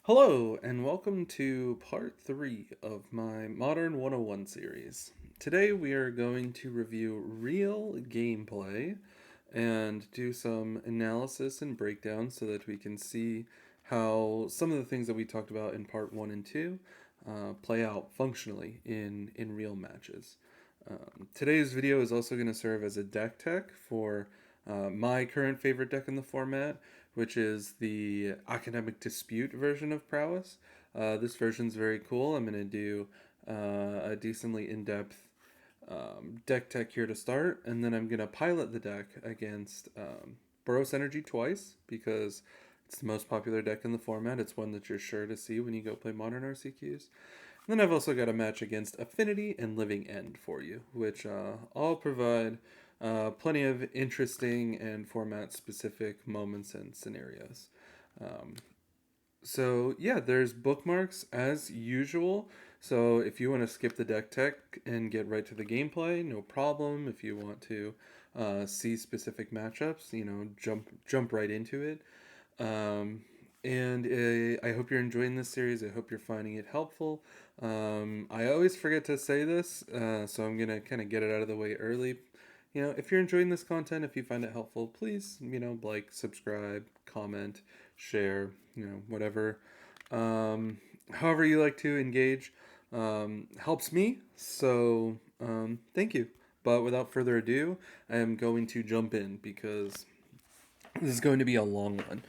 Hello, and welcome to part 3 of my Modern 101 series. Today we are going to review real gameplay and do some analysis and breakdown so that we can see how some of the things that we talked about in part 1 and 2 play out functionally in real matches. Today's video is also going to serve as a deck tech for my current favorite deck in the format, which is the Academic Dispute version of Prowess. This version is very cool. I'm going to do a decently in-depth deck tech here to start, and then I'm going to pilot the deck against Boros Energy twice because it's the most popular deck in the format. It's one that you're sure to see when you go play Modern RCQs. And then I've also got a match against Affinity and Living End for you, which all provide plenty of interesting and format specific moments and scenarios. Um, so yeah, there's bookmarks as usual. So if you want to skip the deck tech and get right to the gameplay, no problem. If you want to see specific matchups, jump right into it. Um, and I hope you're enjoying this series. I hope you're finding it helpful. I always forget to say this, so I'm gonna kind of get it out of the way early. If you're enjoying this content, if you find it helpful, please, like, subscribe, comment, share, whatever. However you like to engage, helps me. So, thank you. But without further ado, I am going to jump in because this is going to be a long one.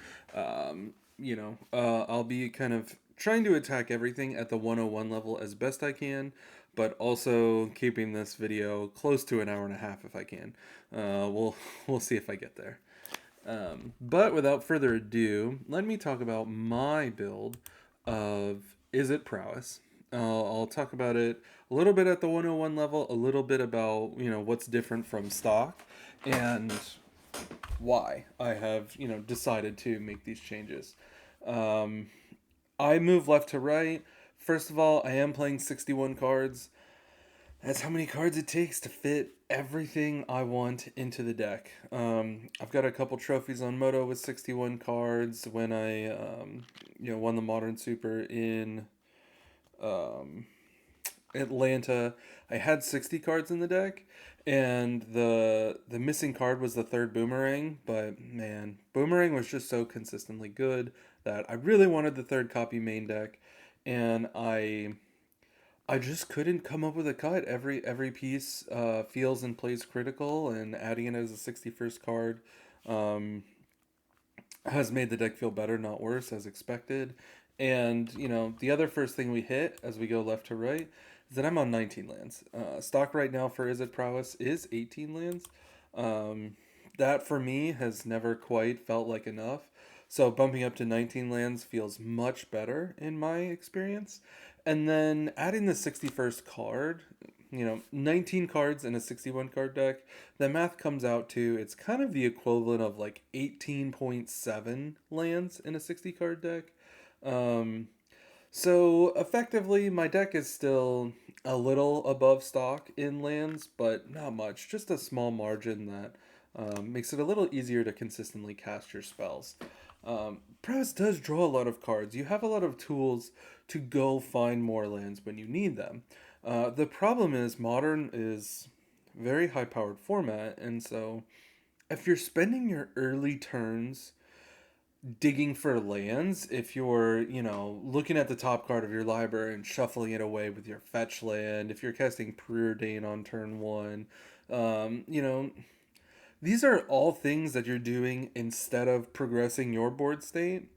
I'll be kind of trying to attack everything at the 101 level as best I can, but also keeping this video close to an hour and a half if I can. We'll see if I get there. But without further ado, let me talk about my build of Izzet Prowess. I'll talk about it a little bit at the 101 level, a little bit about what's different from stock, and why I have decided to make these changes. Um, I move left to right. First of all, I am playing 61 cards. That's how many cards it takes to fit everything I want into the deck. I've got a couple trophies on Moto with 61 cards. When I won the Modern Super in um, Atlanta, I had 60 cards in the deck, and the missing card was the third Boomerang, but man, Boomerang was just so consistently good that I really wanted the third copy main deck, and I just couldn't come up with a cut. Every piece feels and plays critical, and adding it as a 61st card um, has made the deck feel better, not worse, as expected. And, the other first thing we hit as we go left to right is that I'm on 19 lands. Stock right now for Izzet Prowess is 18 lands. That for me has never quite felt like enough. So bumping up to 19 lands feels much better in my experience. And then adding the 61st card, 19 cards in a 61 card deck, the math comes out to it's kind of the equivalent of like 18.7 lands in a 60 card deck. Um, so effectively, my deck is still a little above stock in lands, but not much. Just a small margin that makes it a little easier to consistently cast your spells. Prowess does draw a lot of cards. You have a lot of tools to go find more lands when you need them. The problem is Modern is very high powered format, and so if you're spending your early turns digging for lands, if you're, looking at the top card of your library and shuffling it away with your fetch land, if you're casting Preordain on turn one, um, you know, these are all things that you're doing instead of progressing your board state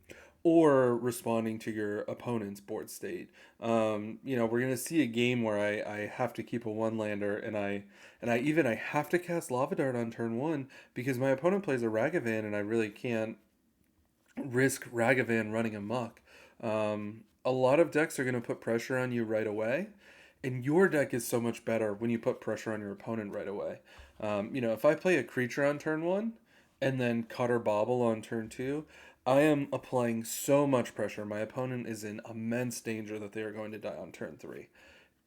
or responding to your opponent's board state. We're gonna see a game where I have to keep a one lander, and I have to cast Lava Dart on turn one because my opponent plays a Ragavan, and I really can't risk Ragavan running amok. A lot of decks are going to put pressure on you right away, and your deck is so much better when you put pressure on your opponent right away. If I play a creature on turn one and then Cutter Bobble on turn two, I am applying so much pressure. My opponent is in immense danger that they are going to die on turn three.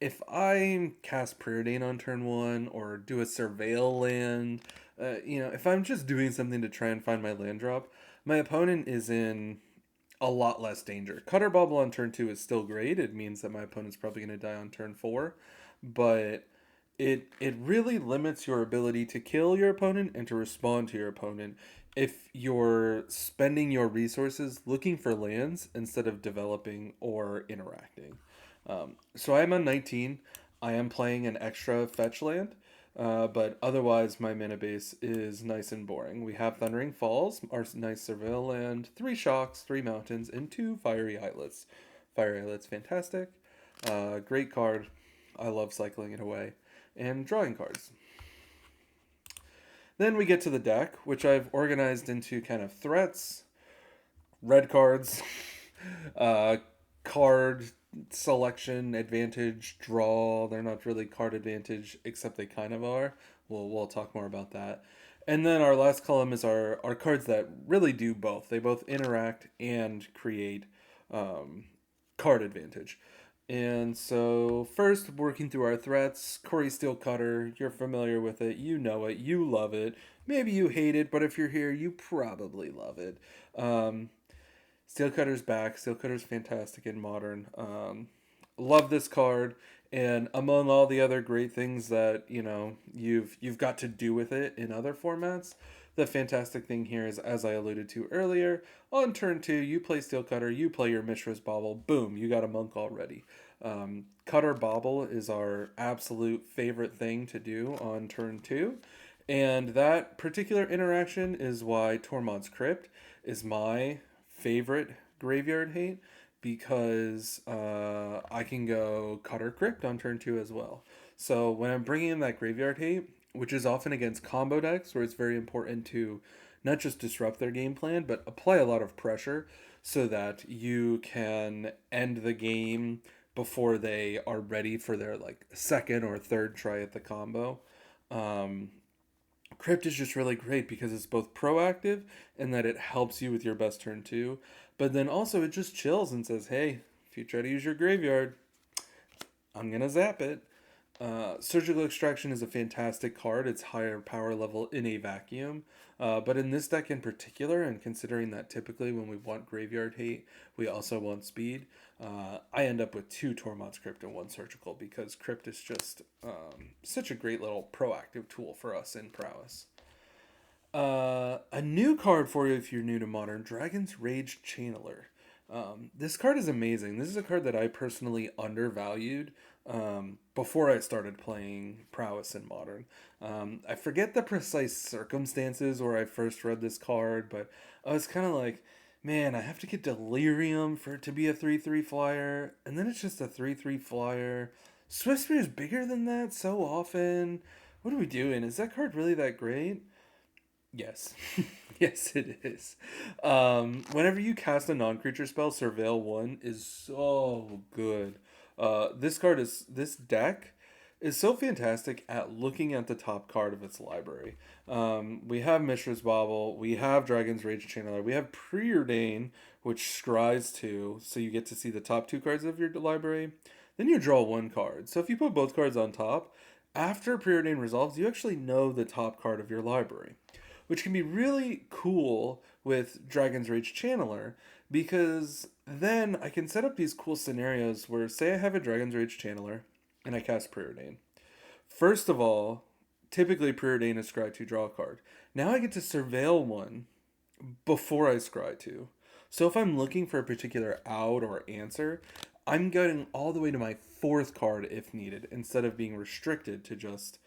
If I cast Preordain on turn one or do a Surveil land, if I'm just doing something to try and find my land drop, my opponent is in a lot less danger. Cutter Bobble on turn 2 is still great. It means that my opponent's probably going to die on turn 4, but it really limits your ability to kill your opponent and to respond to your opponent if you're spending your resources looking for lands instead of developing or interacting. So I'm on 19. I am playing an extra fetch land, but otherwise my mana base is nice and boring. We have Thundering Falls, our nice surveil land, 3 shocks, 3 mountains, and 2 fiery islets. Fiery islets, fantastic. Great card. I love cycling it away. And drawing cards. Then we get to the deck, which I've organized into kind of threats, red cards, uh, card selection, advantage, draw. They're not really card advantage, except they kind of are. We'll talk more about that. And then our last column is our cards that really do both. They both interact and create card advantage. And so, first, working through our threats, Corey Steelcutter, you're familiar with it, you know it, you love it. Maybe you hate it, but if you're here, you probably love it. Steelcutter's back. Steelcutter's fantastic in Modern. Love this card, and among all the other great things that you've got to do with it in other formats, the fantastic thing here is, as I alluded to earlier, on turn 2, you play Steelcutter, you play your Mishra's Bauble, boom, you got a monk already. Cutter Bauble is our absolute favorite thing to do on turn 2, and that particular interaction is why Tormod's Crypt is my favorite graveyard hate, because I can go Cutter Crypt on turn 2 as well. So when I'm bringing in that graveyard hate, which is often against combo decks where it's very important to not just disrupt their game plan, but apply a lot of pressure so that you can end the game before they are ready for their like second or third try at the combo. Crypt is just really great because it's both proactive and that it helps you with your best turn 2, but then also it just chills and says, hey, if you try to use your graveyard, I'm going to zap it. Surgical Extraction is a fantastic card. It's higher power level in a vacuum. But in this deck in particular, and considering that typically when we want Graveyard Hate, we also want speed, I end up with 2 Tormod's Crypt and 1 Surgical because Crypt is just such a great little proactive tool for us in Prowess. A new card for you if you're new to Modern, Dragon's Rage Channeler. This card is amazing. This is a card that I personally undervalued before I started playing Prowess in Modern. I forget the precise circumstances where I first read this card, but I was kind of like, man, I have to get Delirium for it to be a 3/3 flyer, and then it's just a 3/3 flyer. Swiftspear is bigger than that so often. What are we doing? Is that card really that great? Yes. Yes, it is. Whenever you cast a non-creature spell, Surveil 1 is so good. This deck is so fantastic at looking at the top card of its library. We have Mishra's Bauble, we have Dragon's Rage Channeler, we have Preordain, which scries 2, so you get to see the top 2 cards of your library. Then you draw 1 card. So if you put both cards on top, after Preordain resolves, you actually know the top card of your library, which can be really cool with Dragon's Rage Channeler, because then I can set up these cool scenarios where, say I have a Dragon's Rage Channeler, and I cast Preordain. First of all, typically Preordain is scry 2, draw a card. Now I get to Surveil 1 before I scry 2. So if I'm looking for a particular out or answer, I'm getting all the way to my 4th card if needed, instead of being restricted to just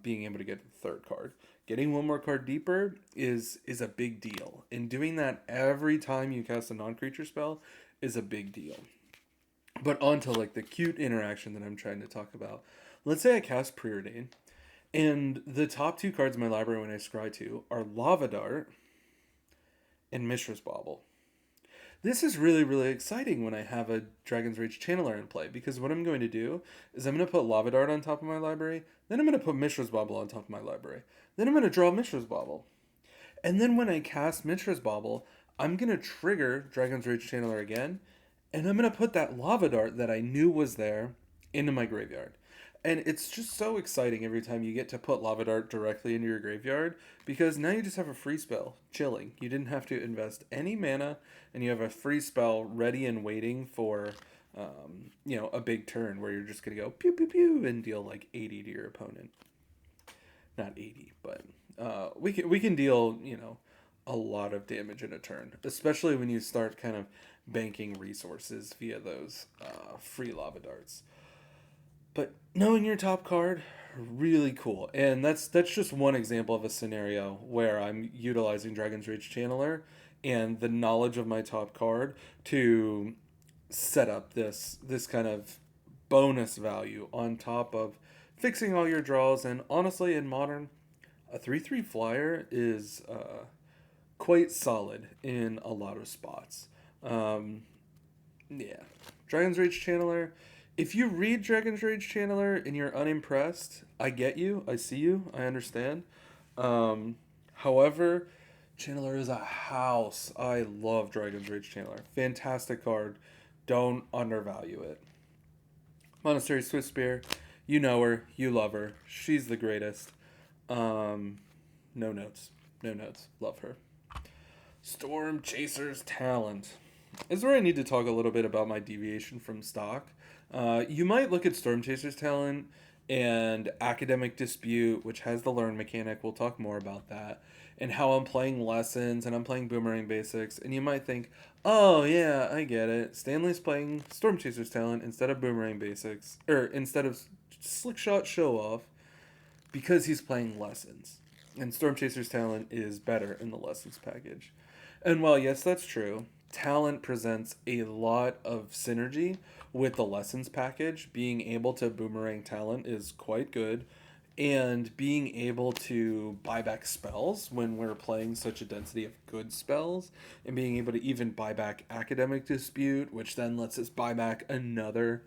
being able to get the 3rd card. Getting 1 more card deeper is a big deal. And doing that every time you cast a non-creature spell is a big deal. But on to like the cute interaction that I'm trying to talk about. Let's say I cast Preordain, and the top 2 cards in my library when I scry 2 are Lava Dart and Mishra's Bauble. This is really, really exciting when I have a Dragon's Rage Channeler in play, because what I'm going to do is I'm going to put Lava Dart on top of my library, then I'm going to put Mishra's Bauble on top of my library, then I'm going to draw Mishra's Bauble. And then when I cast Mishra's Bauble, I'm going to trigger Dragon's Rage Channeler again, and I'm going to put that Lava Dart that I knew was there into my graveyard. And it's just so exciting every time you get to put Lava Dart directly into your graveyard because now you just have a free spell chilling. You didn't have to invest any mana, and you have a free spell ready and waiting for, a big turn where you're just going to go pew pew pew and deal like 80 to your opponent. Not 80, but we can deal a lot of damage in a turn, especially when you start kind of banking resources via those free Lava Darts. But knowing your top card, really cool. And that's just one example of a scenario where I'm utilizing Dragon's Rage Channeler and the knowledge of my top card to set up this kind of bonus value on top of fixing all your draws. And honestly, in Modern, a 3/3 flyer is quite solid in a lot of spots. Um, yeah. Dragon's Rage Channeler. If you read Dragon's Rage Channeler and you're unimpressed, I get you. I see you. I understand. However, Channeler is a house. I love Dragon's Rage Channeler. Fantastic card. Don't undervalue it. Monastery Swiftspear. You know her. You love her. She's the greatest. No notes. No notes. Love her. Storm Chaser's Talent is where I need to talk a little bit about my deviation from stock. You might look at Storm Chaser's Talent and Academic Dispute, which has the learn mechanic. We'll talk more about that. And how I'm playing Lessons and I'm playing Boomerang Basics. And you might think, oh, yeah, I get it. Stanley's playing Storm Chaser's Talent instead of Boomerang Basics, or instead of Slick Shot Show Off, because he's playing Lessons. And Storm Chaser's Talent is better in the Lessons package. And while, yes, that's true, Talent presents a lot of synergy with the Lessons package. Being able to Boomerang Talent is quite good. And being able to buy back spells when we're playing such a density of good spells, and being able to even buy back Academic Dispute, which then lets us buy back a new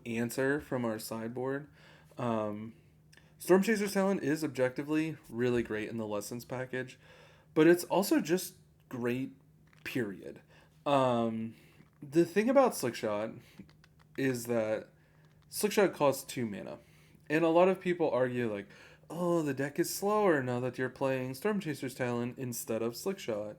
answer from our sideboard. Storm Chaser's Talent is objectively really great in the Lessons package, but it's also just great, period. The thing about Slickshot is that Slickshot costs 2 mana. And a lot of people argue, like, oh, the deck is slower now that you're playing Storm Chaser's Talent instead of Slickshot.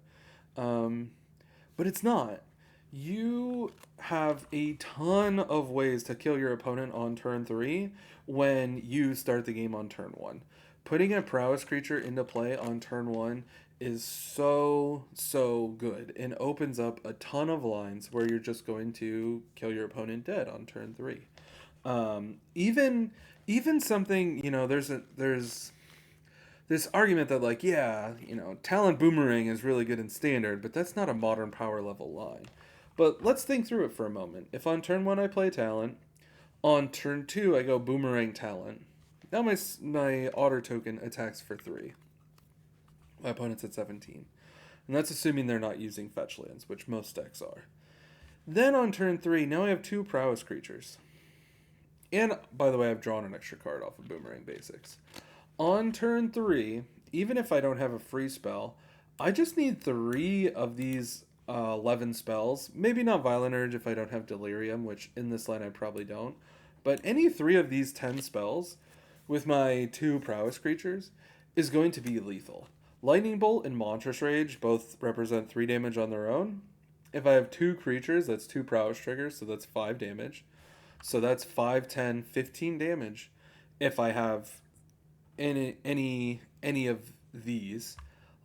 But it's not. You have a ton of ways to kill your opponent on turn 3 when you start the game on turn 1. Putting a Prowess creature into play on turn 1 is so good and opens up a ton of lines where you're just going to kill your opponent dead on turn 3. Even something, there's this argument that, like, yeah, Talent Boomerang is really good in Standard, but that's not a Modern power level line. But let's think through it for a moment. If on turn 1 I play Talent, on turn 2 I go Boomerang Talent, now my Otter token attacks for 3. My opponent's at 17. And that's assuming they're not using fetch lands, which most decks are. Then on turn 3, now I have 2 Prowess creatures. And, by the way, I've drawn an extra card off of Boomerang Basics. On turn 3, even if I don't have a free spell, I just need 3 of these 11 spells. Maybe not Violent Urge if I don't have Delirium, which in this line I probably don't. But any 3 of these 10 spells with my 2 Prowess creatures is going to be lethal. Lightning Bolt and Monstrous Rage both represent 3 damage on their own. If I have 2 creatures, that's 2 Prowess triggers, so that's 5 damage. So that's 5, 10, 15 damage. If I have any of these,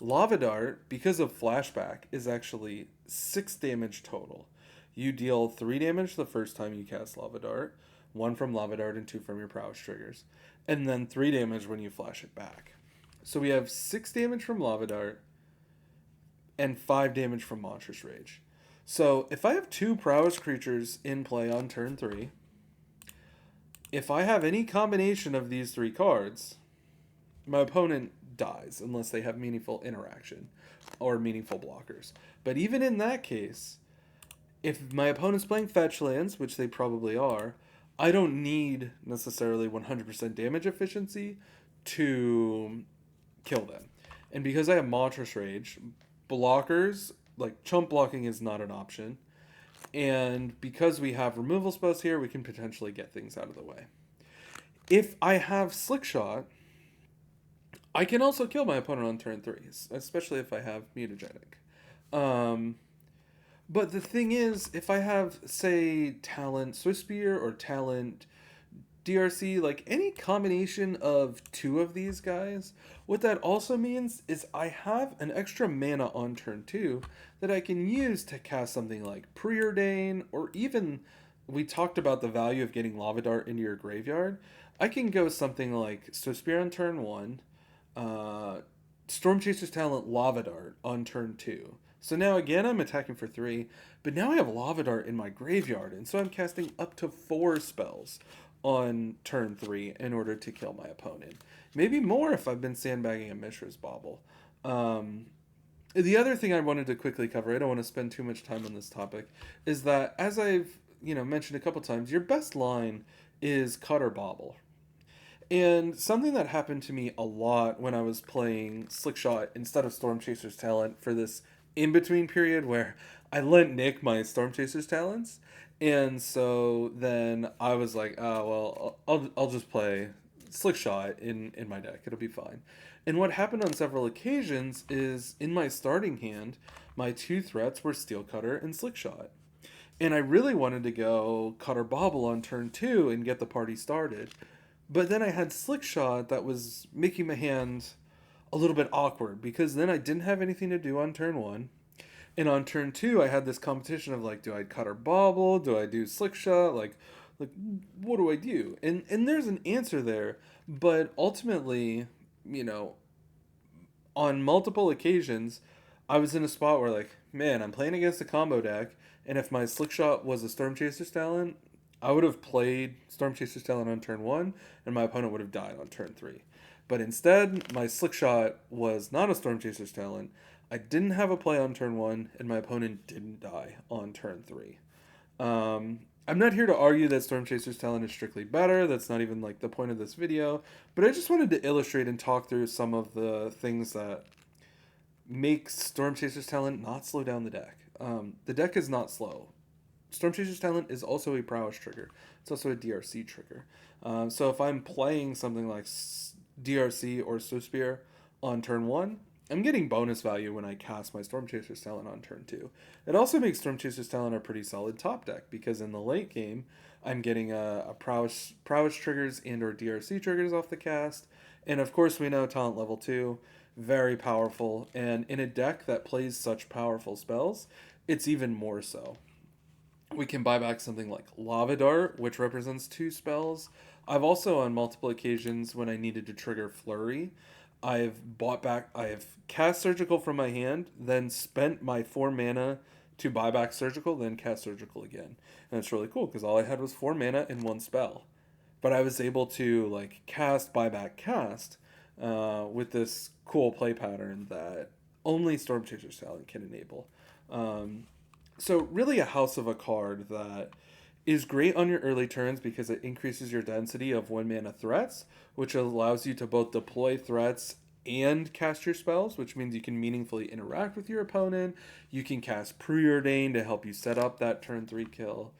Lava Dart, because of Flashback, is actually 6 damage total. You deal 3 damage the first time you cast Lava Dart, 1 from Lava Dart and 2 from your Prowess triggers, and then 3 damage when you flash it back. So we have 6 damage from Lava Dart and 5 damage from Monstrous Rage. So if I have 2 Prowess creatures in play on turn 3, if I have any combination of these 3 cards, my opponent dies unless they have meaningful interaction or meaningful blockers. But even in that case, if my opponent's playing fetch lands, which they probably are, I don't need necessarily 100% damage efficiency to kill them. And because I have Monstrous Rage, blockers, like chump blocking is not an option. And because we have removal spells here, we can potentially get things out of the way. If I have Slick Shot, I can also kill my opponent on turn 3, especially if I have Mutagenic. Um, but the thing is, if I have, say, Talent Swiftspear or Talent DRC, like any combination of two of these guys, what that also means is I have an extra mana on turn 2 that I can use to cast something like Preordain, or even we talked about the value of getting Lava Dart into your graveyard. I can go something like Swiftspear on turn 1, uh, Storm Chaser's Talent Lava Dart on turn 2. So now again I'm attacking for 3, but now I have Lava Dart in my graveyard, and so I'm casting up to 4 spells on turn 3 in order to kill my opponent. Maybe more if I've been sandbagging a Mishra's Bauble. The other thing I wanted to quickly cover, I don't want to spend too much time on this topic, is that as I've mentioned a couple times, your best line is Cut or Bobble. And something that happened to me a lot when I was playing Slickshot instead of Storm Chaser's Talent for this in between period where I lent Nick my Storm Chaser's Talents. And so then I was like, oh, well, I'll just play Slickshot in my deck. It'll be fine. And what happened on several occasions is in my starting hand, my two threats were Steel Cutter and Slickshot. And I really wanted to go Cutter Bobble on turn 2 and get the party started. But then I had Slick Shot that was making my hand a little bit awkward because then I didn't have anything to do on turn 1. And on turn 2, I had this competition of like, do I cut or bobble? Do I do Slick Shot? Like what do I do? And there's an answer there, but ultimately, you know, on multiple occasions, I was in a spot where like, man, I'm playing against a combo deck, and if my Slick Shot was a Storm Chaser's Talent, I would have played Storm Chaser's Talent on turn 1, and my opponent would have died on turn 3. But instead, my Slick Shot was not a Storm Chaser's Talent. I didn't have a play on turn 1, and my opponent didn't die on turn 3. I'm not here to argue that Storm Chaser's Talent is strictly better. That's not even like the point of this video. But I just wanted to illustrate and talk through some of the things that make Storm Chaser's Talent not slow down the deck. The deck is not slow. Storm Chaser's Talent is also a Prowess trigger. It's also a DRC trigger. So if I'm playing something like DRC or Swiftspear on turn 1, I'm getting bonus value when I cast my Storm Chaser's Talent on turn 2. It also makes Storm Chaser's Talent a pretty solid top deck because in the late game, I'm getting a Prowess triggers and or DRC triggers off the cast. And of course we know Talent level 2, very powerful. And in a deck that plays such powerful spells, it's even more so. We can buy back something like Lava Dart, which represents 2 spells. I've also, on multiple occasions, when I needed to trigger Flurry, I have cast Surgical from my hand, then spent my 4 mana to buy back Surgical, then cast Surgical again. And it's really cool because all I had was 4 mana in 1 spell. But I was able to like cast, buy back, cast with this cool play pattern that only Storm Chaser's Talent can enable. So really a house of a card that is great on your early turns because it increases your density of 1 mana threats, which allows you to both deploy threats and cast your spells, which means you can meaningfully interact with your opponent. You can cast Preordain to help you set up that turn 3 kill.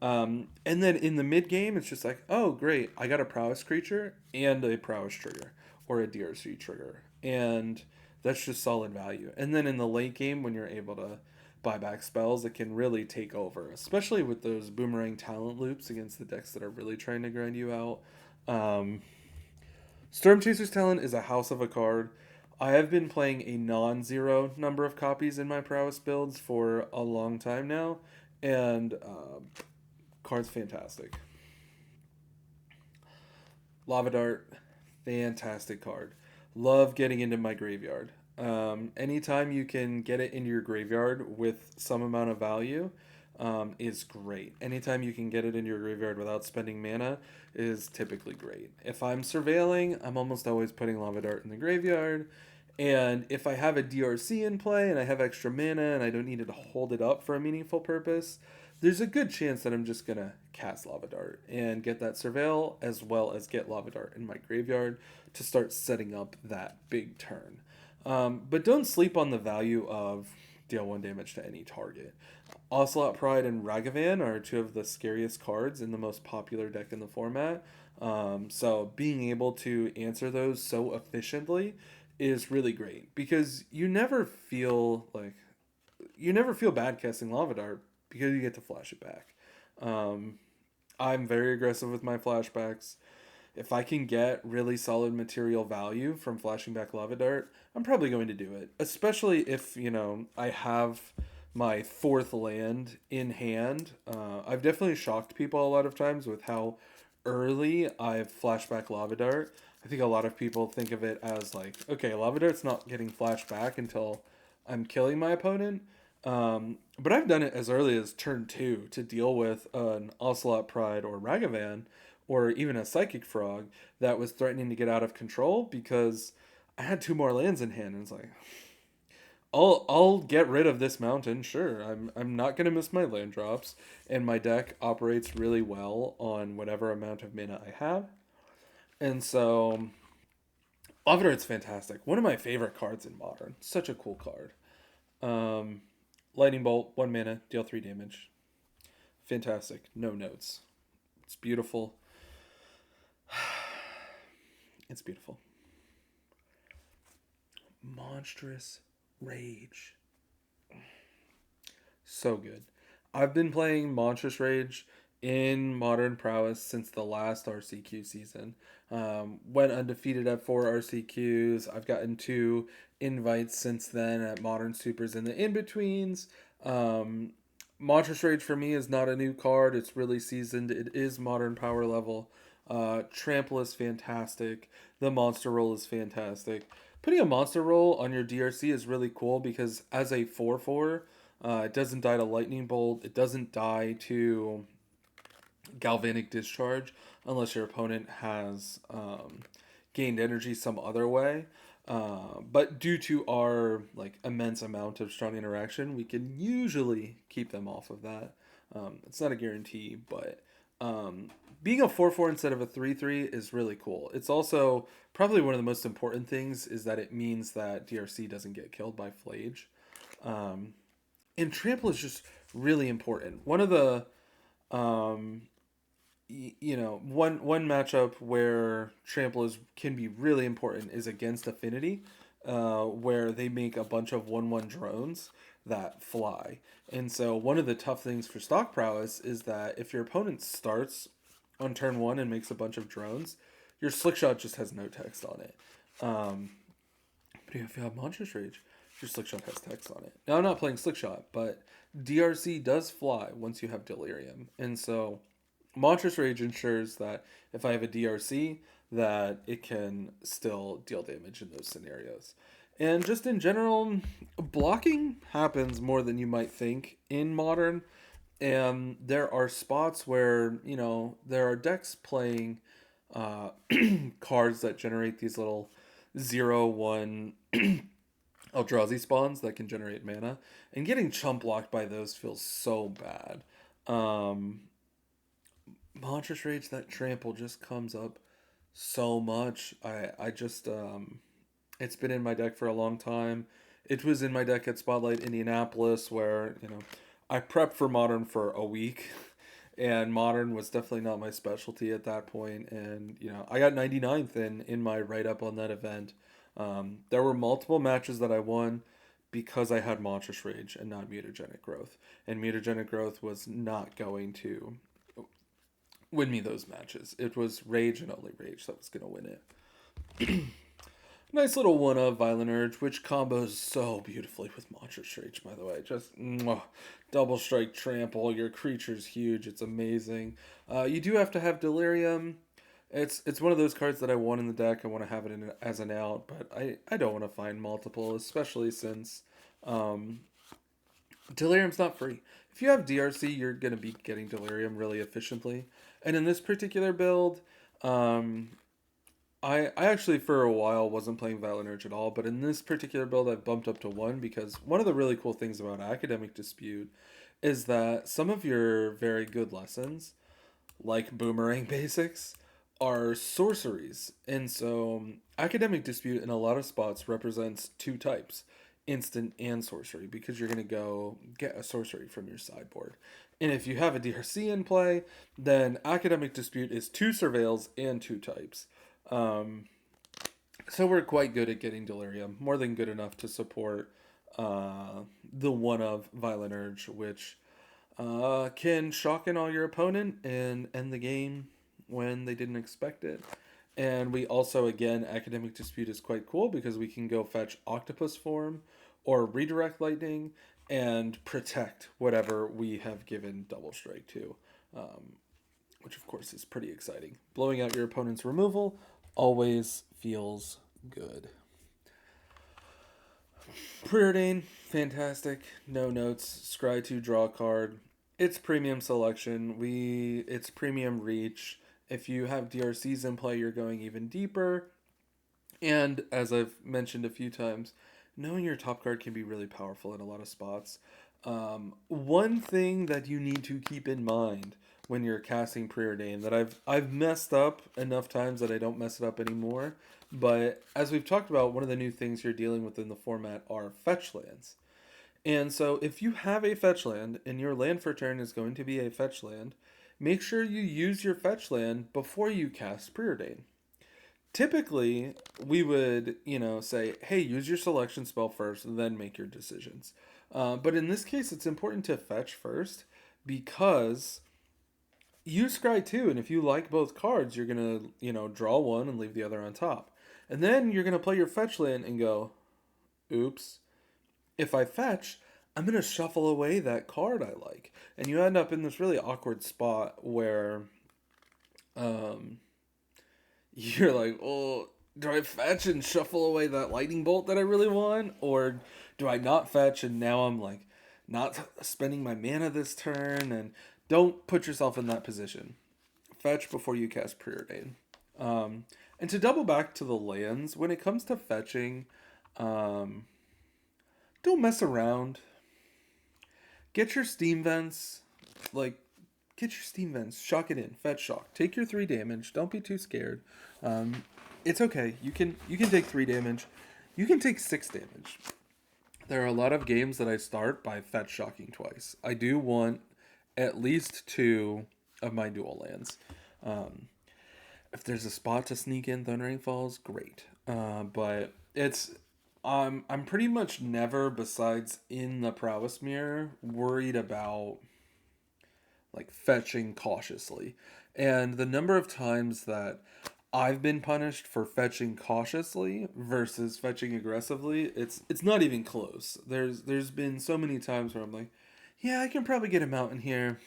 And then in the mid game, it's just like, oh, great, I got a Prowess creature and a Prowess trigger or a DRC trigger. And that's just solid value. And then in the late game, when you're able to buy back spells that can really take over, especially with those boomerang talent loops against the decks that are really trying to grind you out. Storm Chaser's Talent is a house of a card. I have been playing a non-zero number of copies in my Prowess builds for a long time now, and card's fantastic. Lava Dart, fantastic card. Love getting into my graveyard. Anytime you can get it in your graveyard with some amount of value is great. Anytime you can get it in your graveyard without spending mana is typically great. If I'm surveilling, I'm almost always putting Lava Dart in the graveyard. And if I have a DRC in play and I have extra mana and I don't need to hold it up for a meaningful purpose, there's a good chance that I'm just going to cast Lava Dart and get that surveil as well as get Lava Dart in my graveyard to start setting up that big turn. But don't sleep on the value of deal 1 damage to any target. Ocelot Pride and Ragavan are two of the scariest cards in the most popular deck in the format. So being able to answer those so efficiently is really great because you never feel bad casting Lava Dart because you get to flash it back. Um, I'm very aggressive with my flashbacks. If I can get really solid material value from flashing back Lava Dart, I'm probably going to do it. Especially if, I have my fourth land in hand. I've definitely shocked people a lot of times with how early I've flashed back Lava Dart. I think a lot of people think of it as like, okay, Lava Dart's not getting flashed back until I'm killing my opponent. But I've done it as early as turn 2 to deal with an Ocelot Pride or Ragavan or even a Psychic Frog that was threatening to get out of control because I had 2 more lands in hand and it's like I'll get rid of this mountain, sure. I'm not gonna miss my land drops, and my deck operates really well on whatever amount of mana I have. And so Lavadart's fantastic. One of my favorite cards in Modern. Such a cool card. Um, Lightning Bolt, 1 mana, deal 3 damage. Fantastic. No notes. It's beautiful. It's beautiful. Monstrous Rage. So good. I've been playing Monstrous Rage in Modern Prowess since the last RCQ season. Went undefeated at 4 RCQs. I've gotten 2 invites since then at Modern Supers in the in-betweens. Monstrous Rage for me is not a new card. It's really seasoned. It is Modern power level. Trample is fantastic. The monster roll is fantastic. Putting a monster roll on your DRC is really cool because as a 4/4, it doesn't die to Lightning Bolt. It doesn't die to Galvanic Discharge unless your opponent has gained energy some other way. But due to our immense amount of strong interaction, we can usually keep them off of that. It's not a guarantee, but being a 4/4 instead of a 3/3 is really cool. It's also probably one of the most important things is that it means that DRC doesn't get killed by Flage. And trample is just really important. One of the one matchup where trample can be really important is against Affinity, where they make a bunch of 1/1 drones that fly. And so one of the tough things for stock prowess is that if your opponent starts on turn 1 and makes a bunch of drones, your Slickshot just has no text on it. But if you have Monstrous Rage, your Slickshot has text on it. Now I'm not playing Slickshot, but DRC does fly once you have Delirium. And so Monstrous Rage ensures that if I have a DRC, that it can still deal damage in those scenarios. And just in general, blocking happens more than you might think in Modern. And there are spots where, there are decks playing cards that generate these little 0/1 Eldrazi spawns that can generate mana. And getting chump blocked by those feels so bad. Monstrous Rage, that trample just comes up so much. I just it's been in my deck for a long time. It was in my deck at Spotlight Indianapolis where, I prepped for Modern for a week and Modern was definitely not my specialty at that point. And, I got 99th in my write-up on that event. There were multiple matches that I won because I had Monstrous Rage and not Mutagenic Growth. And Mutagenic Growth was not going to win me those matches. It was Rage and only Rage that was going to win it. Nice little one of Violent Urge, which combos so beautifully with Monstrous Rage, by the way. Just double strike trample. Your creature's huge. It's amazing. You do have to have Delirium. It's one of those cards that I want in the deck. I want to have it as an out, but I don't want to find multiple, especially since Delirium's not free. If you have DRC, you're going to be getting Delirium really efficiently. And in this particular build, I actually for a while wasn't playing Violent Urge at all, but in this particular build I've bumped up to 1 because one of the really cool things about Academic Dispute is that some of your very good lessons, like Boomerang Basics, are sorceries. And so Academic Dispute in a lot of spots represents 2 types. instant and sorcery, because you're going to go get a sorcery from your sideboard. And if you have a DRC in play, then Academic Dispute is 2 surveils and 2 types. So we're quite good at getting Delirium, more than good enough to support the one of Violent Urge, which can shock in all your opponent and end the game when they didn't expect it. And we also, again, Academic Dispute is quite cool because we can go fetch Octopus Form or Redirect Lightning and protect whatever we have given Double Strike to, which of course is pretty exciting. Blowing out your opponent's removal always feels good. Preordain, fantastic. No notes. Scry 2, draw a card. It's premium selection. It's premium reach. If you have DRCs in play, you're going even deeper. And as I've mentioned a few times, knowing your top card can be really powerful in a lot of spots. One thing that you need to keep in mind when you're casting Preordain that I've messed up enough times that I don't mess it up anymore. But as we've talked about, one of the new things you're dealing with in the format are fetch lands. And so if you have a fetch land and your land for turn is going to be a fetch land, make sure you use your fetch land before you cast Preordain. Typically, we would, say, hey, use your selection spell first, and then make your decisions. But in this case, it's important to fetch first because you scry 2, and if you like both cards, you're going to, draw one and leave the other on top. And then you're going to play your fetch land and go, oops, if I fetch, I'm going to shuffle away that card I like. And you end up in this really awkward spot where you're like, oh, do I fetch and shuffle away that lightning bolt that I really want? Or do I not fetch and now I'm like not spending my mana this turn? And don't put yourself in that position. Fetch before you cast Preordain. And to double back to the lands, when it comes to fetching, don't mess around. Get your steam vents, shock it in, fetch shock. Take your 3 damage. Don't be too scared. It's okay. You can take 3 damage. You can take 6 damage. There are a lot of games that I start by fetch shocking twice. I do want at least 2 of my dual lands. If there's a spot to sneak in Thundering Falls, great. But I'm pretty much never, besides in the Prowess mirror, worried about fetching cautiously. And the number of times that I've been punished for fetching cautiously versus fetching aggressively, it's not even close. There's been so many times where I'm like, yeah, I can probably get a mountain here.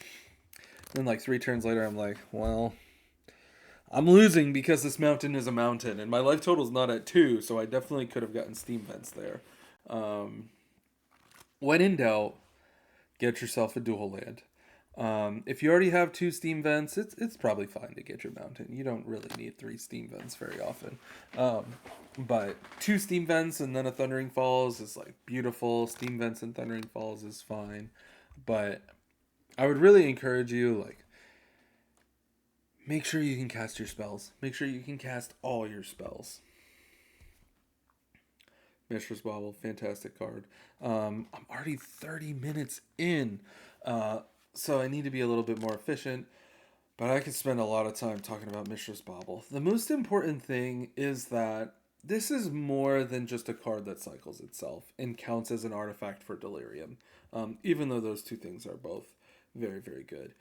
Then 3 turns later, I'm like, well, I'm losing because this mountain is a mountain, and my life total's not at 2, so I definitely could have gotten steam vents there. When in doubt, get yourself a dual land. If you already have 2 steam vents, it's probably fine to get your mountain. You don't really need 3 steam vents very often. But 2 steam vents and then a Thundering Falls is beautiful. Steam vents and Thundering Falls is fine. But I would really encourage you, make sure you can cast your spells. Make sure you can cast all your spells. Mishra's Bauble, fantastic card. I'm already 30 minutes in, so I need to be a little bit more efficient, but I could spend a lot of time talking about Mishra's Bauble. The most important thing is that this is more than just a card that cycles itself and counts as an artifact for Delirium, even though those 2 things are both very, very good.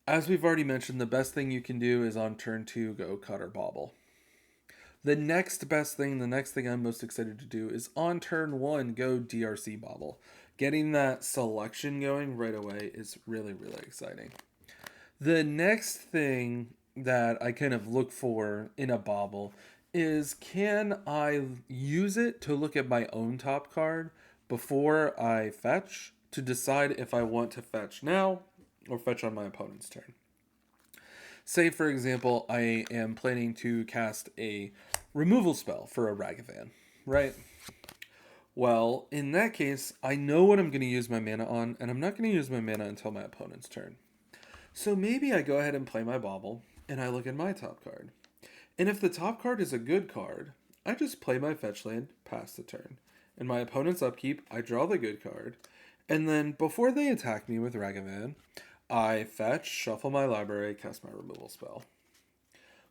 As we've already mentioned, the best thing you can do is on turn 2, go Cutter Bauble. The next best thing, the next thing I'm most excited to do is on turn 1, go DRC Bauble. Getting that selection going right away is really, really exciting. The next thing that I kind of look for in a Bauble is, can I use it to look at my own top card before I fetch to decide if I want to fetch now or fetch on my opponent's turn? Say, for example, I am planning to cast a removal spell for a Ragavan, right? Well, in that case, I know what I'm going to use my mana on, and I'm not going to use my mana until my opponent's turn. So maybe I go ahead and play my Bauble, and I look at my top card. And if the top card is a good card, I just play my fetch land, pass the turn. In my opponent's upkeep, I draw the good card. And then before they attack me with Ragavan, I fetch, shuffle my library, cast my removal spell.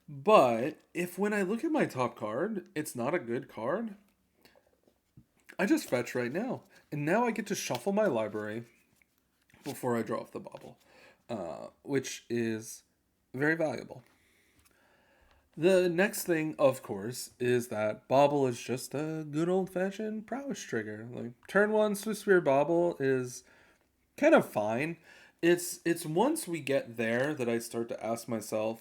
But if when I look at my top card, it's not a good card, I just fetch right now. And now I get to shuffle my library before I draw off the bauble, which is very valuable. The next thing, of course, is that Bauble is just a good old-fashioned prowess trigger. Like turn one Swiss Spear Bauble is kind of fine. It's once we get there that I start to ask myself,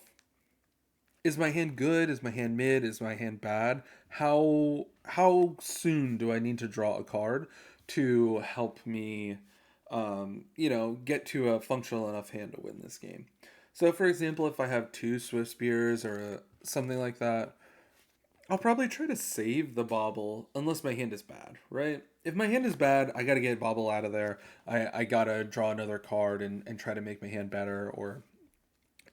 is my hand good? Is my hand mid? Is my hand bad? How soon do I need to draw a card to help me, get to a functional enough hand to win this game? So, for example, if I have two Swift Spears or something like that, I'll probably try to save the bauble unless my hand is bad, right? If my hand is bad, I gotta get bauble out of there. I gotta draw another card and try to make my hand better, or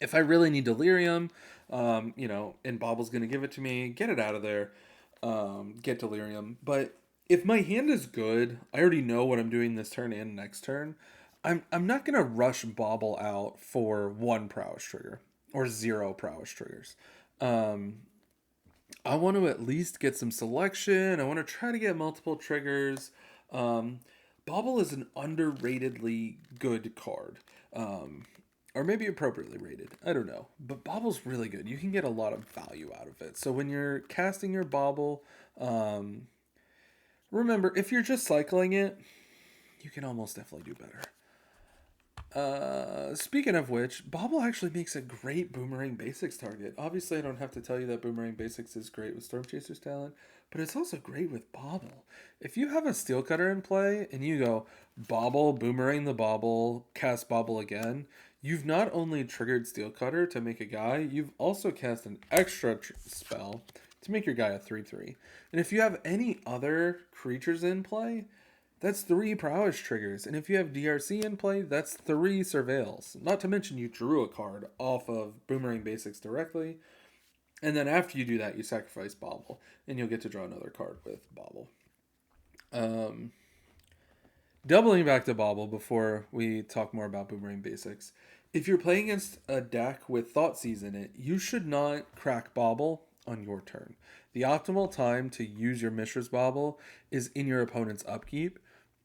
if I really need delirium, and Bobble's gonna give it to me, get it out of there, get delirium. But if my hand is good, I already know what I'm doing this turn and next turn. I'm not gonna rush Bobble out for one prowess trigger or zero prowess triggers. I want to at least get some selection. I want to try to get multiple triggers. Bobble is an underratedly good card. Or maybe appropriately rated. I don't know. But Bobble's really good. You can get a lot of value out of it. So when you're casting your Bobble, remember, if you're just cycling it, you can almost definitely do better. Speaking of which, Bobble actually makes a great Boomerang Basics target. Obviously, I don't have to tell you that Boomerang Basics is great with Storm Chaser's talent, but it's also great with Bobble. If you have a Steel Cutter in play and you go Bobble, Boomerang the Bobble, cast Bobble again, you've not only triggered Steel Cutter to make a guy, you've also cast an extra spell to make your guy a 3/3. And if you have any other creatures in play, that's 3 prowess triggers. And if you have DRC in play, that's 3 surveils. Not to mention you drew a card off of Boomerang Basics directly. And then after you do that, you sacrifice Bobble. And you'll get to draw another card with Bobble. Doubling back to Bobble before we talk more about Boomerang Basics. If you're playing against a deck with Thoughtseize in it, you should not crack Bobble on your turn. The optimal time to use your Mishra's Bobble is in your opponent's upkeep.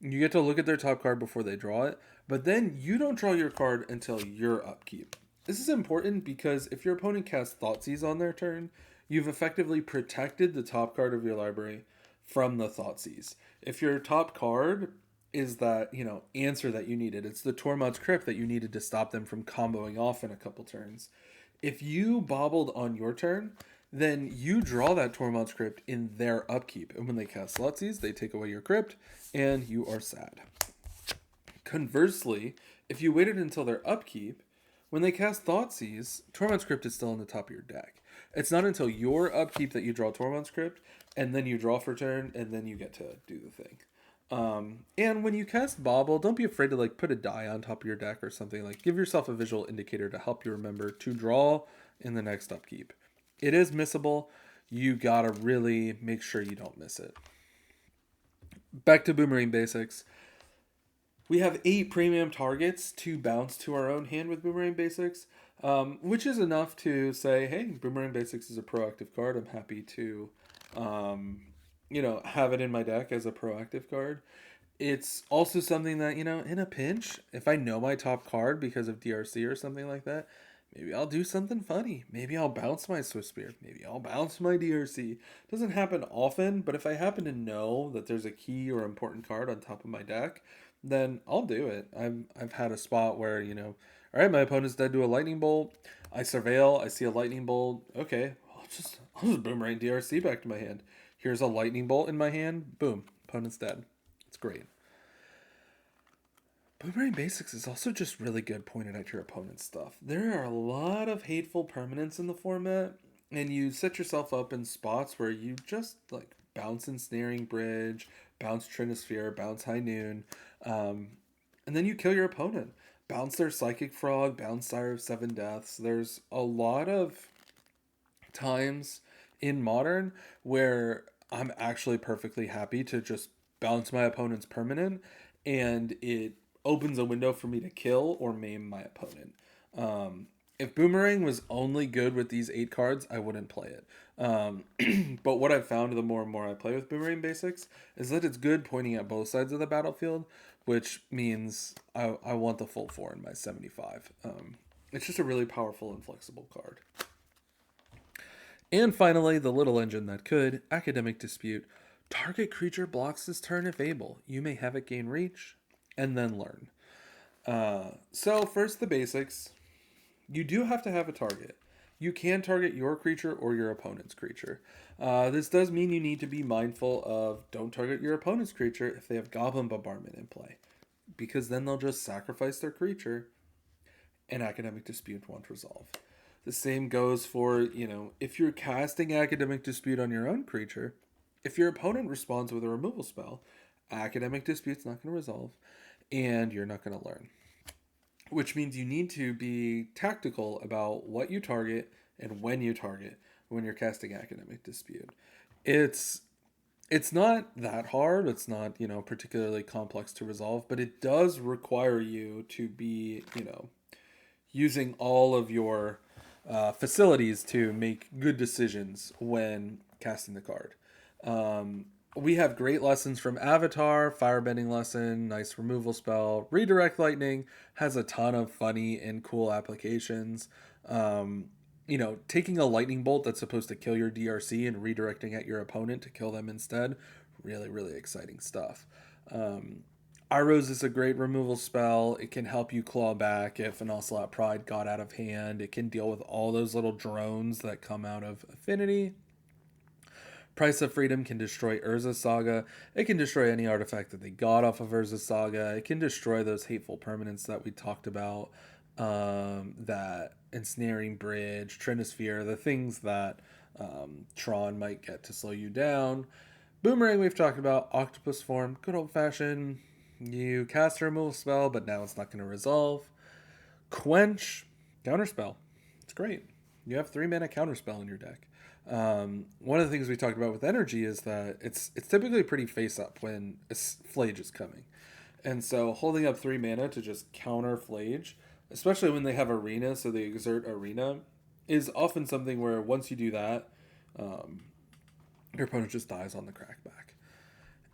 You get to look at their top card before they draw it, but then you don't draw your card until your upkeep. This is important because if your opponent casts Thoughtseize on their turn, you've effectively protected the top card of your library from the Thoughtseize. If your top card is that, answer that you needed, it's the Tormod's Crypt that you needed to stop them from comboing off in a couple turns. If you bobbled on your turn, then you draw that Tormod's Crypt in their upkeep. And when they cast Thoughtseize, they take away your crypt, and you are sad. Conversely, if you waited until their upkeep, when they cast Thoughtseize, Tormod's Crypt is still on the top of your deck. It's not until your upkeep that you draw Tormod's Crypt, and then you draw for turn, and then you get to do the thing. And when you cast Bobble, don't be afraid to put a die on top of your deck or something. Give yourself a visual indicator to help you remember to draw in the next upkeep. It is missable. You gotta really make sure you don't miss it. Back to Boomerang Basics. We have 8 premium targets to bounce to our own hand with Boomerang Basics, which is enough to say, hey, Boomerang Basics is a proactive card. I'm happy to, have it in my deck as a proactive card. It's also something that, in a pinch, if I know my top card because of DRC or something like that, maybe I'll do something funny. Maybe I'll bounce my Swift Spear. Maybe I'll bounce my DRC. Doesn't happen often, but if I happen to know that there's a key or important card on top of my deck, then I'll do it. I've had a spot where, all right, my opponent's dead to a lightning bolt. I surveil, I see a lightning bolt. Okay, I'll just Boomerang DRC back to my hand. Here's a lightning bolt in my hand. Boom, opponent's dead. It's great. Boomerang Basics is also just really good pointed at your opponent's stuff. There are a lot of hateful permanents in the format, and you set yourself up in spots where you just bounce Ensnaring Bridge, bounce Trinisphere, bounce High Noon, and then you kill your opponent. Bounce their Psychic Frog, bounce Sire of Seven Deaths. There's a lot of times in Modern where I'm actually perfectly happy to just bounce my opponent's permanent, and it opens a window for me to kill or maim my opponent. If Boomerang was only good with these 8 cards, I wouldn't play it. But what I've found the more and more I play with Boomerang Basics is that it's good pointing at both sides of the battlefield, which means I want the full 4 in my 75. It's just a really powerful and flexible card. And finally, the little engine that could, Academic Dispute. Target creature blocks this turn if able. You may have it gain reach, and then learn. So first the basics. You do have to have a target. You can target your creature or your opponent's creature. This does mean you need to be mindful of don't target your opponent's creature if they have Goblin Bombardment in play, because then they'll just sacrifice their creature and Academic Dispute won't resolve. The same goes for, if you're casting Academic Dispute on your own creature, if your opponent responds with a removal spell, Academic Dispute's not going to resolve, and you're not going to learn. Which means you need to be tactical about what you target and when you target when you're casting Academic Dispute. It's not that hard. It's not, particularly complex to resolve, but it does require you to be, using all of your facilities to make good decisions when casting the card. We have great lessons from Avatar, Firebending Lesson, nice removal spell. Redirect Lightning has a ton of funny and cool applications. Taking a lightning bolt that's supposed to kill your DRC and redirecting at your opponent to kill them instead, really, really exciting stuff. Iros is a great removal spell. It can help you claw back if an Ocelot Pride got out of hand. It can deal with all those little drones that come out of Affinity. Price of Freedom can destroy Urza Saga. It can destroy any artifact that they got off of Urza Saga. It can destroy those hateful permanents that we talked about. That Ensnaring Bridge, Trinisphere, the things that Tron might get to slow you down. Boomerang we've talked about. Octopus Form, good old fashioned. You cast a removal spell, but now it's not going to resolve. Quench, counterspell. It's great. You have 3 mana counterspell in your deck. One of the things we talked about with energy is that it's typically pretty face up when a Flage is coming, and so holding up 3 mana to just counter Flage, especially when they have Arena, so they exert Arena, is often something where once you do that, your opponent just dies on the crackback.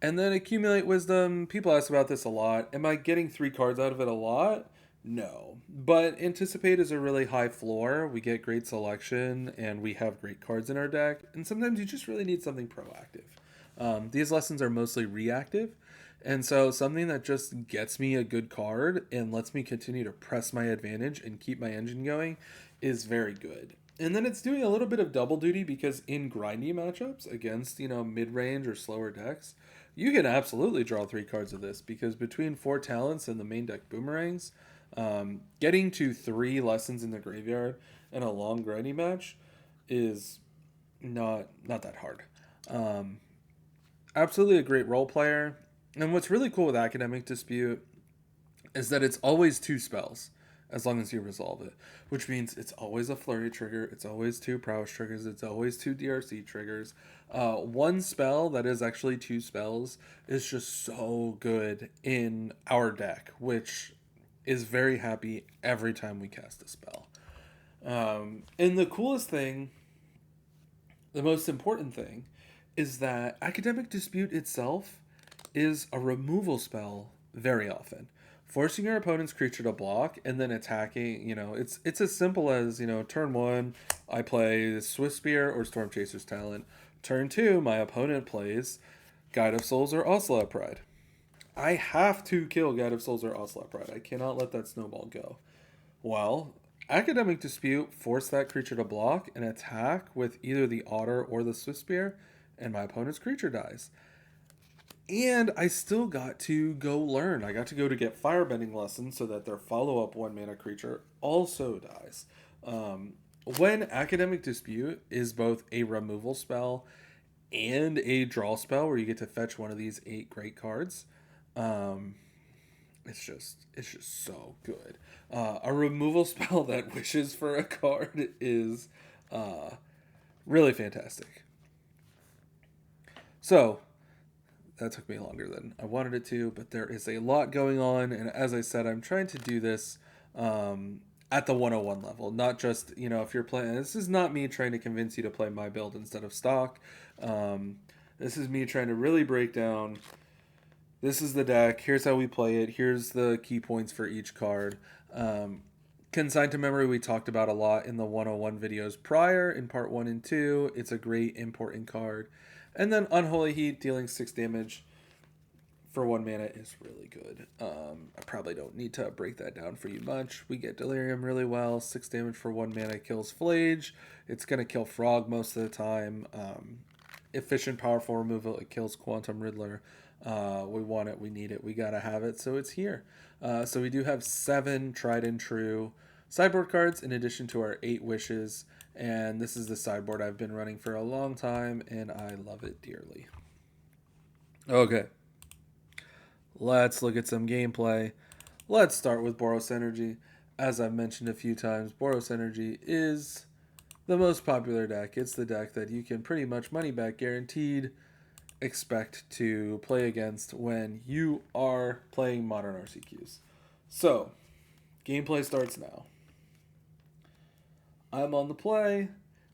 And then Accumulate Wisdom. People ask about this a lot. Am I getting 3 cards out of it a lot? No, but Anticipate is a really high floor. We get great selection, and we have great cards in our deck, and sometimes you just really need something proactive. These lessons are mostly reactive, and so something that just gets me a good card and lets me continue to press my advantage and keep my engine going is very good. And then it's doing a little bit of double duty because in grindy matchups against, mid-range or slower decks, you can absolutely draw 3 cards of this, because between 4 talents and the main deck Boomerangs, getting to 3 lessons in the graveyard in a long grindy match is not that hard. Absolutely a great role player. And what's really cool with Academic Dispute is that it's always 2 spells as long as you resolve it, which means it's always a flurry trigger, it's always 2 prowess triggers, it's always 2 DRC triggers. One spell that is actually 2 spells is just so good in our deck, which is very happy every time we cast a spell. And the coolest thing, the most important thing, is that Academic Dispute itself is a removal spell very often. Forcing your opponent's creature to block and then attacking, it's as simple as, turn 1, I play Swift Spear or Storm Chaser's Talent. Turn 2, my opponent plays Guide of Souls or Ocelot Pride. I have to kill Guide of Souls or Ocelot Pride. I cannot let that snowball go. Well, Academic Dispute forced that creature to block and attack with either the Otter or the Swift Spear, and my opponent's creature dies. And I still got to go learn. I got to go to get Firebending Lessons so that their follow-up 1 mana creature also dies. When Academic Dispute is both a removal spell and a draw spell where you get to fetch one of these 8 great cards, it's just so good. A removal spell that wishes for a card is really fantastic. So that took me longer than I wanted it to, but there is a lot going on, and as I said, I'm trying to do this at the 101 level, not just, if you're playing. This is not me trying to convince you to play my build instead of stock. This is me trying to really break down. This is the deck. Here's how we play it. Here's the key points for each card. Consigned to Memory we talked about a lot in the 101 videos prior in part 1 and 2. It's a great important card. And then Unholy Heat dealing 6 damage for 1 mana is really good. I probably don't need to break that down for you much. We get Delirium really well. 6 damage for 1 mana kills Flage. It's going to kill Frog most of the time. Efficient, powerful removal. It kills Quantum Riddler. We want it. We need it. We got to have it. So it's here. So we do have 7 tried and true sideboard cards in addition to our 8 wishes. And this is the sideboard I've been running for a long time, and I love it dearly. Okay. Let's look at some gameplay. Let's start with Boros Energy. As I've mentioned a few times, Boros Energy is the most popular deck. It's the deck that you can pretty much money back guaranteed expect to play against when you are playing modern RCQs. So, gameplay starts now. I'm on the play.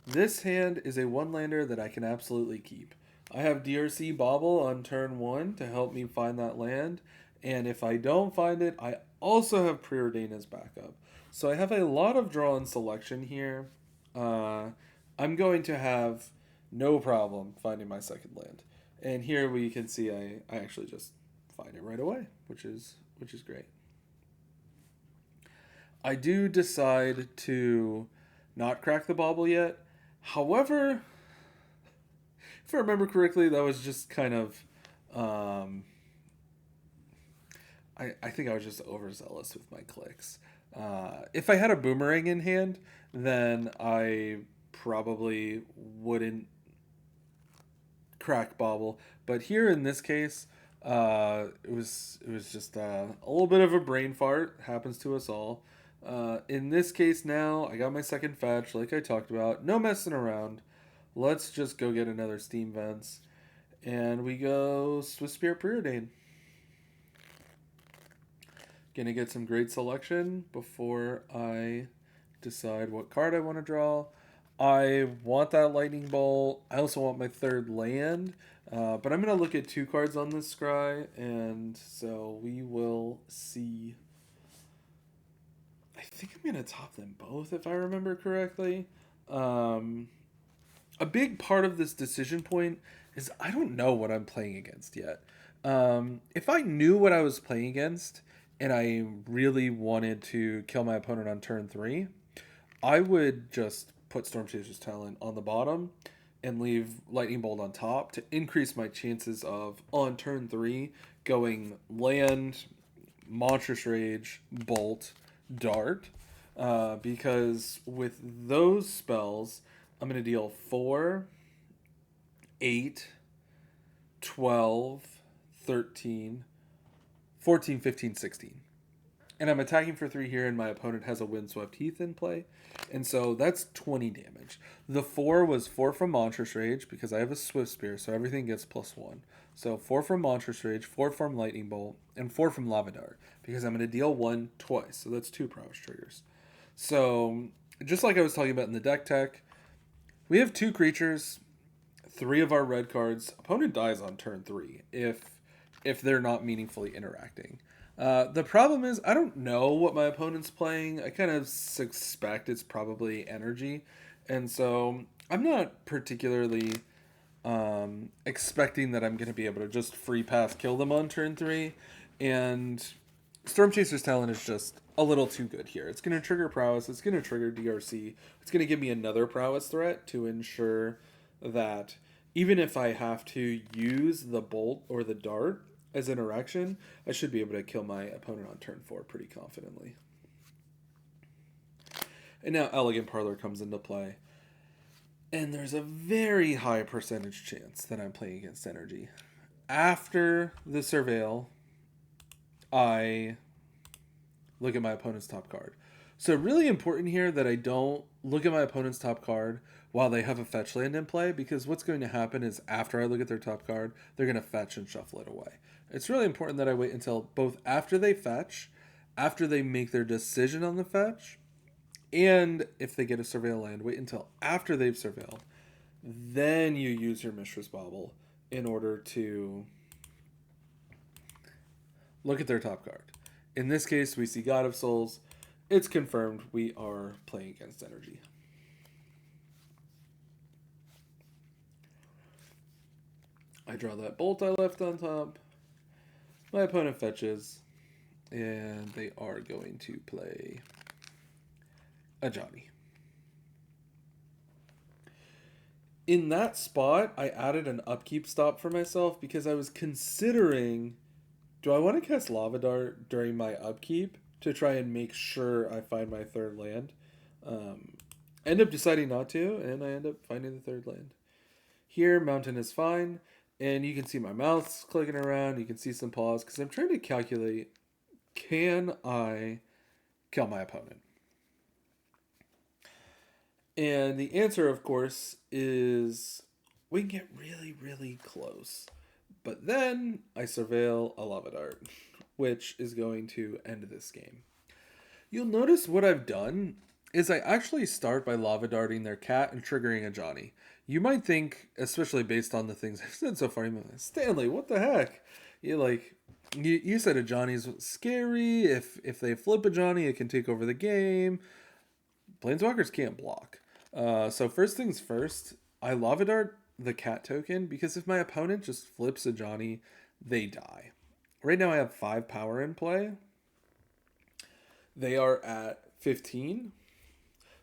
This hand is a 1-lander that I can absolutely keep. I have DRC Bobble on turn 1 to help me find that land, and if I don't find it, I also have Preordain as backup. So I have a lot of draw and selection here. I'm going to have no problem finding my second land. And here we can see I actually just find it right away, which is great. I do decide to not crack the Bobble yet. However, if I remember correctly, that was just kind of I think I was just overzealous with my clicks. If I had a Boomerang in hand, then I probably wouldn't crack Bobble. But here in this case, it was just a little bit of a brain fart. Happens to us all. In this case now, I got my second fetch, like I talked about. No messing around. Let's just go get another Steam Vents. And we go Swiss Spirit Preordain. Gonna get some great selection before I decide what card I want to draw. I want that Lightning Bolt. I also want my third land. But I'm going to look at 2 cards on this scry. And so we will see. I think I'm going to top them both if I remember correctly. A big part of this decision point is I don't know what I'm playing against yet. If I knew what I was playing against and I really wanted to kill my opponent on turn 3, I would just put Stormchaser's Talent on the bottom and leave Lightning Bolt on top to increase my chances of, on turn 3, going land, Monstrous Rage, Bolt, Dart. Because with those spells, I'm going to deal 4, 8, 12, 13, 14, 15, 16. And I'm attacking for 3 here, and my opponent has a Windswept Heath in play. And so that's 20 damage. The 4 was 4 from Monstrous Rage, because I have a Swift Spear, so everything gets +1. So 4 from Monstrous Rage, 4 from Lightning Bolt, and 4 from Lava Dart, because I'm going to deal 1 twice. So that's 2 Prowess triggers. So, just like I was talking about in the deck tech, we have 2 creatures, 3 of our red cards. Opponent dies on turn 3 if they're not meaningfully interacting. The problem is I don't know what my opponent's playing. I kind of suspect it's probably energy. And so I'm not particularly expecting that I'm going to be able to just free pass kill them on turn 3. And Stormchaser's Talent is just a little too good here. It's going to trigger Prowess. It's going to trigger DRC. It's going to give me another Prowess threat to ensure that even if I have to use the Bolt or the Dart as interaction, I should be able to kill my opponent on turn 4 pretty confidently. And now Elegant Parlor comes into play. And there's a very high percentage chance that I'm playing against energy. After the Surveil, I look at my opponent's top card. So really important here that I don't look at my opponent's top card while they have a fetch land in play, because what's going to happen is after I look at their top card, they're going to fetch and shuffle it away. It's really important that I wait until both after they fetch, after they make their decision on the fetch, and if they get a surveil land, wait until after they've surveilled. Then you use your Mishra's Bauble in order to look at their top card. In this case, we see God of Souls. It's confirmed we are playing against energy. I draw that bolt I left on top. My opponent fetches, and they are going to play a Johnny. In that spot, I added an upkeep stop for myself because I was considering, do I want to cast Lava Dart during my upkeep to try and make sure I find my third land? End up deciding not to, and I end up finding the third land. Here, Mountain is fine, and you can see my mouse clicking around. You can see some pause because I'm trying to calculate, can I kill my opponent? And the answer, of course, is we can get really, really close. But then I surveil a Lava Dart, which is going to end this game. You'll notice what I've done is I actually start by Lava Darting their cat and triggering a Johnny. You might think, especially based on the things I've said so far, Stanley, what the heck? You said a Johnny's scary. If they flip a Johnny, it can take over the game. Planeswalkers can't block. So first things first, I Lava Dart the cat token because if my opponent just flips a Johnny, they die. Right now I have 5 power in play. They are at 15.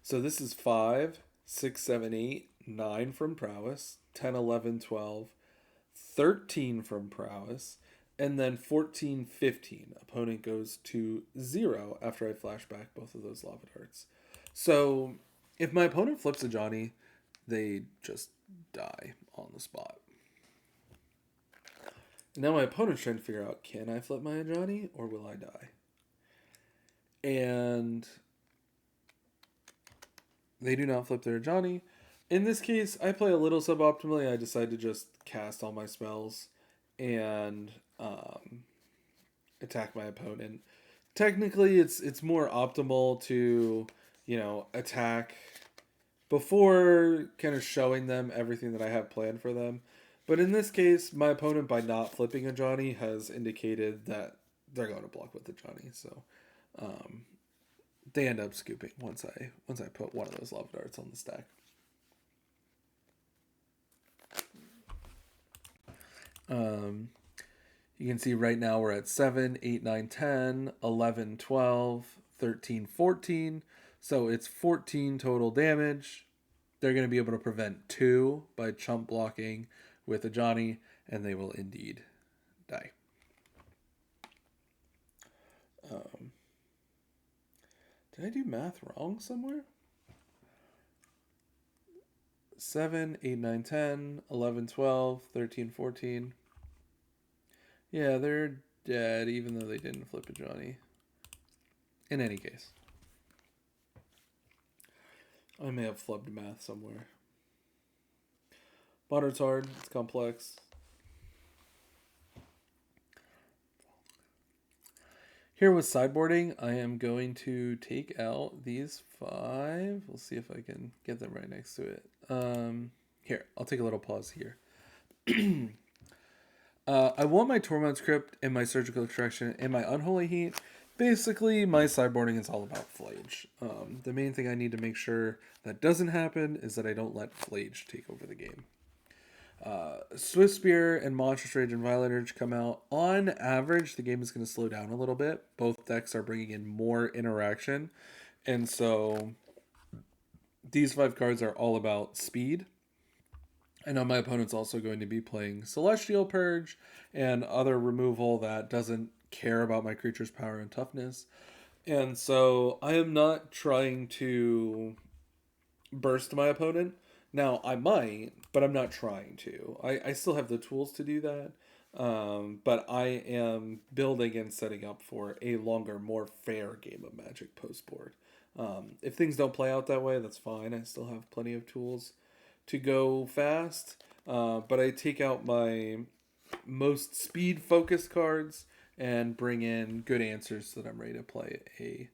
So this is 5, 6, 7, 8, 9 from Prowess, 10, 11, 12, 13 from Prowess, and then 14, 15. Opponent goes to 0 after I flash back both of those Lava Darts. So if my opponent flips a Johnny, they just die on the spot. Now my opponent's trying to figure out, can I flip my Johnny or will I die? And they do not flip their Johnny. In this case, I play a little suboptimally. I decide to just cast all my spells and attack my opponent. Technically, it's more optimal to, attack before kind of showing them everything that I have planned for them. But in this case, my opponent, by not flipping a Johnny, has indicated that they're going to block with the Johnny. So they end up scooping once I put one of those Lava Darts on the stack. You can see right now we're at 7, 8, 9, 10, 11, 12, 13, 14. So it's 14 total damage. They're going to be able to prevent 2 by chump blocking with a Johnny, and they will indeed die. Did I do math wrong somewhere? 7, 8, 9, 10, 11, 12, 13, 14. Yeah, they're dead, even though they didn't flip a Johnny. In any case. I may have flubbed math somewhere. Modern's hard. It's complex. Here with sideboarding, I am going to take out these 5. We'll see if I can get them right next to it. Here, I'll take a little pause here. I want my Tormod's Crypt and my Surgical Extraction and my Unholy Heat. Basically, my sideboarding is all about Flage. The main thing I need to make sure that doesn't happen is that I don't let Flage take over the game. Swift Spear and Monstrous Rage and Violent Urge come out. On average, the game is going to slow down a little bit. Both decks are bringing in more interaction. And so these 5 cards are all about speed. I know my opponent's also going to be playing Celestial Purge and other removal that doesn't care about my creature's power and toughness. And so I am not trying to burst my opponent. Now, I might, but I'm not trying to. I still have the tools to do that. But I am building and setting up for a longer, more fair game of Magic post board. If things don't play out that way, that's fine. I still have plenty of tools to go fast. But I take out my most speed focused cards and bring in good answers so that I'm ready to play a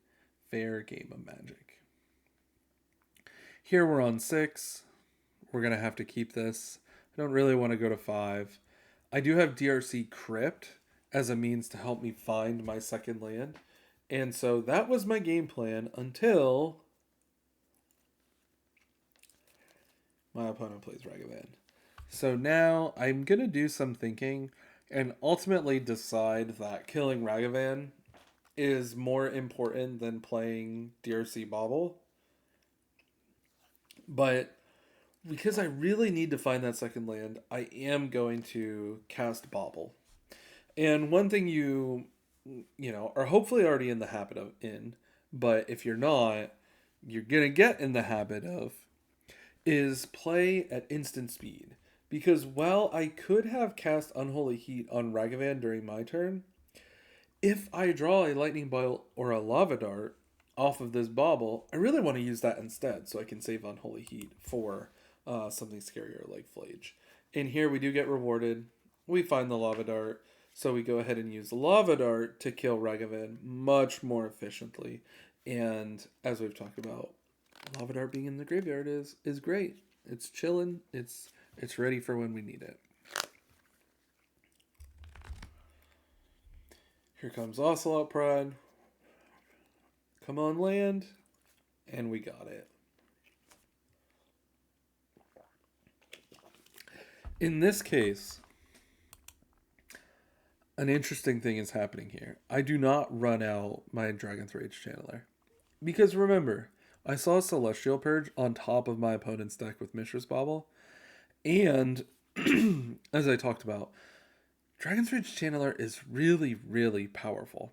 fair game of Magic. Here we're on 6. We're going to have to keep this. I don't really want to go to 5. I do have DRC Crypt as a means to help me find my second land. And so that was my game plan until my opponent plays Ragavan. So now I'm going to do some thinking and ultimately decide that killing Ragavan is more important than playing DRC Bauble. But because I really need to find that second land, I am going to cast Bauble. And one thing you are hopefully already in the habit of but if you're not, you're going to get in the habit of, is play at instant speed. Because while I could have cast Unholy Heat on Ragavan during my turn, if I draw a Lightning Bolt or a Lava Dart off of this Bauble, I really want to use that instead so I can save Unholy Heat for something scarier like Flage. And here we do get rewarded. We find the Lava Dart, so we go ahead and use the Lava Dart to kill Ragavan much more efficiently. And as we've talked about, Lava Dart being in the graveyard is great. It's chilling. It's ready for when we need it. Here comes Ocelot Pride. Come on, land. And we got it. In this case, an interesting thing is happening here. I do not run out my Dragon's Rage Channeler. Because remember, I saw Celestial Purge on top of my opponent's deck with Mishra's Bauble. And, as I talked about, Dragon's Rage Channeler is really, really powerful.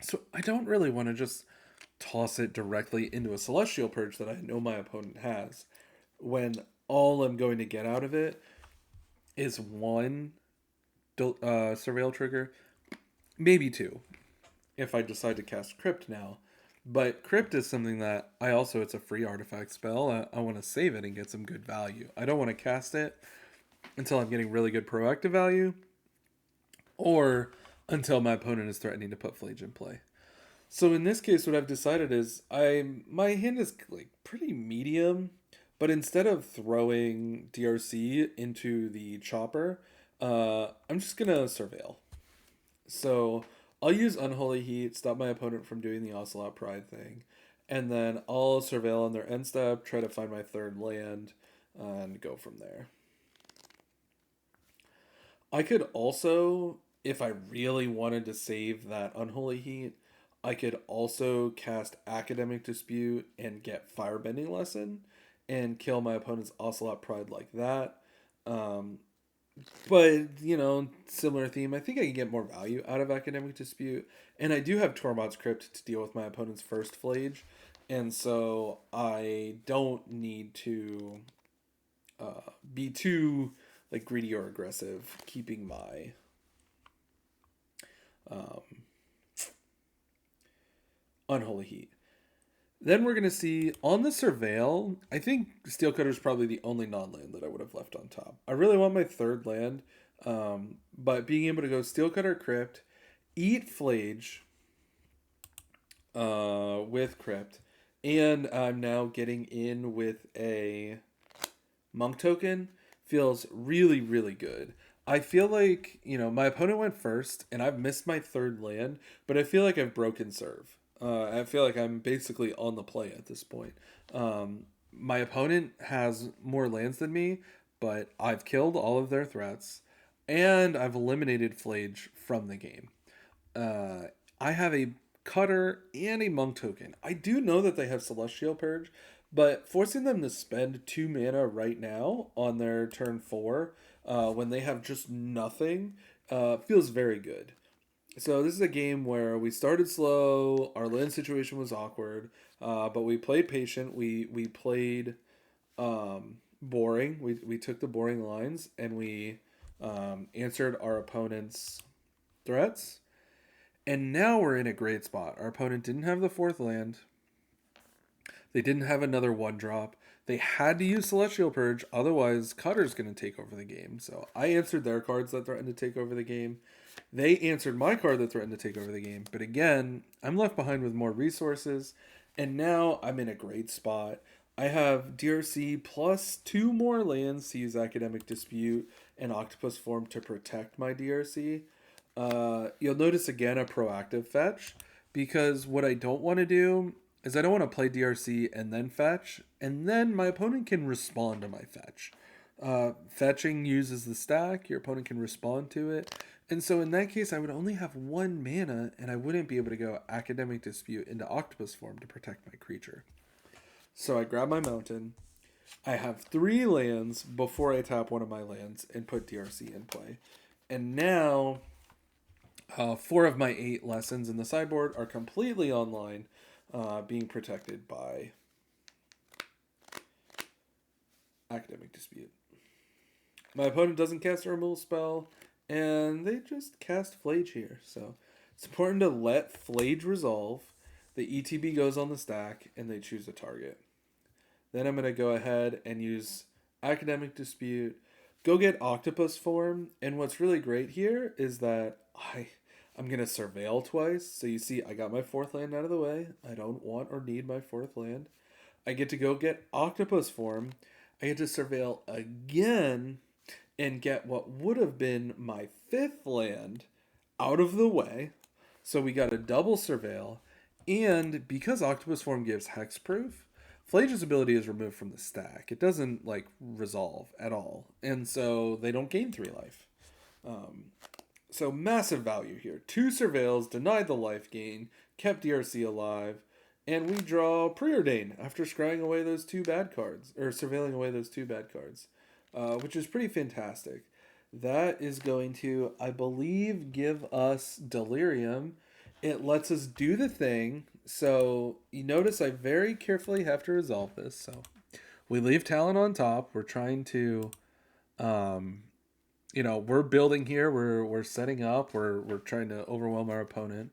So I don't really want to just toss it directly into a Celestial Purge that I know my opponent has, when all I'm going to get out of it is one Surveil trigger, maybe two, if I decide to cast Crypt now. But Crypt is something that it's a free artifact spell. I want to save it and get some good value. I don't want to cast it until I'm getting really good proactive value, or until my opponent is threatening to put Flage in play. So in this case, what I've decided is my hand is like pretty medium, but instead of throwing DRC into the chopper, I'm just gonna Surveil. So I'll use Unholy Heat, stop my opponent from doing the Ocelot Pride thing, and then I'll Surveil on their end step, try to find my third land, and go from there. I could also, if I really wanted to save that Unholy Heat, I could also cast Academic Dispute and get Firebending Lesson and kill my opponent's Ocelot Pride like that. But, similar theme. I think I can get more value out of Academic Dispute. And I do have Tormod's Crypt to deal with my opponent's first Flage. And so I don't need to be too greedy or aggressive, keeping my Unholy Heat. Then we're going to see on the Surveil, I think Steelcutter is probably the only non-land that I would have left on top. I really want my third land, but being able to go Steelcutter Crypt, eat Flage with Crypt, and I'm now getting in with a Monk token feels really, really good. I feel like, my opponent went first, and I've missed my third land, but I feel like I've broken serve. I feel like I'm basically on the play at this point. My opponent has more lands than me, but I've killed all of their threats, and I've eliminated Flage from the game. I have a Cutter and a Monk token. I do know that they have Celestial Purge, but forcing them to spend 2 mana right now on their turn 4, when they have just nothing, feels very good. So this is a game where we started slow, our land situation was awkward, but we played patient, we played boring, we took the boring lines, and we answered our opponent's threats, and now we're in a great spot. Our opponent didn't have the fourth land. They didn't have another one drop. They had to use Celestial Purge, otherwise Cutter's going to take over the game. So I answered their cards that threatened to take over the game. They answered my card that threatened to take over the game. But again, I'm left behind with more resources, and now I'm in a great spot. I have DRC plus 2 more lands to use Academic Dispute and Octopus Form to protect my DRC. You'll notice again a proactive fetch, because what I don't want to do is I don't want to play DRC and then fetch, and then my opponent can respond to my fetch. Fetching uses the stack, your opponent can respond to it, and so in that case I would only have 1 mana, and I wouldn't be able to go Academic Dispute into Octopus Form to protect my creature. So I grab my mountain, I have 3 lands before I tap one of my lands and put DRC in play. And now 4 of my 8 lessons in the sideboard are completely online, being protected by Academic Dispute. My opponent doesn't cast a removal spell, and they just cast Flage here. So it's important to let Flage resolve. The ETB goes on the stack, and they choose a target. Then I'm going to go ahead and use Academic Dispute, go get Octopus Form, and what's really great here is that I'm going to Surveil twice. So you see, I got my 4th land out of the way. I don't want or need my 4th land. I get to go get Octopus Form. I get to Surveil again and get what would have been my 5th land out of the way. So we got a double Surveil. And because Octopus Form gives Hexproof, Flage's ability is removed from the stack. It doesn't, resolve at all. And so they don't gain 3 life. So massive value here. 2 Surveils, denied the life gain, kept DRC alive, and we draw Preordain after scrying away those 2 bad cards, or surveilling away those 2 bad cards, which is pretty fantastic. That is going to, I believe, give us Delirium. It lets us do the thing. So you notice I very carefully have to resolve this. So we leave Talon on top. We're trying to, we're building here. We're setting up. We're trying to overwhelm our opponent,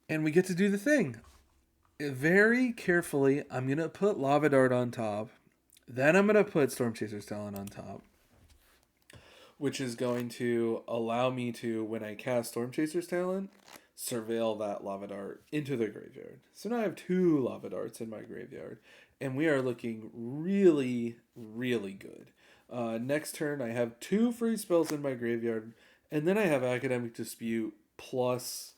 and we get to do the thing. Very carefully, I'm gonna put Lava Dart on top. Then I'm gonna put Storm Chaser's Talon on top, which is going to allow me to, when I cast Storm Chaser's Talon, surveil that Lava Dart into the graveyard. So now I have 2 Lava Darts in my graveyard, and we are looking really, really good. Next turn, I have 2 free spells in my graveyard, and then I have Academic Dispute plus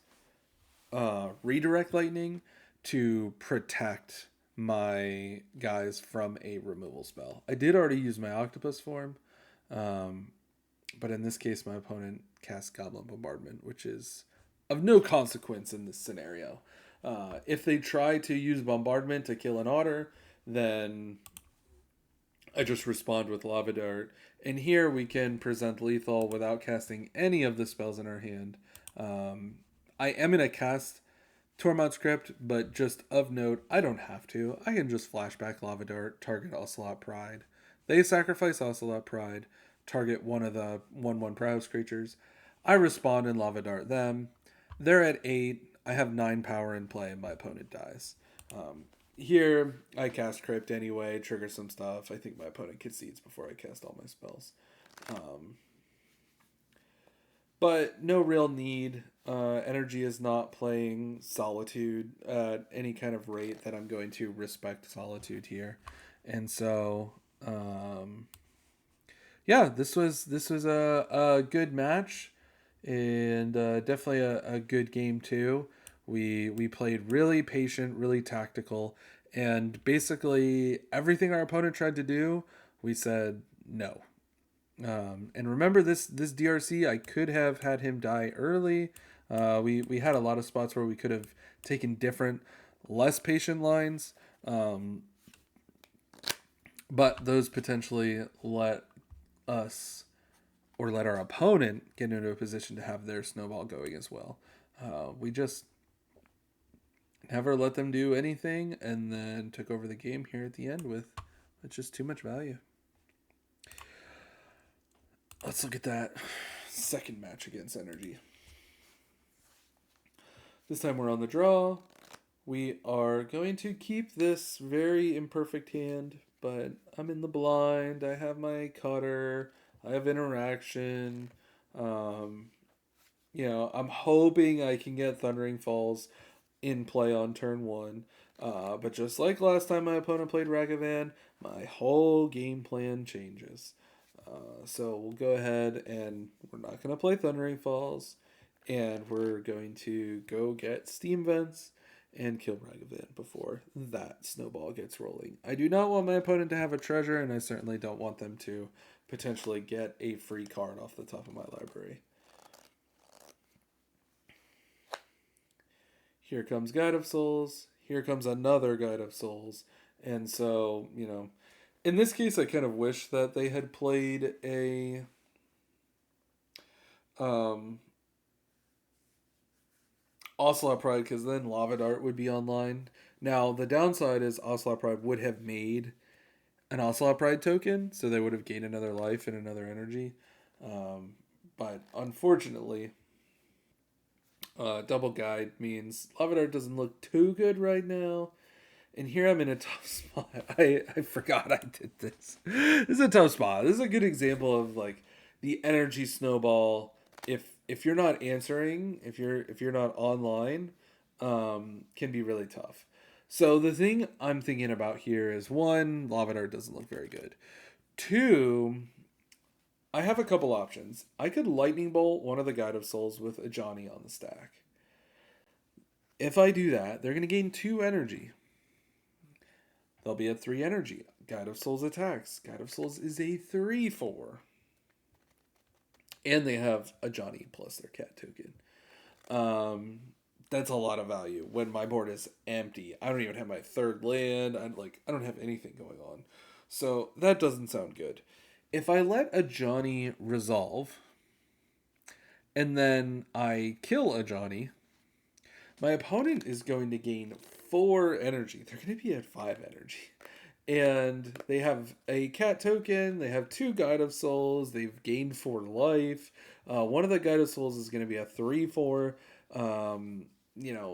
Redirect Lightning to protect my guys from a removal spell. I did already use my Octopus Form, but in this case, my opponent cast Goblin Bombardment, which is of no consequence in this scenario. If they try to use Bombardment to kill an Otter, then I just respond with Lava Dart. And here we can present lethal without casting any of the spells in our hand. I am going to cast Tormod's Crypt, but just of note, I don't have to. I can just flashback Lava Dart, target Ocelot Pride. They sacrifice Ocelot Pride, target one of the 1/1 Prowess creatures. I respond and Lava Dart them. They're at 8. I have 9 power in play, and my opponent dies. Here, I cast Crypt anyway, trigger some stuff. I think my opponent concedes before I cast all my spells. But no real need. Energy is not playing Solitude at any kind of rate that I'm going to respect Solitude here. And so, this was a good match. And definitely a good game too. We played really patient, really tactical, and basically everything our opponent tried to do, we said no. And remember this DRC, I could have had him die early. We had a lot of spots where we could have taken different, less patient lines, but those potentially let us, or let our opponent, get into a position to have their snowball going as well. We just never let them do anything, and then took over the game here at the end with just too much value. let's look at that second match against Energy. This time we're on the draw. We are going to keep this very imperfect hand, but I'm in the blind. I have my cutter. I have interaction. I'm hoping I can get Thundering Falls in play on turn one. But just like last time my opponent played Ragavan, my whole game plan changes. So we'll go ahead and we're not going to play Thundering Falls. And we're going to go get Steam Vents and kill Ragavan before that snowball gets rolling. I do not want my opponent to have a treasure, and I certainly don't want them to potentially get a free card off the top of my library. Here comes Guide of Souls. Here comes another Guide of Souls. And so, in this case, I kind of wish that they had played a Ocelot Pride, because then Lava Dart would be online. Now, the downside is Ocelot Pride would have made an Ocelot Pride token, so they would have gained another life and another energy. But unfortunately, double guide means Lava Dart doesn't look too good right now. And here I'm in a tough spot. I forgot I did this. This is a tough spot. This is a good example of like the energy snowball. If you're not answering, if you're not online, can be really tough. So the thing I'm thinking about here is, one, Lava Dart doesn't look very good. Two, I have a couple options. I could Lightning Bolt one of the Guide of Souls with a Johnny on the stack. If I do that, they're going to gain 2 energy. They'll be at 3 energy. Guide of Souls attacks. Guide of Souls is a 3/4. And they have a Johnny plus their cat token. That's a lot of value when my board is empty. I don't even have my third land. I don't have anything going on. So that doesn't sound good. If I let a Johnny resolve and then I kill a Johnny, my opponent is going to gain 4 energy. They're going to be at 5 energy. And they have a cat token. They have 2 Guide of Souls. They've gained 4 life. One of the Guide of Souls is going to be a 3/4.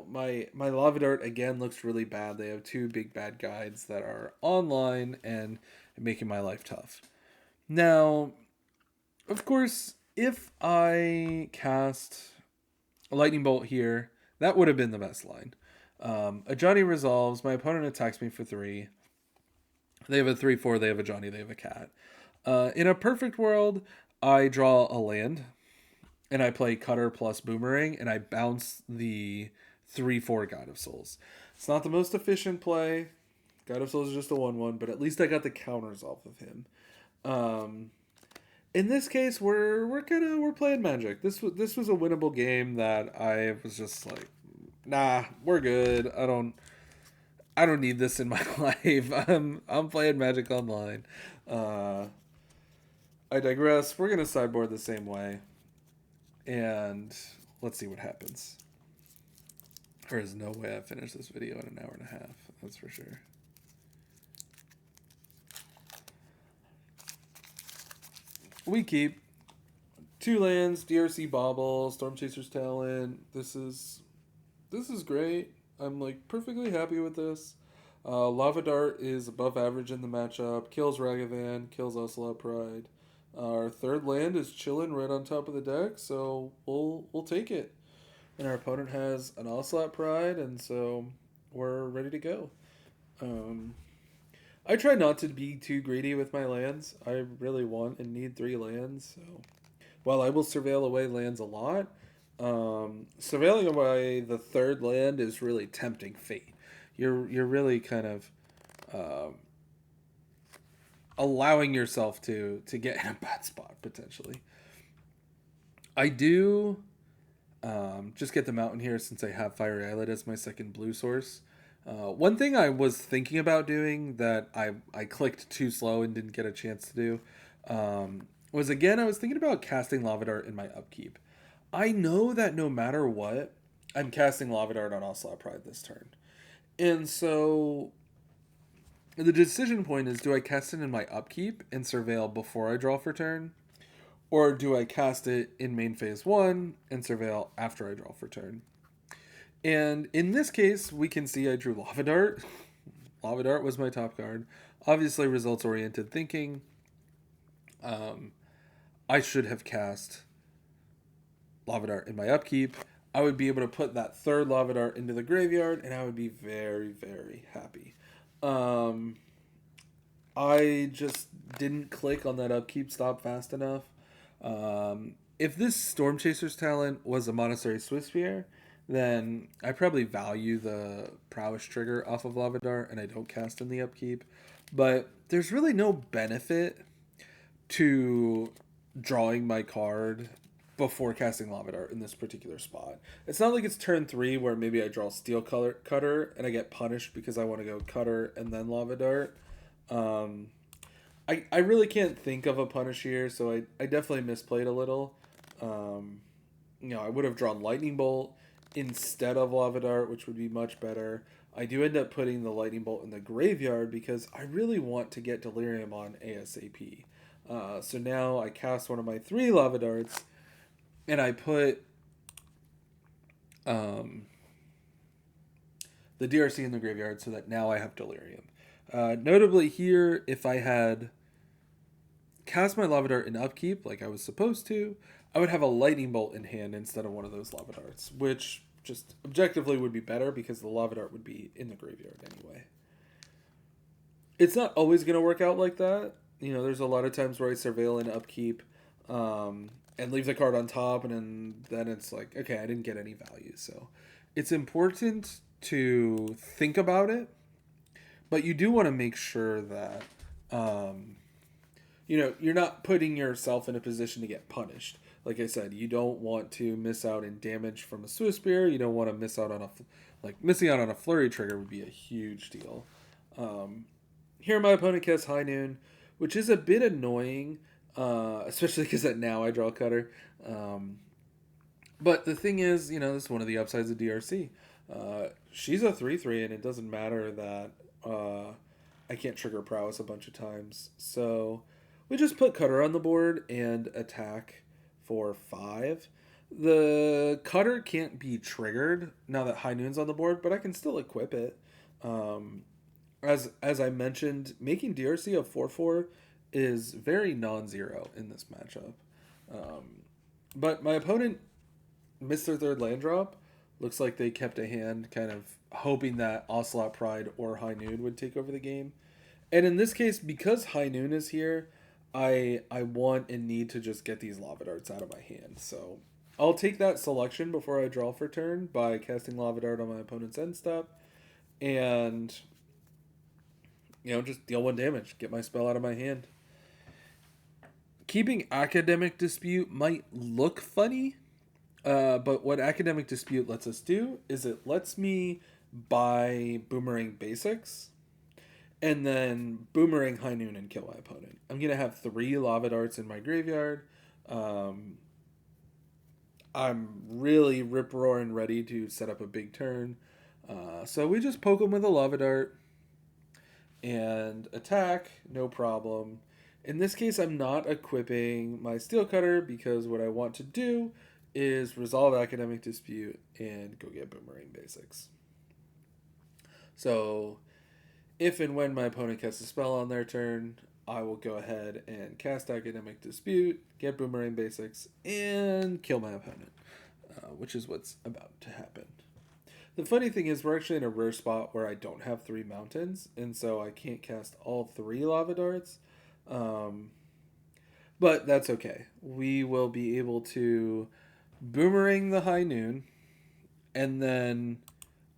My Lava Dart again looks really bad. They have 2 big bad guides that are online and making my life tough. Now, of course, if I cast a Lightning Bolt here, that would have been the best line. A Johnny resolves. My opponent attacks me for 3. They have a 3/4, they have a Johnny, they have a cat. In a perfect world, I draw a land, and I play Cutter plus Boomerang, and I bounce the 3/4 Guide of Souls. It's not the most efficient play. Guide of Souls is just a 1/1, but at least I got the counters off of him. In this case, we're playing Magic. This was a winnable game that I was just like, nah, we're good. I don't need this in my life. I'm playing Magic Online. I digress. We're gonna sideboard the same way, and let's see what happens. There is no way I finish this video in an hour and a half. That's for sure. We keep 2 lands, DRC Bauble, Storm Chaser's Talent. This is great. I'm like perfectly happy with this. Lava Dart is above average in the matchup. Kills Ragavan, kills Ocelot Pride. Our third land is chilling right on top of the deck, so we'll take it. And our opponent has an Ocelot Pride, and so we're ready to go. I try not to be too greedy with my lands. I really want and need 3 lands, so while I will surveil away lands a lot, surveilling away the third land is really tempting fate. You're really kind of allowing yourself to get in a bad spot potentially. I do just get the mountain here since I have Fiery Islet as my second blue source. One thing I was thinking about doing that I clicked too slow and didn't get a chance to do was, again, I was thinking about casting Lava Dart in my upkeep. I know that no matter what, I'm casting Lava Dart on Ocelot Pride this turn. And so the decision point is, do I cast it in my upkeep and surveil before I draw for turn? or do I cast it in main phase 1 and surveil after I draw for turn? And in this case, we can see I drew Lava Dart. Lava Dart was my top card. Obviously, results-oriented thinking. I should have cast Lava Dart in my upkeep. I would be able to put that third Lava Dart into the graveyard, and I would be very, very happy. I just didn't click on that upkeep stop fast enough. If this Storm Chaser's talent was a Monastery Swiftspear, then I probably value the Prowess trigger off of Lava Dart, and I don't cast in the upkeep. But there's really no benefit to drawing my card before casting Lava Dart in this particular spot. It's not like it's turn 3 where maybe I draw Steel Cutter and I get punished because I want to go Cutter and then Lava Dart. I really can't think of a punish here, so I definitely misplayed a little. I would have drawn Lightning Bolt instead of Lava Dart, which would be much better. I do end up putting the Lightning Bolt in the graveyard because I really want to get Delirium on ASAP. So now I cast one of my 3 Lava Darts, and I put the DRC in the graveyard so that now I have Delirium. Notably here, if I had cast my Lava Dart in upkeep like I was supposed to, I would have a Lightning Bolt in hand instead of one of those Lava Darts, which just objectively would be better because the Lava Dart would be in the graveyard anyway. It's not always going to work out like that. There's a lot of times where I surveil in upkeep and leave the card on top, and then it's like, okay, I didn't get any value. So it's important to think about it, but you do want to make sure that you're not putting yourself in a position to get punished. Like I said, you don't want to miss out in damage from a Swiftspear. You don't want to miss out on missing out on a Flurry trigger would be a huge deal. Here my opponent casts High Noon, which is a bit annoying, especially because now I draw Cutter. But the thing is, this is one of the upsides of DRC. She's a 3/3, and it doesn't matter that I can't trigger Prowess a bunch of times. So we just put Cutter on the board and attack for 5. The Cutter can't be triggered now that High Noon's on the board, but I can still equip it. As I mentioned, making DRC a 4/4 is very non-zero in this matchup. But my opponent missed their third land drop. Looks like they kept a hand kind of hoping that Ocelot Pride or High Noon would take over the game. And in this case, because High Noon is here, I want and need to just get these Lava Darts out of my hand. So I'll take that selection before I draw for turn by casting Lava Dart on my opponent's end step. And, just deal 1 damage. Get my spell out of my hand. Keeping Academic Dispute might look funny. But what Academic Dispute lets us do is it lets me buy Boomerang Basics and then Boomerang High Noon and kill my opponent. I'm going to have 3 Lava Darts in my graveyard. I'm really rip-roaring ready to set up a big turn. So we just poke him with a Lava Dart and attack, no problem. In this case, I'm not equipping my Steel Cutter because what I want to do is resolve Academic Dispute and go get Boomerang Basics. So if and when my opponent casts a spell on their turn, I will go ahead and cast Academic Dispute, get Boomerang Basics, and kill my opponent, which is what's about to happen. The funny thing is we're actually in a rare spot where I don't have 3 mountains, and so I can't cast all 3 Lava Darts. But that's okay. We will be able to Boomerang the High Noon, and then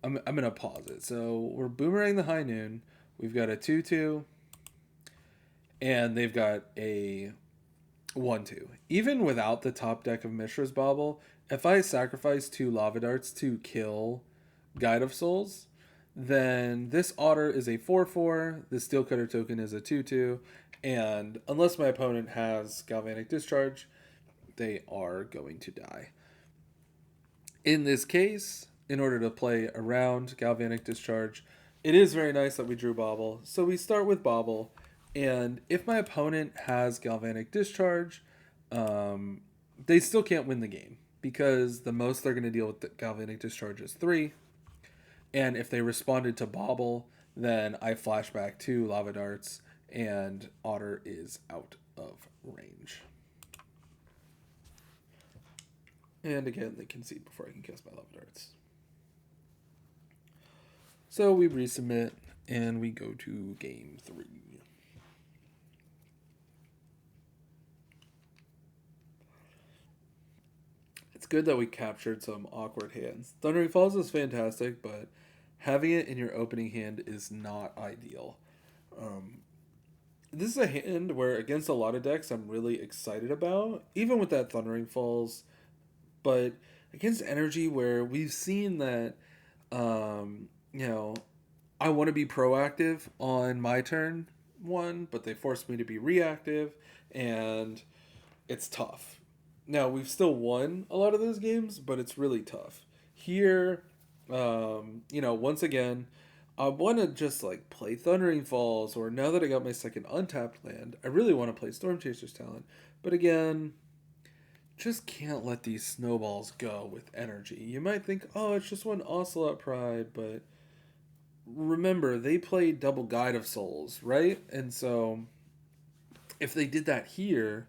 I'm going to pause it. So we're Boomerang the High Noon. We've got a 2/2, and they've got a 1/2. Even without the top deck of Mishra's Bauble, if I sacrifice 2 Lava Darts to kill Guide of Souls, then this Otter is a 4/4, the Steel Cutter token is a 2/2, and unless my opponent has Galvanic Discharge, they are going to die. In this case, in order to play around Galvanic Discharge, it is very nice that we drew Bauble. So we start with Bauble, and if my opponent has Galvanic Discharge, they still can't win the game because the most they're going to deal with the Galvanic Discharge is 3. And if they responded to Bobble, then I flash back to Lava Darts, and Otter is out of range. And again, they concede before I can cast my Lava Darts. So we resubmit, and we go to game 3. It's good that we captured some awkward hands. Thundering Falls is fantastic, but having it in your opening hand is not ideal. This is a hand where, against a lot of decks, I'm really excited about, even with that Thundering Falls. But against Energy, where we've seen that, you know, I want to be proactive on my turn 1, but they force me to be reactive, and it's tough. Now, we've still won a lot of those games, but it's really tough. Here, once again, I want to just like play Thundering Falls, or now that I got my second untapped land, I really want to play Storm Chaser's Talent. But again, just can't let these snowballs go with Energy. You might think, oh, it's just one Ocelot Pride, but remember, they played double Guide of Souls, right? And so, if they did that here,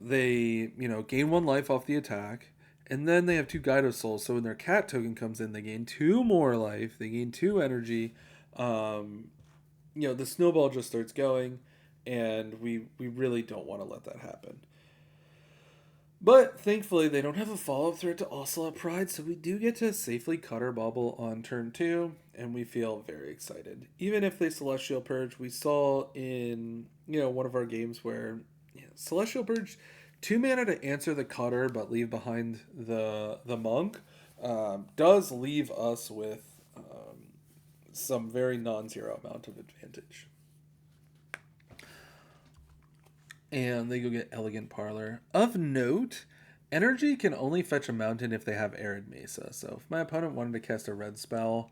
they, gain 1 life off the attack, and then they have 2 Guide of Souls. So when their cat token comes in, they gain 2 more life, they gain 2 energy. The snowball just starts going, and we really don't want to let that happen. But thankfully, they don't have a follow-up threat to Ocelot Pride, so we do get to safely Cutter Bobble on turn 2, and we feel very excited. Even if they Celestial Purge, we saw in one of our games where Celestial Purge, 2 mana to answer the Cutter but leave behind the Monk, does leave us with some very non-zero amount of advantage. And they go get Elegant Parlor. Of note, Energy can only fetch a mountain if they have Arid Mesa. So if my opponent wanted to cast a red spell,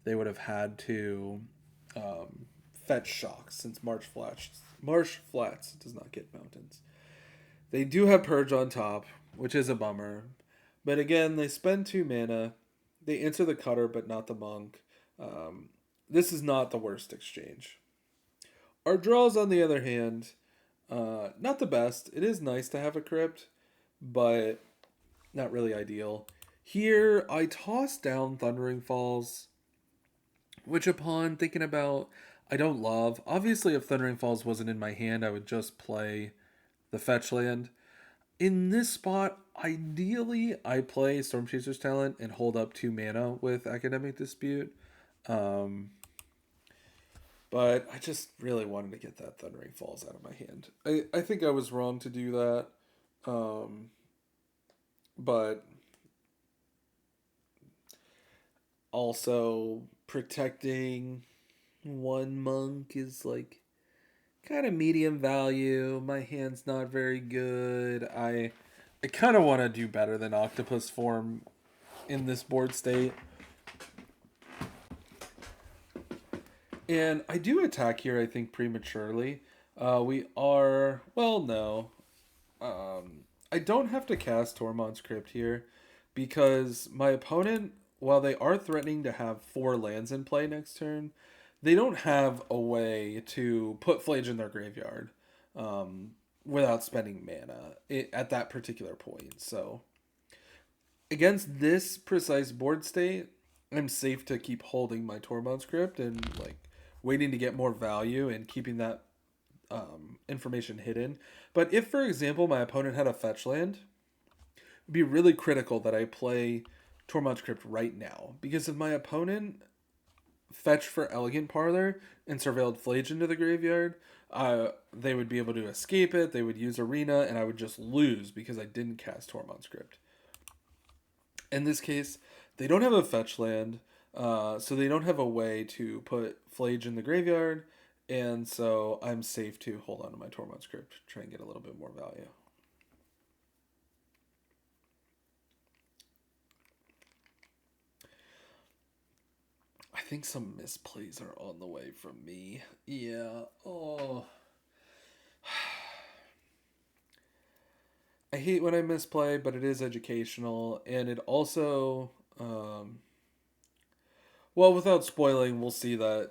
they would have had to fetch Shocks, since Marsh Flats does not get mountains. They do have Purge on top, which is a bummer. But again, they spend 2 mana. They answer the Cutter, but not the Monk. This is not the worst exchange. Our draws, on the other hand, not the best. It is nice to have a Crypt, but not really ideal. Here, I toss down Thundering Falls, which upon thinking about, I don't love. Obviously, if Thundering Falls wasn't in my hand, I would just play the fetch land. In this spot, ideally, I play Storm Chaser's Talent and hold up 2 mana with Academic Dispute. But I just really wanted to get that Thundering Falls out of my hand. I think I was wrong to do that. But also protecting 1 Monk is like kind of medium value. My hand's not very good. I kind of want to do better than Octopus Form in this board state. And I do attack here, I think, prematurely. We are... Well, no. I don't have to cast Tormod's Crypt here, because my opponent, while they are threatening to have 4 lands in play next turn, they don't have a way to put Flage in their graveyard without spending mana at that particular point. So, against this precise board state, I'm safe to keep holding my Tormod's Crypt and waiting to get more value and keeping that information hidden. But if, for example, my opponent had a fetch land, it'd be really critical that I play Tormod's Crypt right now. Because if my opponent fetched for Elegant Parlor and surveilled Flage into the graveyard, they would be able to escape it, they would use Arena, and I would just lose because I didn't cast Tormod's Crypt. In this case, they don't have a fetch land, so they don't have a way to put Flage in the graveyard, and so I'm safe to hold on to my Tormod's Crypt to try and get a little bit more value. I think some misplays are on the way from me. Yeah. Oh. I hate when I misplay, but it is educational, and it also, well, without spoiling, we'll see that,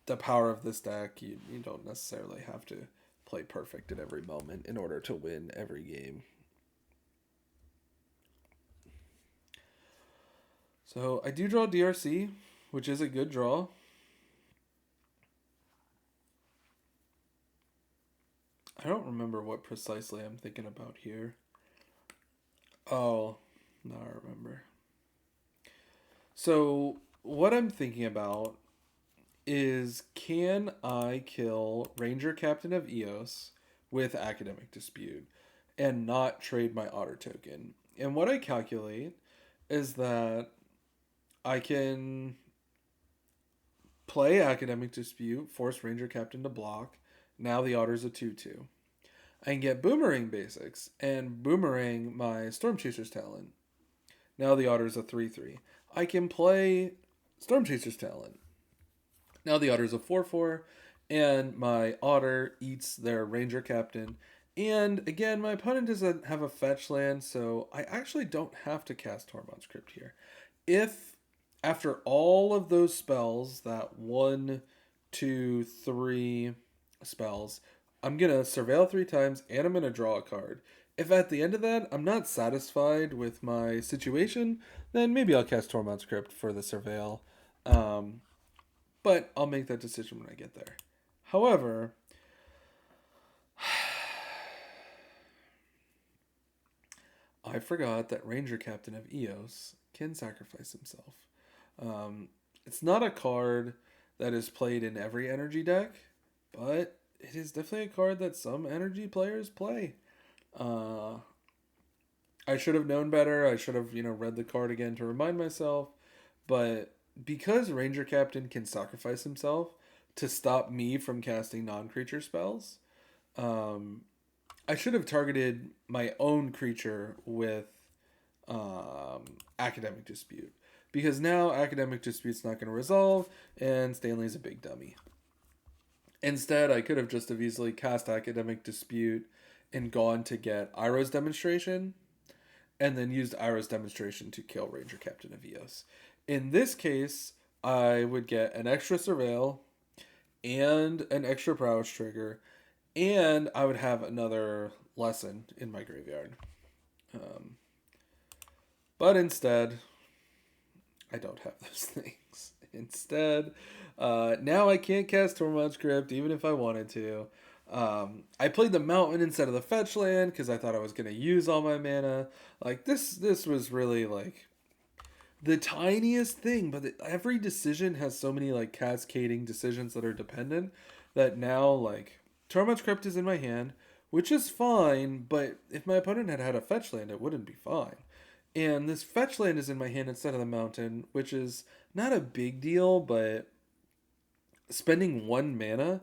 the power of this deck, you don't necessarily have to play perfect at every moment in order to win every game. So I do draw DRC, which is a good draw. I don't remember what precisely I'm thinking about here. Oh, now I remember. So what I'm thinking about is, can I kill Ranger Captain of Eos with Academic Dispute and not trade my otter token? And what I calculate is that I can play Academic Dispute, force Ranger Captain to block. Now the otter's a 2/2. I can get Boomerang basics and Boomerang my Storm Chaser's Talent. Now the otter's a 3/3. I can play Storm Chaser's Talent. Now the otter's a 4/4, and my otter eats their Ranger Captain. And again, my opponent doesn't have a fetch land, so I actually don't have to cast Tormod's Crypt here. If after all of those spells, that 1, 2, 3 spells, I'm gonna surveil 3 times and I'm gonna draw a card. If at the end of that I'm not satisfied with my situation, then maybe I'll cast Tormod's Crypt for the surveil. But I'll make that decision when I get there. However, I forgot that Ranger Captain of Eos can sacrifice himself. It's not a card that is played in every energy deck, but it is definitely a card that some energy players play. I should have known better. I should have, read the card again to remind myself. But because Ranger Captain can sacrifice himself to stop me from casting non-creature spells, I should have targeted my own creature with Academic Dispute. Because now Academic Dispute's not going to resolve, and Stanley's a big dummy. Instead, I could have just have easily cast Academic Dispute and gone to get Iroh's Demonstration, and then used Iroh's Demonstration to kill Ranger Captain of Eos. In this case, I would get an extra Surveil and an extra Prowess trigger, and I would have another lesson in my graveyard. But instead, I don't have those things. Instead, now I can't cast Tormod's Crypt even if I wanted to. I played the Mountain instead of the fetch land because I thought I was going to use all my mana. Like, this was really, like, the tiniest thing, but every decision has so many, like, cascading decisions that are dependent that now, like, Tormod's Crypt is in my hand, which is fine, but if my opponent had had a fetch land, it wouldn't be fine. And this fetch land is in my hand instead of the Mountain, which is not a big deal, but spending 1 mana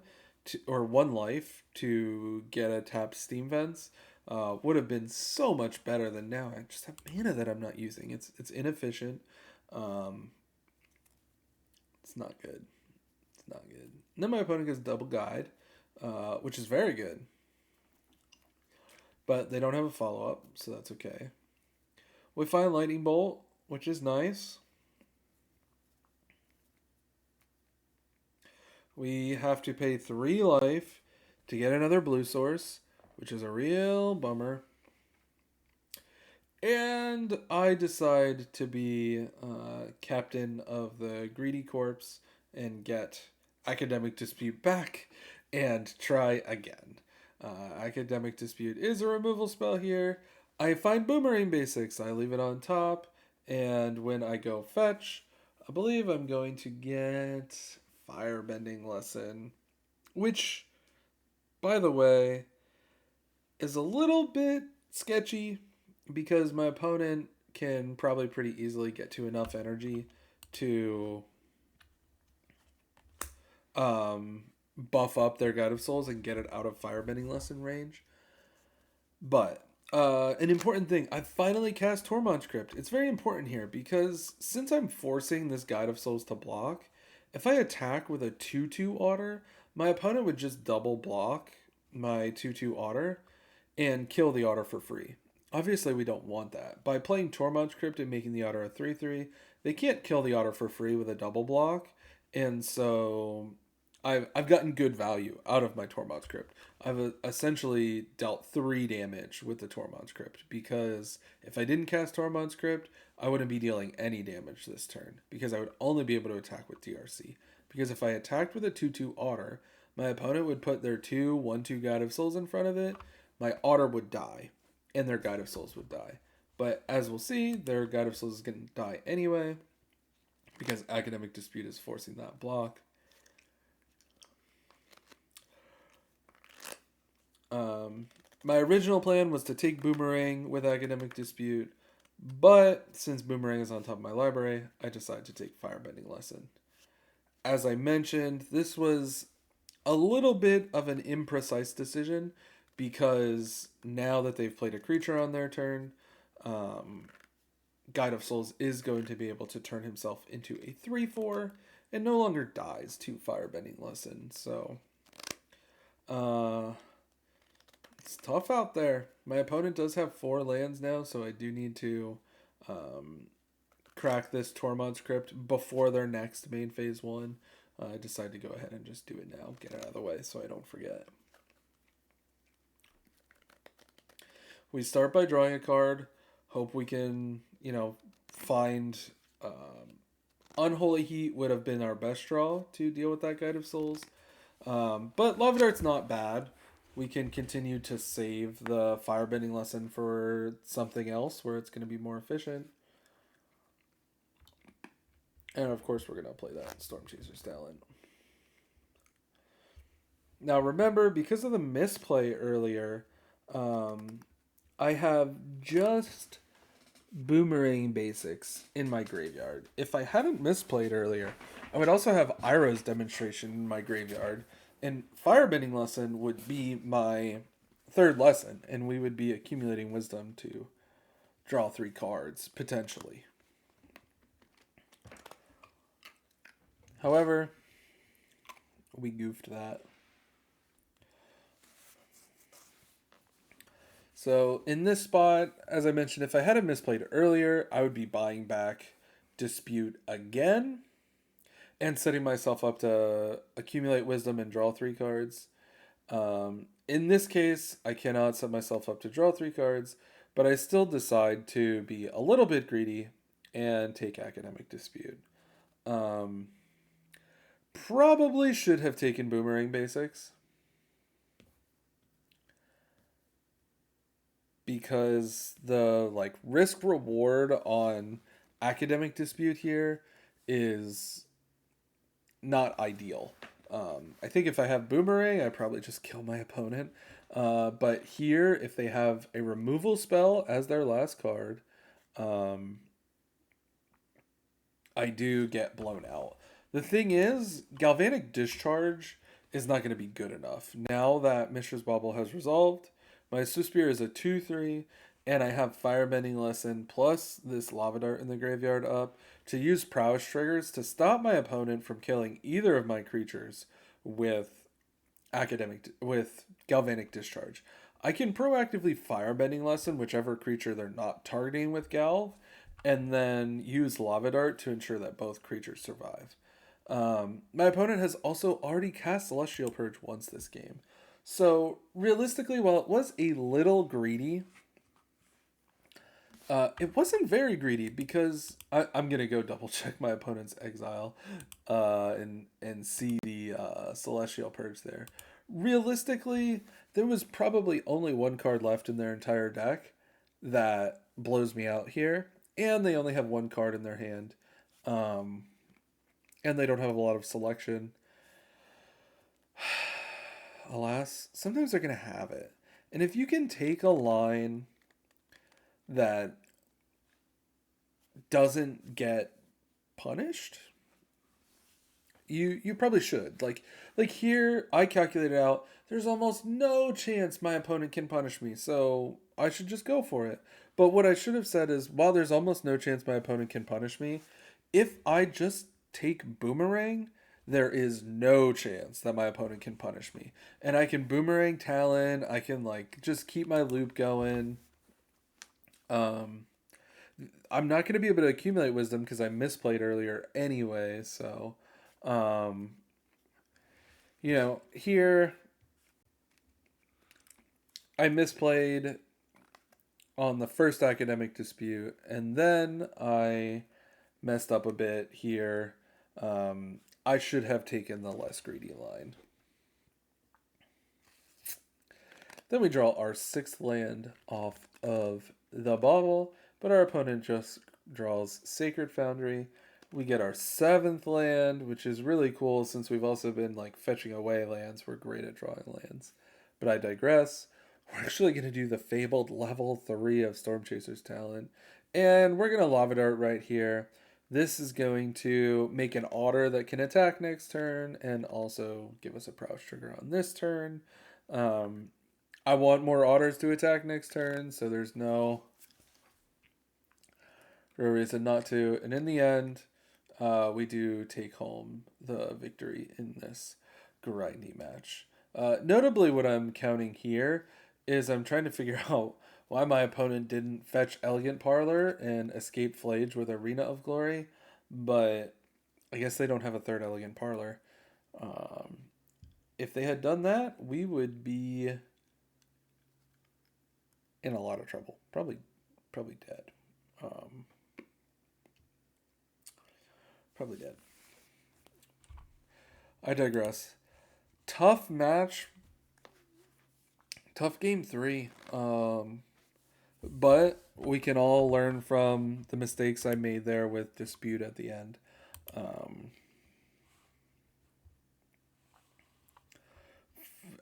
or 1 life to get a tapped Steam Vents would have been so much better than now. I just have mana that I'm not using. It's inefficient. It's not good. It's not good. And then my opponent gets Double Guide, which is very good. But they don't have a follow-up, so that's okay. We find Lightning Bolt, which is nice. We have to pay 3 life to get another blue source, which is a real bummer. And I decide to be captain of the Greedy Corpse and get Academic Dispute back and try again. Academic Dispute is a removal spell here. I find Boomerang basics. I leave it on top. And when I go fetch, I believe I'm going to get Firebending Lesson. Which, by the way, is a little bit sketchy because my opponent can probably pretty easily get to enough energy to buff up their Guide of Souls and get it out of Firebending Lesson range. But an important thing, I finally cast Tormod's Crypt. It's very important here because since I'm forcing this Guide of Souls to block, if I attack with a 2/2 otter, my opponent would just double block my 2/2 otter and kill the otter for free. Obviously, we don't want that. By playing Tormod's Crypt and making the otter a 3/3, they can't kill the otter for free with a double block. And so I've gotten good value out of my Tormod's Crypt. I've essentially dealt 3 damage with the Tormod's Crypt because if I didn't cast Tormod's Crypt, I wouldn't be dealing any damage this turn because I would only be able to attack with DRC. Because if I attacked with a 2/2 otter, my opponent would put their 2/1/2 God of Souls in front of it. My otter would die, and their Guide of Souls would die. But as we'll see, their Guide of Souls is going to die anyway, because Academic Dispute is forcing that block. My original plan was to take Boomerang with Academic Dispute, but since Boomerang is on top of my library, I decided to take Firebending Lesson. As I mentioned, this was a little bit of an imprecise decision because now that they've played a creature on their turn, Guide of Souls is going to be able to turn himself into a 3/4 and no longer dies to Firebending Lesson. So, it's tough out there. My opponent does have 4 lands now, so I do need to crack this Tormod's Crypt before their next main phase 1. I decided to go ahead and just do it now, get it out of the way so I don't forget. We start by drawing a card. Hope we can, find... Unholy Heat would have been our best draw to deal with that Guide of Souls. But Lava Dart's not bad. We can continue to save the Firebending Lesson for something else where it's going to be more efficient. And of course we're going to play that Storm Chaser's Talent. Now remember, because of the misplay earlier, I have just Boomerang basics in my graveyard. If I hadn't misplayed earlier, I would also have Iroh's Demonstration in my graveyard. And Firebending Lesson would be my 3rd lesson, and we would be accumulating wisdom to draw 3 cards, potentially. However, we goofed that. So in this spot, as I mentioned, if I hadn't misplayed earlier, I would be buying back Dispute again and setting myself up to accumulate wisdom and draw 3 cards. In this case, I cannot set myself up to draw 3 cards, but I still decide to be a little bit greedy and take Academic Dispute. Probably should have taken Boomerang Basics, because the risk reward on Academic Dispute here is not ideal. I think if I have Boomerang, I probably just kill my opponent. But here, if they have a removal spell as their last card, I do get blown out. The thing is, Galvanic Discharge is not going to be good enough. Now that Mishra's Bauble has resolved, my Swiftspear is a 2/3, and I have Firebending Lesson plus this Lava Dart in the graveyard up to use Prowess triggers to stop my opponent from killing either of my creatures with Galvanic Discharge. I can proactively Firebending Lesson whichever creature they're not targeting with Galv, and then use Lava Dart to ensure that both creatures survive. My opponent has also already cast Celestial Purge once this game. So, realistically, while it was a little greedy, it wasn't very greedy because I'm going to go double check my opponent's exile and see the Celestial Purge there. Realistically, there was probably only 1 card left in their entire deck that blows me out here, and they only have 1 card in their hand. And they don't have a lot of selection. Alas, sometimes they're going to have it. And if you can take a line that doesn't get punished, you probably should. Like here, I calculated out, there's almost no chance my opponent can punish me, so I should just go for it. But what I should have said is, while there's almost no chance my opponent can punish me, if I just take Boomerang, there is no chance that my opponent can punish me. And I can Boomerang Talon, I can just keep my loop going. Um, I'm not going to be able to accumulate wisdom because I misplayed earlier anyway. So, um, here I misplayed on the first academic dispute, and then I messed up a bit here. I should have taken the less greedy line. Then we draw our sixth land off of the bottle, but our opponent just draws Sacred Foundry. We get our seventh land, which is really cool since we've also been like fetching away lands. We're great at drawing lands. But I digress. We're actually going to do the fabled level 3 of Stormchaser's Talent. And we're going to Lava Dart right here. This is going to make an Otter that can attack next turn and also give us a Prowess trigger on this turn. Um, I want more Otters to attack next turn, so there's no real reason not to. And in the end, we do take home the victory in this grindy match. Notably, what I'm counting here is I'm trying to figure out why my opponent didn't fetch Elegant Parlor and escape Flage with Arena of Glory, but I guess they don't have a third Elegant Parlor. Um, if they had done that, we would be in a lot of trouble. Probably dead. Um, probably dead. I digress. Tough match. Tough game 3. But we can all learn from the mistakes I made there with Dispute at the end. Um,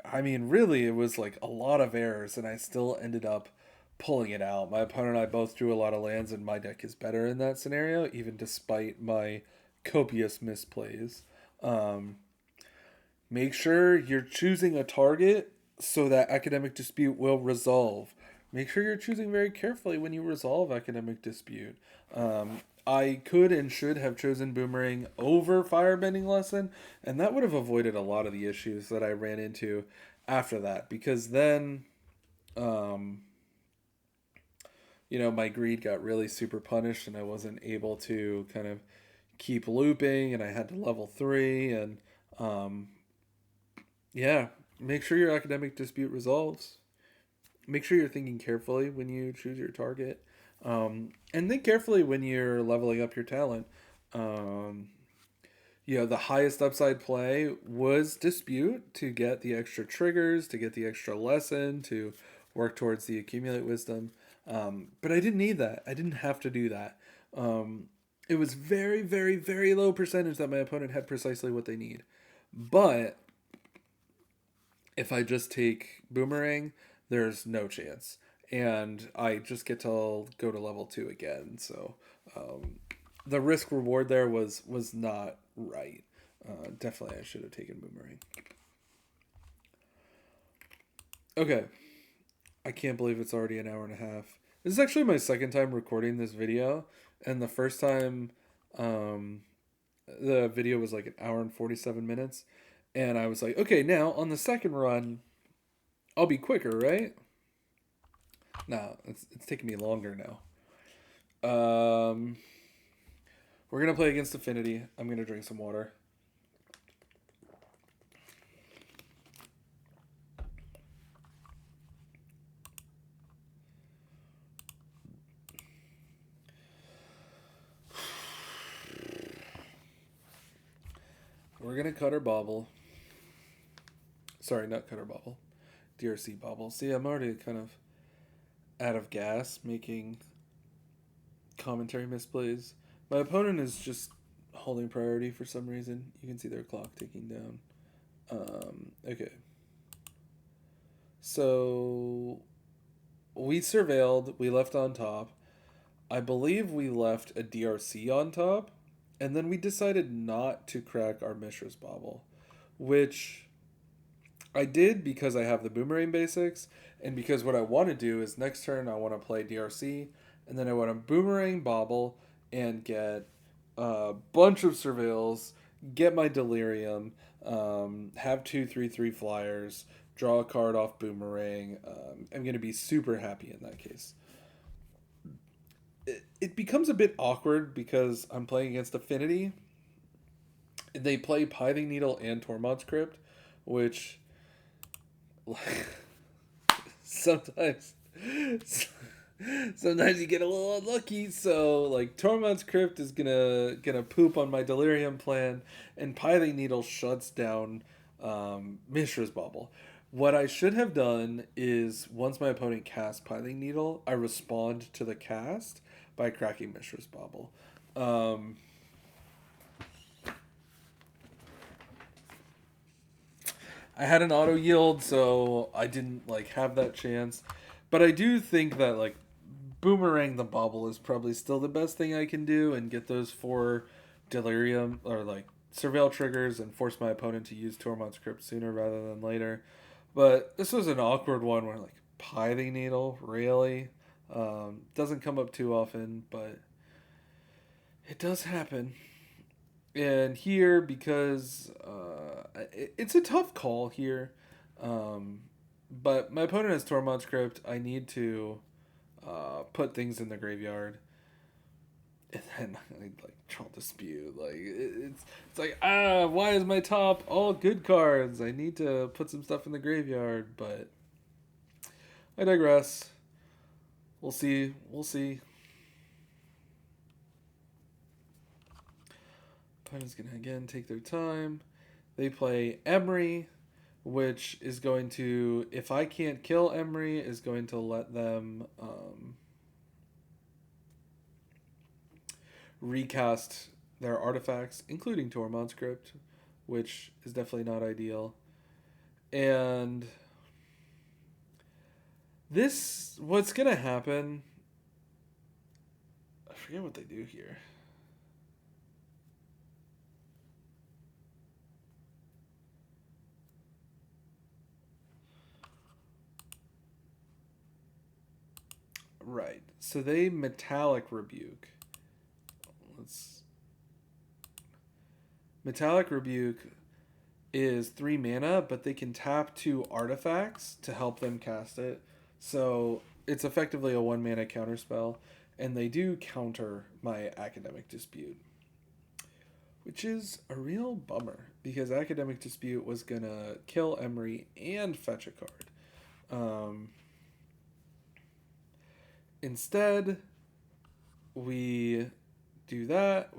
I mean, really, it was like a lot of errors, and I still ended up pulling it out. My opponent and I both drew a lot of lands, and my deck is better in that scenario, even despite my copious misplays. Um, Make sure you're choosing a target so that academic dispute will resolve. Make sure you're choosing very carefully when you resolve academic dispute. I could and should have chosen Boomerang over Firebending Lesson, and that would have avoided a lot of the issues that I ran into after that. Because then, um, my greed got really super punished, and I wasn't able to kind of keep looping, and I had to level 3, and um, yeah, make sure your academic dispute resolves. Make sure you're thinking carefully when you choose your target. And think carefully when you're leveling up your talent. Um, the highest upside play was dispute to get the extra triggers, to get the extra lesson, to work towards the accumulate wisdom. But I didn't need that. I didn't have to do that. It was very, very, very low percentage that my opponent had precisely what they need. But if I just take Boomerang, there's no chance. And I just get to go to level 2 again. So the risk reward there was not right. Definitely I should have taken Boomerang. Okay. I can't believe it's already an hour and a half. This is actually my second time recording this video. And the first time um, the video was like an hour and 47 minutes. And I was like, okay, now on the second run, I'll be quicker, right? No, it's taking me longer now. We're gonna play against Affinity. I'm gonna drink some water. We're gonna cut our bobble. Sorry, not cut our bobble. DRC bobble. See, I'm already kind of out of gas making commentary misplays. My opponent is just holding priority for some reason. You can see their clock ticking down. Okay. So we surveilled. We left on top. I believe we left a DRC on top, and then we decided not to crack our Mishra's Bobble, which I did because I have the Boomerang basics, and because what I want to do is next turn I want to play DRC, and then I want to Boomerang Bobble and get a bunch of Surveils, get my Delirium, have 2/3/3 flyers, draw a card off Boomerang. I'm going to be super happy in that case. it becomes a bit awkward because I'm playing against Affinity. They play Pithing Needle and Tormod's Crypt, which like, sometimes sometimes you get a little unlucky. So like Tormod's Crypt is gonna poop on my Delirium plan, and Pithing Needle shuts down Mishra's Bauble. What I should have done is once my opponent casts Pithing Needle, I respond to the cast by cracking Mishra's Bauble. Um, I had an auto yield, so I didn't like have that chance. But I do think that like boomerang the bauble is probably still the best thing I can do and get those 4 delirium or like surveil triggers and force my opponent to use Tormod's Crypt sooner rather than later. But this was an awkward one where like Pithing Needle really doesn't come up too often, but it does happen. And here, because it's a tough call here, um, but my opponent has Tormod's Crypt. I need to put things in the graveyard, and then I like Troll Dispute. Like it's like why is my top all good cards? I need to put some stuff in the graveyard, but I digress. We'll see. We'll see. Opponent's gonna again take their time. They play Emery, which is going to, if I can't kill Emery, is going to let them recast their artifacts, including Tormod's Crypt, which is definitely not ideal. And this, what's gonna happen? I forget what they do here. Right. So they Metallic Rebuke. Metallic Rebuke is 3 mana, but they can tap 2 artifacts to help them cast it. So it's effectively a 1 mana counterspell, and they do counter my Academic Dispute, which is a real bummer because Academic Dispute was gonna kill Emery and fetch a card. Instead, we do that,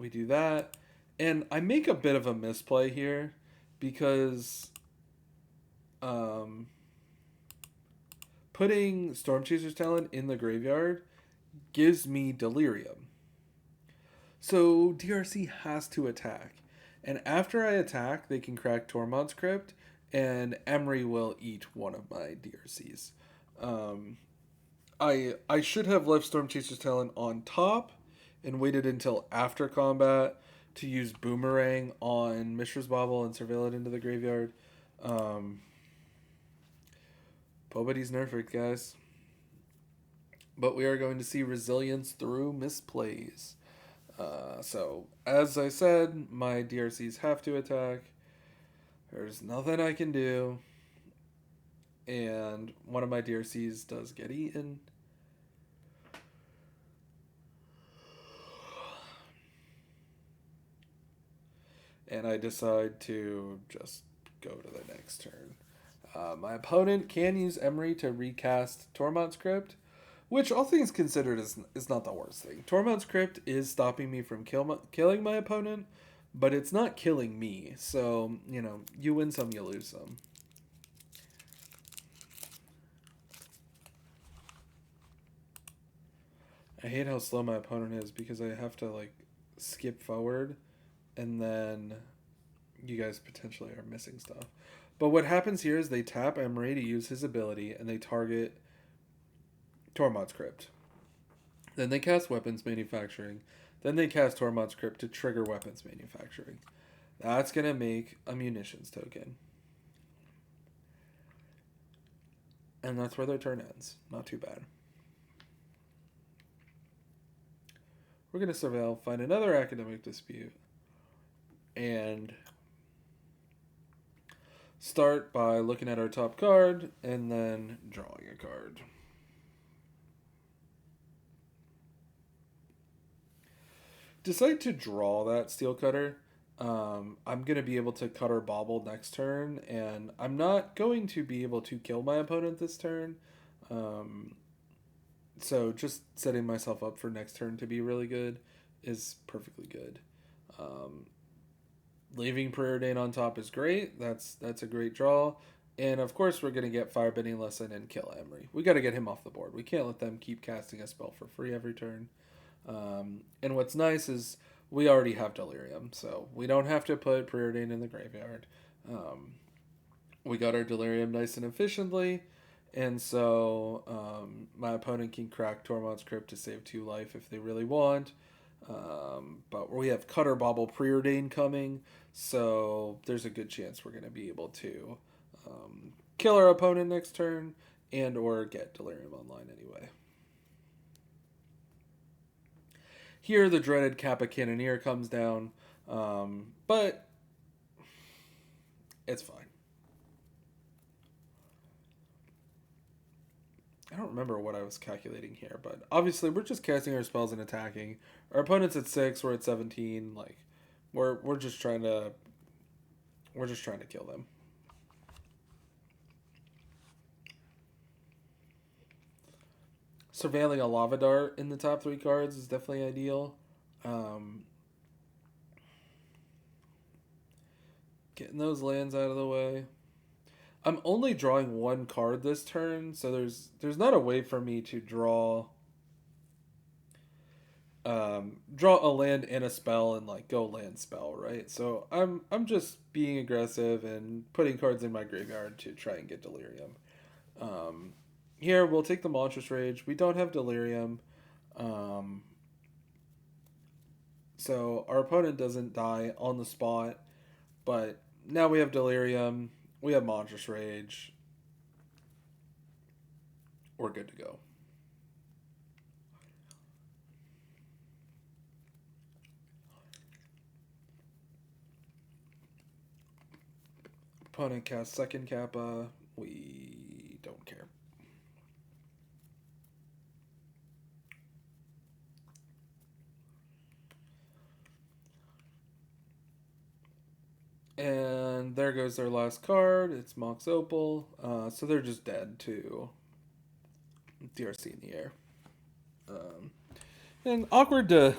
and I make a bit of a misplay here because putting Stormchaser's Talent in the graveyard gives me Delirium. So DRC has to attack. And after I attack, they can crack Tormod's Crypt, and Emery will eat one of my DRCs. I should have left Stormchaser's Talent on top and waited until after combat to use Boomerang on Mishra's Bauble and surveil it into the graveyard. Nobody's nerfed, guys. But we are going to see resilience through misplays. So, as I said, my DRCs have to attack. There's nothing I can do. And one of my DRCs does get eaten. And I decide to just go to the next turn. My opponent can use Emery to recast Tormod's Crypt, which, all things considered, is not the worst thing. Tormod's Crypt is stopping me from killing my opponent, but it's not killing me. So, you win some, you lose some. I hate how slow my opponent is because I have to, skip forward, and then you guys potentially are missing stuff. But what happens here is they tap Emery to use his ability, and they target Tormod's Crypt. Then they cast Weapons Manufacturing. Then they cast Tormod's Crypt to trigger Weapons Manufacturing. That's going to make a Munitions token. And that's where their turn ends. Not too bad. We're going to surveil, find another Academic Dispute, and start by looking at our top card and then drawing a card. decide to draw that Steel Cutter, I'm going to be able to Cutter Bobble next turn, and I'm not going to be able to kill my opponent this turn. Um, so just setting myself up for next turn to be really good is perfectly good. Um, Leaving Preordain on top is great. That's a great draw. And of course, we're going to get Firebending Lesson and kill Emery. We got to get him off the board. We can't let them keep casting a spell for free every turn. And what's nice is we already have Delirium, so we don't have to put Preordain in the graveyard. We got our Delirium nice and efficiently, and so my opponent can crack Tormod's Crypt to save 2 life if they really want. But we have Cutter Bobble Preordain coming, so there's a good chance we're going to be able to kill our opponent next turn and or get Delirium online anyway. Here, the dreaded Kappa Cannoneer comes down, but it's fine. I don't remember what I was calculating here, but obviously we're just casting our spells and attacking. Our opponent's at 6, we're at 17. Like, we're just trying to kill them. Surveilling a Lava Dart in the top 3 cards is definitely ideal. Getting those lands out of the way. I'm only drawing 1 card this turn, so there's not a way for me to draw a land and a spell and like go land spell, right? So I'm just being aggressive and putting cards in my graveyard to try and get Delirium. Here we'll take the Monstrous Rage. We don't have Delirium, so our opponent doesn't die on the spot. But now we have Delirium. We have Monstrous Rage. We're good to go. Opponent casts second Kappa. We don't care. And there goes their last card. It's Mox Opal. So they're just dead to DRC in the air. And awkward to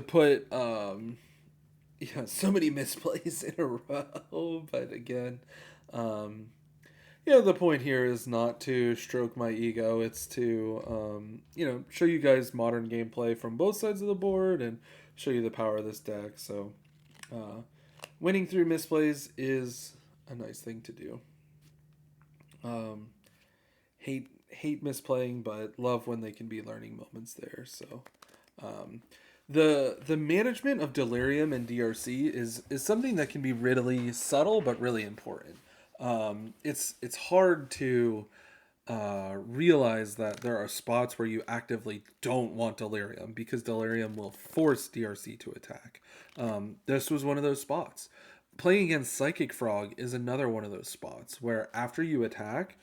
put so many misplays in a row. But again, the point here is not to stroke my ego. It's to show you guys modern gameplay from both sides of the board and show you the power of this deck. So winning through misplays is a nice thing to do. Hate misplaying, but love when they can be learning moments there. So the management of Delirium and DRC is something that can be really subtle but really important. It's hard to realize that there are spots where you actively don't want Delirium because Delirium will force DRC to attack. This was one of those spots. Playing against Psychic Frog is another one of those spots where after you attack,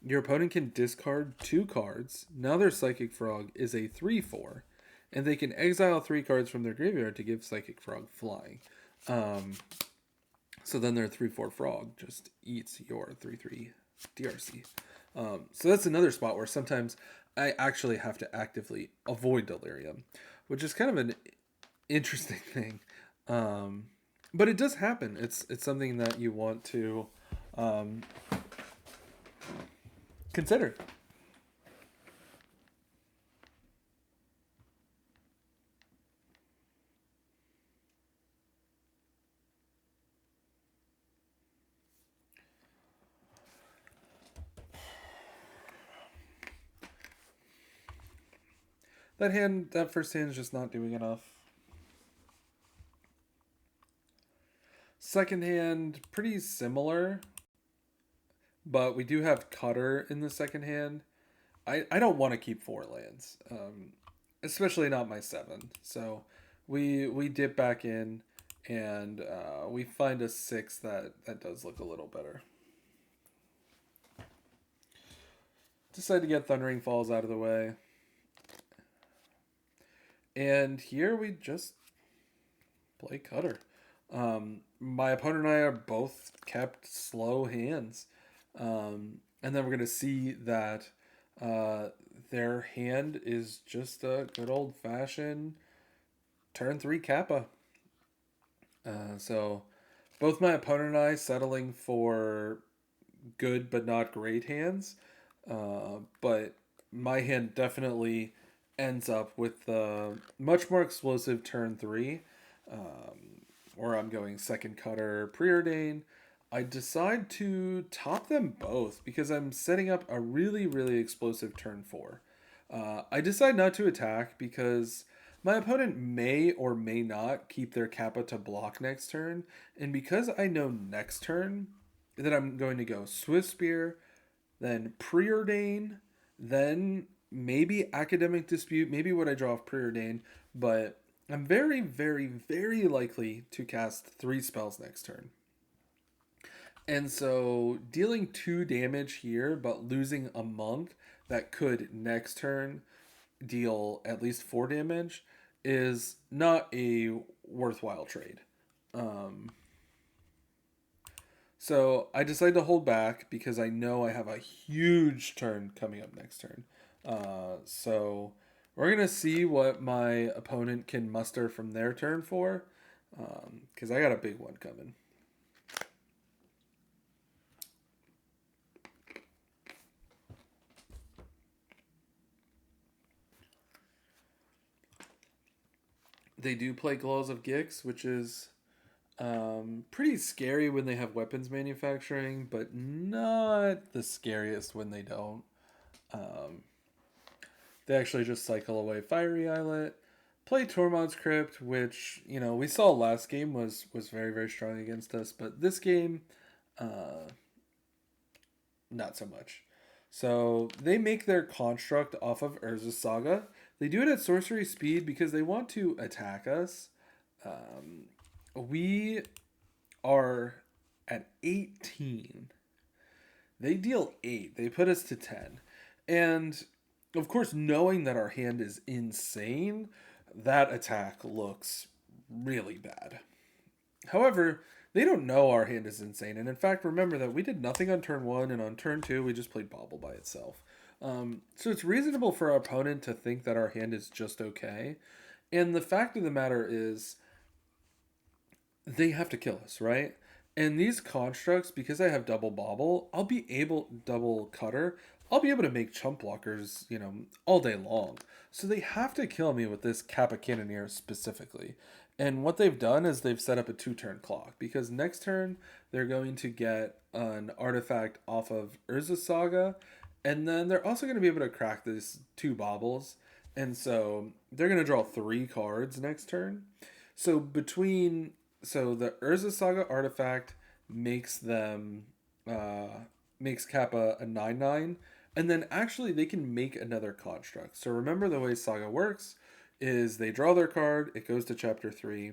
your opponent can discard 2 cards. Now their Psychic Frog is a 3/4, and they can exile 3 cards from their graveyard to give Psychic Frog flying. So then their 3/4 frog just eats your 3/3 DRC. So that's another spot where sometimes I actually have to actively avoid Delirium, which is kind of an interesting thing. But it does happen. It's something that you want to consider. That first hand is just not doing enough. Second hand, pretty similar, but we do have Cutter in the second hand. I don't want to keep 4 lands, especially not my 7. So we dip back in and we find a 6 that does look a little better. Decide to get Thundering Falls out of the way. And here we just play Cutter. My opponent and I are both kept slow hands. And then we're going to see that uh, their hand is just a good old fashioned turn 3 Kappa. So both my opponent and I settling for good but not great hands. But my hand definitely ends up with the much more explosive turn 3, where I'm going second cutter, preordain. I decide to top them both because I'm setting up a really, really explosive turn 4. I decide not to attack because my opponent may or may not keep their Kappa to block next turn, and because I know next turn that I'm going to go Swift Spear, then Preordain, then maybe Academic Dispute, maybe what I draw off Preordain, but I'm very, very, very likely to cast 3 spells next turn. And so dealing 2 damage here, but losing a monk that could next turn deal at least 4 damage is not a worthwhile trade. Um, so I decided to hold back because I know I have a huge turn coming up next turn. So we're going to see what my opponent can muster from their turn for, because I got a big one coming. They do play Glows of Gix, which is pretty scary when they have weapons manufacturing, but not the scariest when they don't. Um, they actually just cycle away Fiery Islet, play Tormod's Crypt, which we saw last game was very, very strong against us, but this game, uh, not so much. So they make their construct off of Urza's Saga. They do it at sorcery speed because they want to attack us. We are at 18. They deal 8. They put us to 10. And of course, knowing that our hand is insane, that attack looks really bad. However, they don't know our hand is insane. And in fact, remember that we did nothing on turn 1, and on turn 2, we just played Bauble by itself. So it's reasonable for our opponent to think that our hand is just okay. And the fact of the matter is, they have to kill us, right? And these constructs, because I have double bobble, double cutter, I'll be able to make chump blockers, all day long. So they have to kill me with this Kappa Cannoneer specifically. And what they've done is they've set up a 2-turn clock, because next turn they're going to get an artifact off of Urza Saga, and then they're also going to be able to crack these 2 baubles. And so they're going to draw 3 cards next turn. So the Urza Saga artifact makes them makes Kappa a 9/9, and then actually they can make another construct. So remember, the way Saga works is they draw their card, it goes to chapter 3,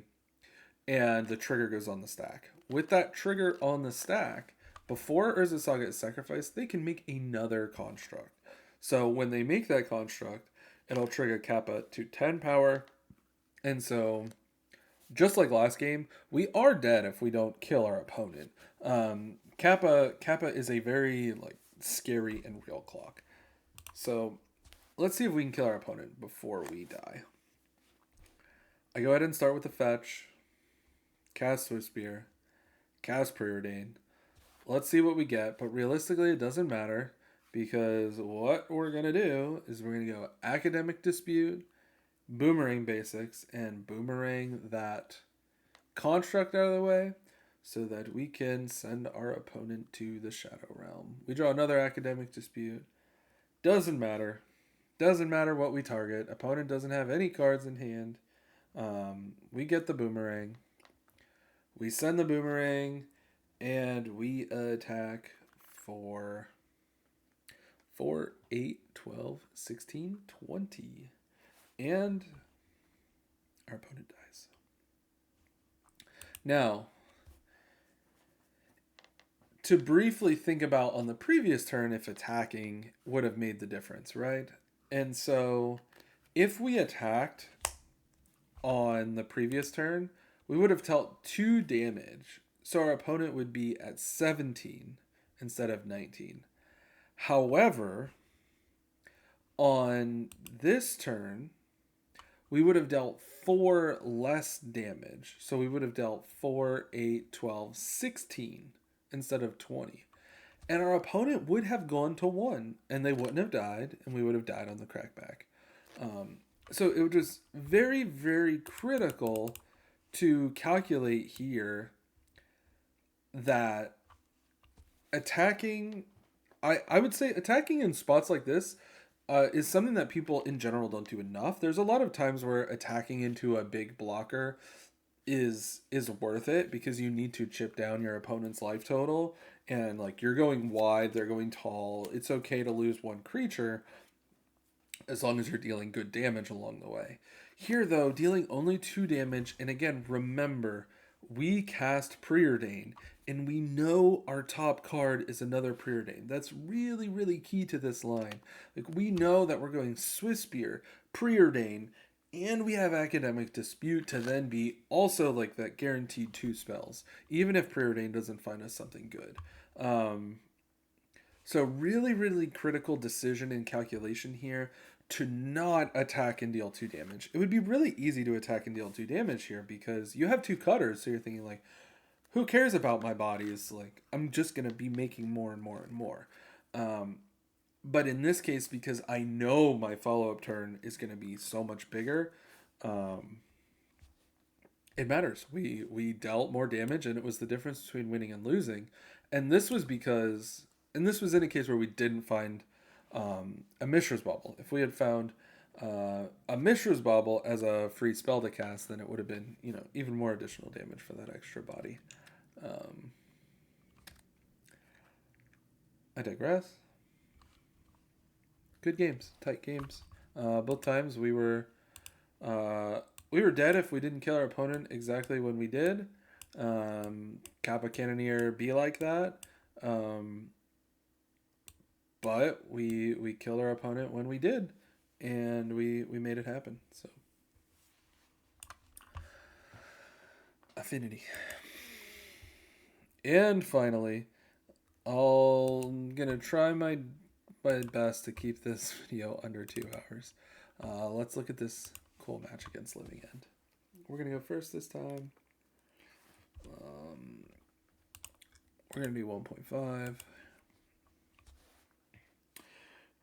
and the trigger goes on the stack. With that trigger on the stack, before Urza Saga is sacrificed, they can make another construct. So when they make that construct, it'll trigger Kappa to 10 power, and so just like last game, we are dead if we don't kill our opponent. Kappa is a very scary and real clock. So let's see if we can kill our opponent before we die. I go ahead and start with the fetch, cast Swift Spear, cast Preordain. Let's see what we get, but realistically it doesn't matter, because what we're going to do is we're going to go Academic Dispute, Boomerang Basics, and Boomerang that construct out of the way so that we can send our opponent to the Shadow Realm. We draw another Academic Dispute. Doesn't matter. Doesn't matter what we target. Opponent doesn't have any cards in hand. We get the Boomerang. We send the Boomerang, and we attack for 4, 8, 12, 16, 20. And our opponent dies. Now, to briefly think about on the previous turn if attacking would have made the difference, right? And so if we attacked on the previous turn, we would have dealt 2 damage. So our opponent would be at 17 instead of 19. However, on this turn, we would have dealt 4 less damage. So we would have dealt 4, 8, 12, 16 instead of 20. And our opponent would have gone to 1, and they wouldn't have died, and we would have died on the crackback. So it was very, very critical to calculate here that attacking, I would say attacking in spots like this is something that people in general don't do enough. There's a lot of times where attacking into a big blocker is worth it because you need to chip down your opponent's life total, and like you're going wide, they're going tall. It's okay to lose 1 creature as long as you're dealing good damage along the way. Here though, dealing only 2 damage, and again, remember, we cast Preordain, and we know our top card is another Preordain. That's really, really key to this line. Like, we know that we're going Swiftspear, Preordain, and we have Academic Dispute to then be also like that guaranteed 2 spells, even if Preordain doesn't find us something good. So really, really critical decision and calculation here to not attack and deal 2 damage. It would be really easy to attack and deal 2 damage here because you have 2 cutters, so you're thinking like, who cares about my bodies? Like, I'm just going to be making more and more and more. But in this case, because I know my follow-up turn is going to be so much bigger, it matters. We dealt more damage, and it was the difference between winning and losing. And this was because, and this was in a case where we didn't find a Mishra's Bauble. If we had found a Mishra's Bauble as a free spell to cast, then it would have been, even more additional damage for that extra body. I digress. Good games, tight games. Both times we were dead if we didn't kill our opponent exactly when we did. Kappa Cannoneer be like that. But we killed our opponent when we did, and we made it happen. So Affinity. And finally, I'm gonna try my best to keep this video under 2 hours. Let's look at this cool match against Living End. We're gonna go first this time. We're gonna do 1.5.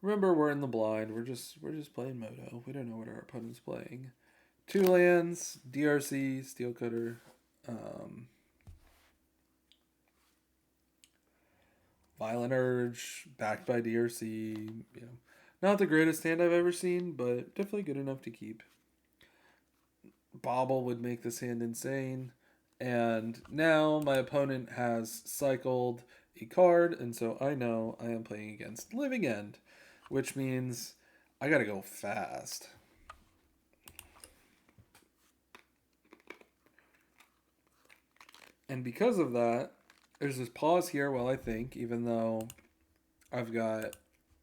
Remember, we're in the blind. We're just playing Moto. We don't know what our opponent's playing. 2 lands, DRC, Steel Cutter, Violent Urge, backed by DRC. Not the greatest hand I've ever seen, but definitely good enough to keep. Bauble would make this hand insane. And now my opponent has cycled a card, and so I know I am playing against Living End, which means I gotta go fast. And because of that, there's this pause here while I think, even though I've got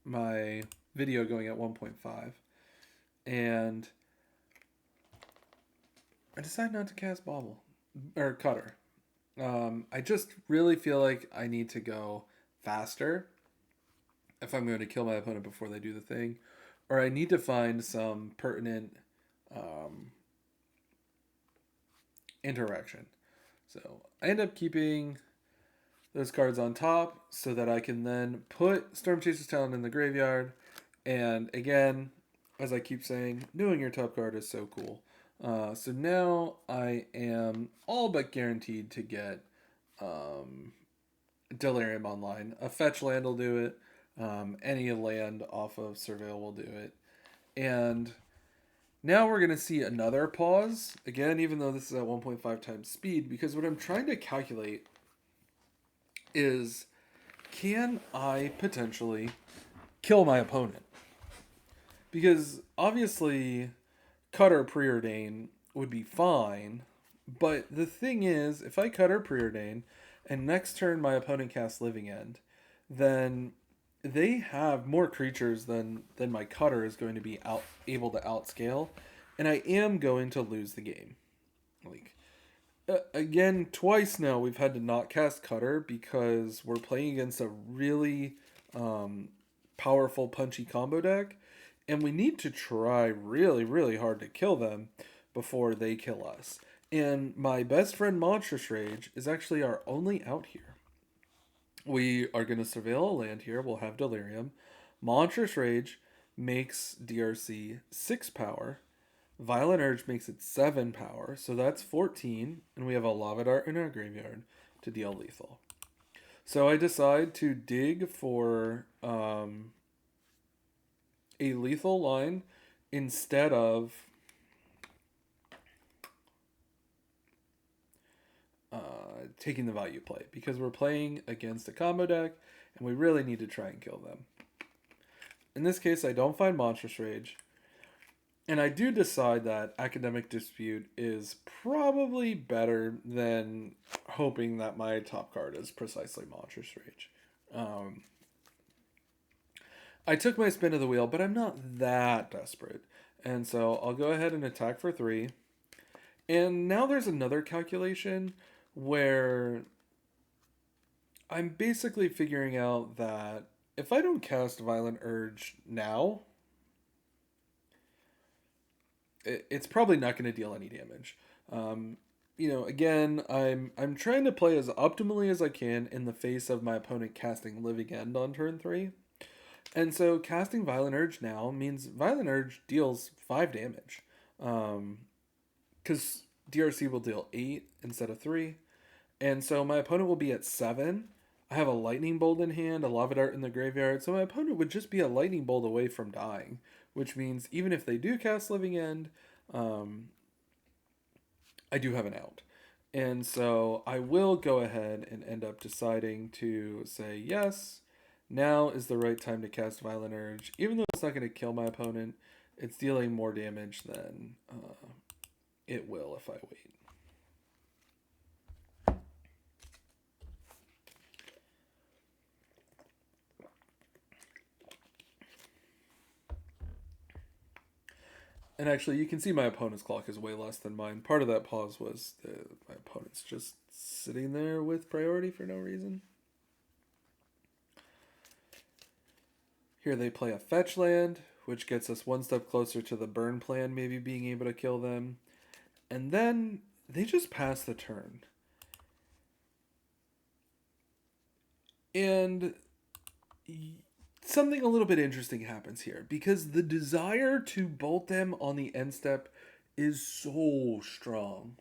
my video going at 1.5. And I decide not to cast Bauble or Cutter. I just really feel like I need to go faster if I'm going to kill my opponent before they do the thing, or I need to find some pertinent interaction. So I end up keeping those cards on top so that I can then put Stormchaser's Talon in the graveyard. And again, as I keep saying, knowing your top card is so cool. So now I am all but guaranteed to get Delirium online. A fetch land will do it. Any land off of Surveil will do it. And now we're going to see another pause. Again, even though this is at 1.5 times speed, because what I'm trying to calculate is, can I potentially kill my opponent? Because obviously Cutter Preordain would be fine, but the thing is, if I Cutter Preordain and next turn my opponent casts Living End, then they have more creatures than my Cutter is going to be able to outscale. and I am going to lose the game. Like, again, twice now we've had to not cast Cutter because we're playing against a really um, powerful, punchy combo deck, and we need to try really, really hard to kill them before they kill us. And my best friend Monstrous Rage is actually our only out here. We are going to surveil a land here. We'll have Delirium. Monstrous Rage makes DRC 6 power. Violent Urge makes it 7 power, so that's 14, and we have a Lava Dart in our graveyard to deal lethal. So I decide to dig for a lethal line instead of taking the value play, because we're playing against a combo deck, and we really need to try and kill them. In this case, I don't find Monstrous Rage. And I do decide that Academic Dispute is probably better than hoping that my top card is precisely Monstrous Rage. I took my spin of the wheel, but I'm not that desperate. And so I'll go ahead and attack for 3. And now there's another calculation where I'm basically figuring out that if I don't cast Violent Urge now, it's probably not going to deal any damage. Again, I'm trying to play as optimally as I can in the face of my opponent casting Living End on turn 3. And so casting Violent Urge now means Violent Urge deals 5 damage. Because DRC will deal 8 instead of 3. And so my opponent will be at 7. I have a Lightning Bolt in hand, a Lava Dart in the graveyard, so my opponent would just be a Lightning Bolt away from dying, which means even if they do cast Living End, I do have an out. And so I will go ahead and end up deciding to say, yes, now is the right time to cast Violent Urge. Even though it's not going to kill my opponent, it's dealing more damage than it will if I wait. And actually, you can see my opponent's clock is way less than mine. Part of that pause was my opponent's just sitting there with priority for no reason. Here they play a fetch land, which gets us one step closer to the burn plan maybe being able to kill them. And then they just pass the turn. And something a little bit interesting happens here, because the desire to bolt them on the end step is so strong.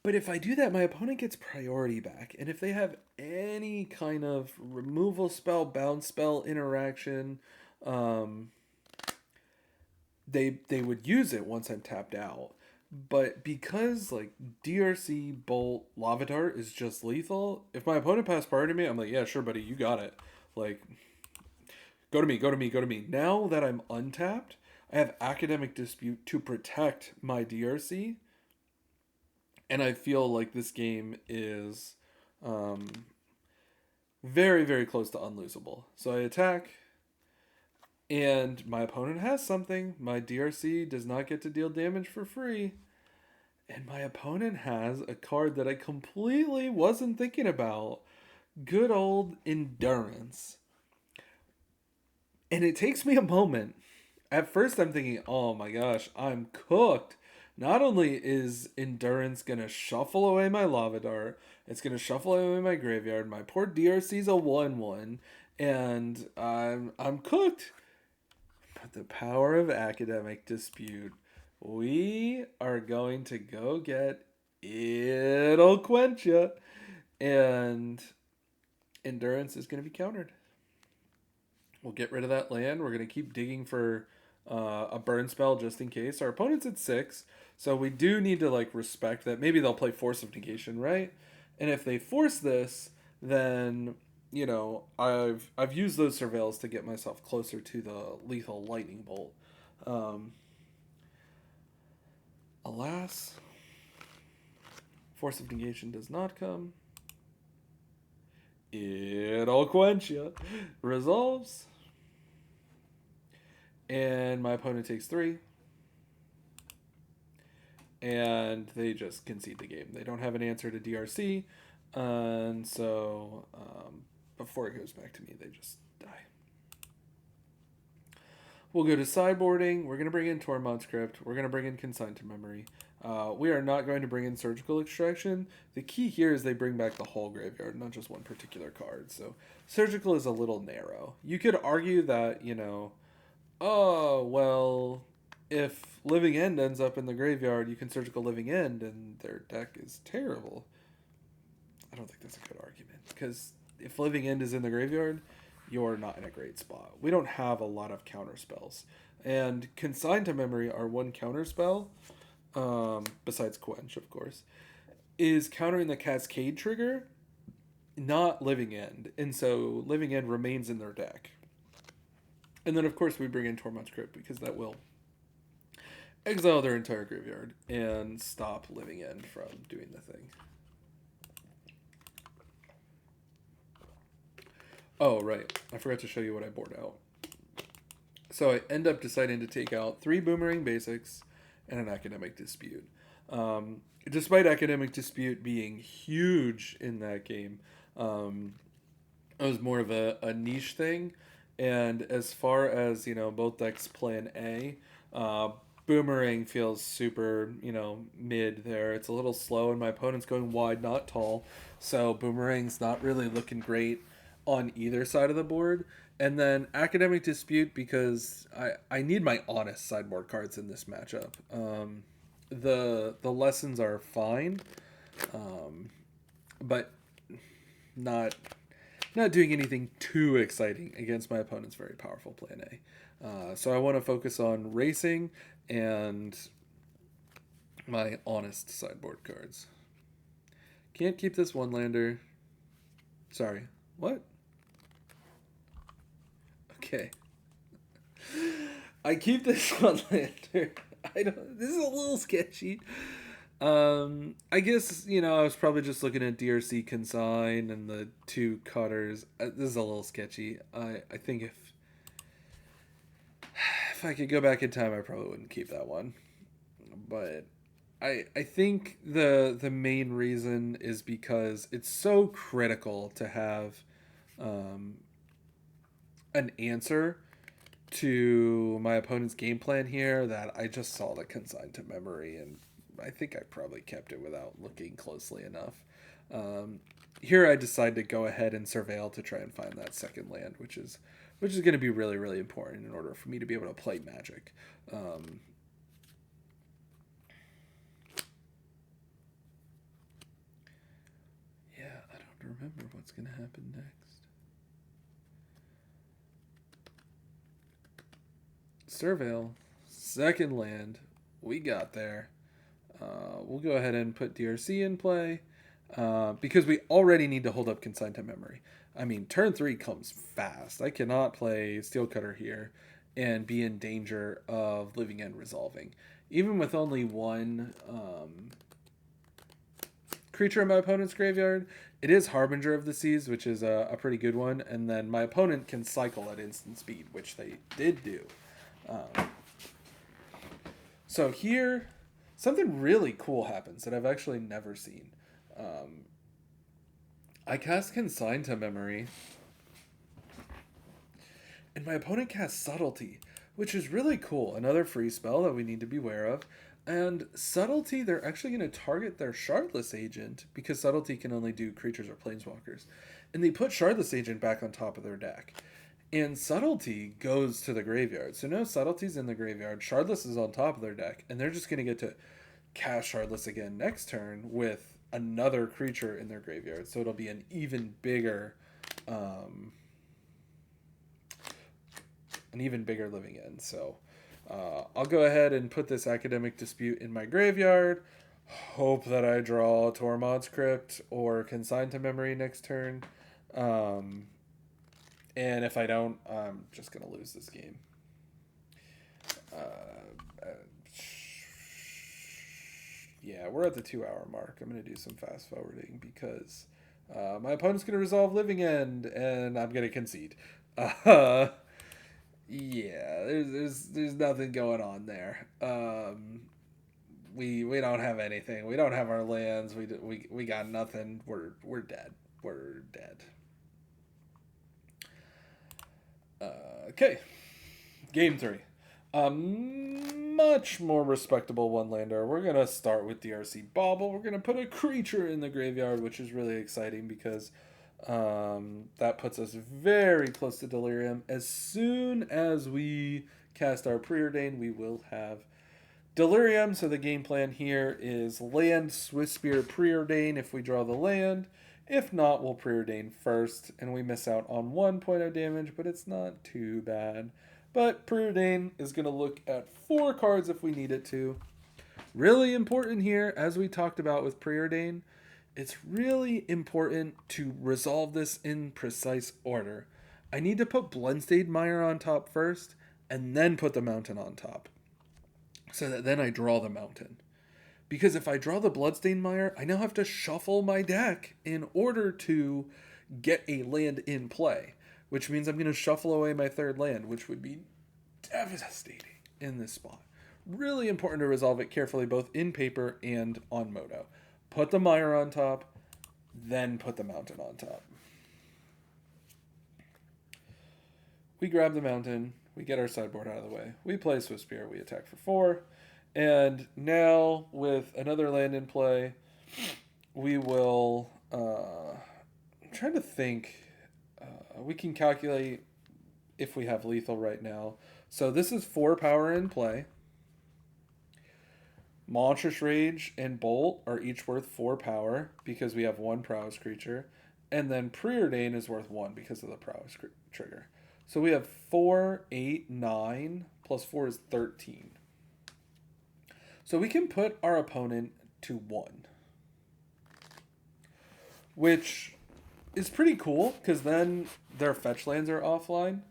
But if I do that, my opponent gets priority back. And if they have any kind of removal spell, bounce spell interaction, they would use it once I'm tapped out. But because like DRC Bolt Lava Dart is just lethal, if my opponent passed priority to me, I'm like, yeah, sure, buddy, you got it. Like, go to me, go to me, go to me. Now that I'm untapped, I have Academic Dispute to protect my DRC. And I feel like this game is very, very close to unlosable. So I attack, and my opponent has something. My DRC does not get to deal damage for free. And my opponent has a card that I completely wasn't thinking about. Good old Endurance. And it takes me a moment. At first I'm thinking, oh my gosh, I'm cooked. Not only is Endurance going to shuffle away my Lava Dart, it's going to shuffle away my graveyard. My poor DRC's a 1-1, and I'm cooked. But the power of Academic Dispute. We are going to go get It'll Quench Ya. And Endurance is going to be countered. We'll get rid of that land. We're going to keep digging for a burn spell just in case. Our opponent's at 6, so we do need to like respect that. Maybe they'll play Force of Negation, right? And if they force this, then you know I've used those surveils to get myself closer to the lethal Lightning Bolt. Alas, Force of Negation does not come. It'll Quench Ya. Resolves. And my opponent takes 3. and they just concede the game. They don't have an answer to DRC, and so before it goes back to me, they just die. We'll go to sideboarding. We're going to bring in Tormod Script. We're going to bring in Consign to Memory. We are not going to bring in Surgical Extraction. The key here is they bring back the whole graveyard, not just one particular card. So Surgical is a little narrow. You could argue that, you know, oh, well, if Living End ends up in the graveyard, you can Surgical Living End, and their deck is terrible. I don't think that's a good argument, because if Living End is in the graveyard, you're not in a great spot. We don't have a lot of counter spells. And Consign to Memory, our one counter spell, besides Quench, of course, is countering the Cascade trigger, not Living End. And so Living End remains in their deck. And then, of course, we bring in Tormod Script, because that will exile their entire graveyard and stop Living End from doing the thing. Oh, right. I forgot to show you what I board out. So I end up deciding to take out 3 Boomerang Basics and an Academic Dispute. Despite Academic Dispute being huge in that game, it was more of a niche thing. And as far as, you know, both decks plan A, Boomerang feels super, you know, mid there. It's a little slow, and my opponent's going wide, not tall. So Boomerang's not really looking great on either side of the board. And then Academic Dispute, because I need my honest sideboard cards in this matchup. The lessons are fine, but not doing anything too exciting against my opponent's very powerful plan A. So I want to focus on racing and my honest sideboard cards. Can't keep this one lander. Sorry. What? Okay. I keep this one lander. This is a little sketchy. I guess, you know, I was probably just looking at DRC Consign and the 2 cutters. This is a little sketchy. I think if I could go back in time, I probably wouldn't keep that one. But I think the main reason is because it's so critical to have an answer to my opponent's game plan here that I just saw the Consign to Memory, and I think I probably kept it without looking closely enough. Here I decide to go ahead and Surveil to try and find that second land, which is going to be really, really important in order for me to be able to play Magic. Yeah, I don't remember what's going to happen next. Surveil, second land, we got there. We'll go ahead and put DRC in play because we already need to hold up Consign to Memory. I mean, turn 3 comes fast. I cannot play Steel Cutter here and be in danger of Living End resolving. Even with only one creature in my opponent's graveyard, it is Harbinger of the Seas, which is a pretty good one. And then my opponent can cycle at instant speed, which they did do. So here, something really cool happens that I've actually never seen. I cast Consign to Memory, and my opponent casts Subtlety, which is really cool. Another free spell that we need to be aware of. And Subtlety, they're actually going to target their Shardless Agent, because Subtlety can only do creatures or planeswalkers. And they put Shardless Agent back on top of their deck. And Subtlety goes to the graveyard. So no Subtlety's in the graveyard. Shardless is on top of their deck. And they're just going to get to cast Shardless again next turn with another creature in their graveyard. So it'll be an even bigger Living End. So I'll go ahead and put this Academic Dispute in my graveyard. Hope that I draw Tormod Script or Consign to Memory next turn. And if I don't, I'm just going to lose this game. Yeah, we're at the 2-hour mark. I'm going to do some fast forwarding because my opponent's going to resolve Living End, and I'm going to concede. Yeah, there's nothing going on there. we don't have anything. We don't have our lands. We got nothing. We're dead. We're dead. Okay, game 3. A much more respectable one-lander. We're going to start with DRC Bauble. We're going to put a creature in the graveyard, which is really exciting because that puts us very close to Delirium. As soon as we cast our Preordain, we will have Delirium. So the game plan here is land, Swiftspear, Preordain if we draw the land. If not, we'll Preordain first, and we miss out on 1 point of damage, but it's not too bad. But Preordain is going to look at 4 cards if we need it to. Really important here, as we talked about with Preordain, it's really important to resolve this in precise order. I need to put Bloodstained Mire on top first, and then put the mountain on top, so that then I draw the mountain. Because if I draw the Bloodstained Mire, I now have to shuffle my deck in order to get a land in play, which means I'm going to shuffle away my 3rd land, which would be devastating in this spot. Really important to resolve it carefully, both in paper and on Moto. Put the Mire on top, then put the mountain on top. We grab the mountain, we get our sideboard out of the way, we play Swiftspear, we attack for 4. And now, with another land in play, we will... I'm trying to think. We can calculate if we have lethal right now. So this is 4 power in play. Monstrous Rage and Bolt are each worth 4 power because we have 1 Prowess creature. And then Preordain is worth 1 because of the Prowess trigger. So we have 4, 8, 9, plus 4 is 13. So we can put our opponent to 1, which is pretty cool because then their fetch lands are offline.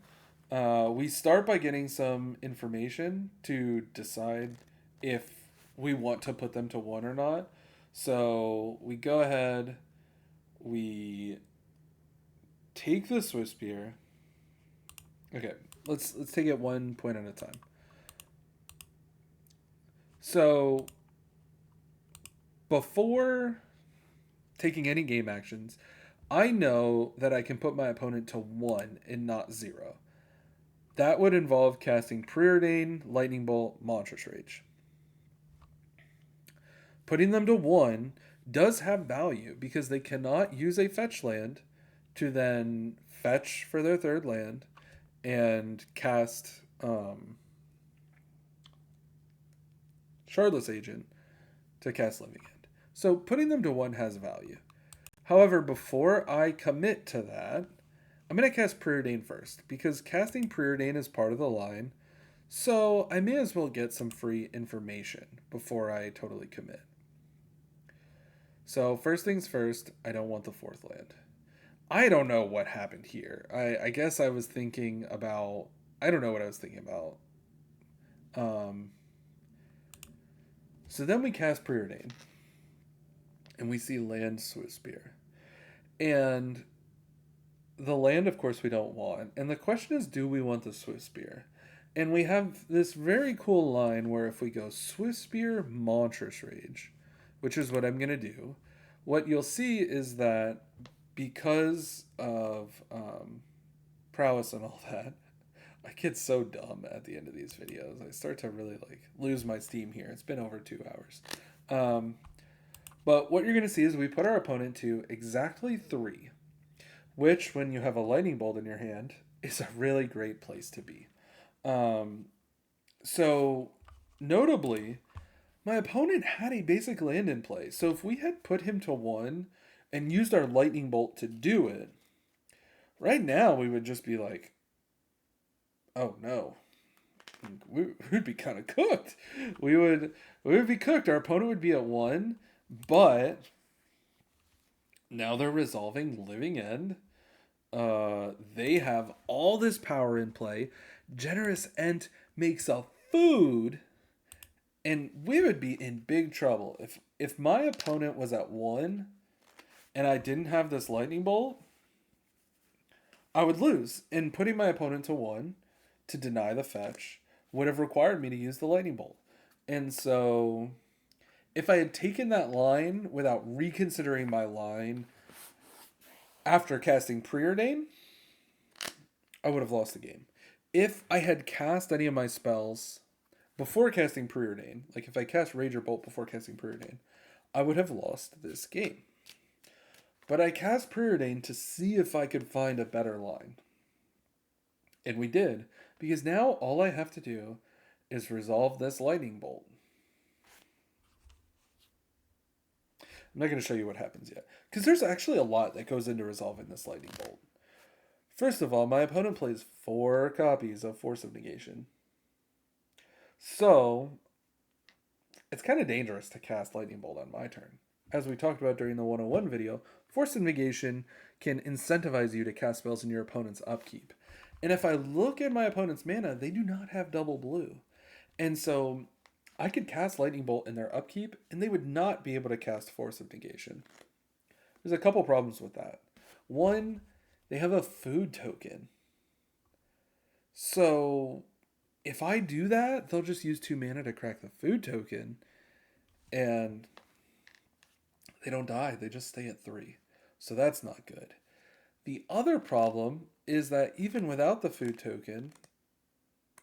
We start by getting some information to decide if we want to put them to 1 or not. So we go ahead, we take the Swiftspear. Okay, let's take it 1 point at a time. So, before taking any game actions, I know that I can put my opponent to 1 and not 0. That would involve casting Preordain, Lightning Bolt, Monstrous Rage. Putting them to 1 does have value because they cannot use a fetch land to then fetch for their 3rd land and cast... Shardless Agent to cast Living End. So putting them to 1 has value. However, before I commit to that, I'm going to cast Preordain first, because casting Preordain is part of the line, so I may as well get some free information before I totally commit. So first things first, I don't want the 4th land. I don't know what happened here. I guess I was thinking about... I don't know what I was thinking about. So then we cast Preordain, and we see land Swiftspear. And the land, of course, we don't want. And the question is, do we want the Swiftspear? And we have this very cool line where if we go Swiftspear, Monstrous Rage, which is what I'm going to do, what you'll see is that because of Prowess and all that, I get so dumb at the end of these videos. I start to really lose my steam here. It's been over 2 hours. But what you're going to see is we put our opponent to exactly 3, which, when you have a Lightning Bolt in your hand, is a really great place to be. So, notably, my opponent had a basic land in play. So if we had put him to 1 and used our Lightning Bolt to do it, right now we would just be like, oh no, we'd be kind of cooked. We would be cooked. Our opponent would be at 1, but now they're resolving Living End. They have all this power in play. Generous Ent makes a food, and we would be in big trouble if my opponent was at 1 and I didn't have this Lightning Bolt. I would lose, and putting my opponent to 1 to deny the fetch would have required me to use the Lightning Bolt. And so If I had taken that line without reconsidering my line after casting Preordain, I would have lost the game. If I had cast any of my spells before casting Preordain, like if I cast Rage or Bolt before casting Preordain, I would have lost this game. But I cast Preordain to see if I could find a better line. And we did, because now all I have to do is resolve this Lightning Bolt. I'm not going to show you what happens yet, because there's actually a lot that goes into resolving this Lightning Bolt. First of all, my opponent plays 4 copies of Force of Negation. So, it's kind of dangerous to cast Lightning Bolt on my turn. As we talked about during the 101 video, Force of Negation can incentivize you to cast spells in your opponent's upkeep. And if I look at my opponent's mana, they do not have double blue. And so I could cast Lightning Bolt in their upkeep, and they would not be able to cast Force of Negation. There's a couple problems with that. One, they have a food token. So if I do that, they'll just use 2 mana to crack the food token, and they don't die. They just stay at 3. So that's not good. The other problem is that even without the food token...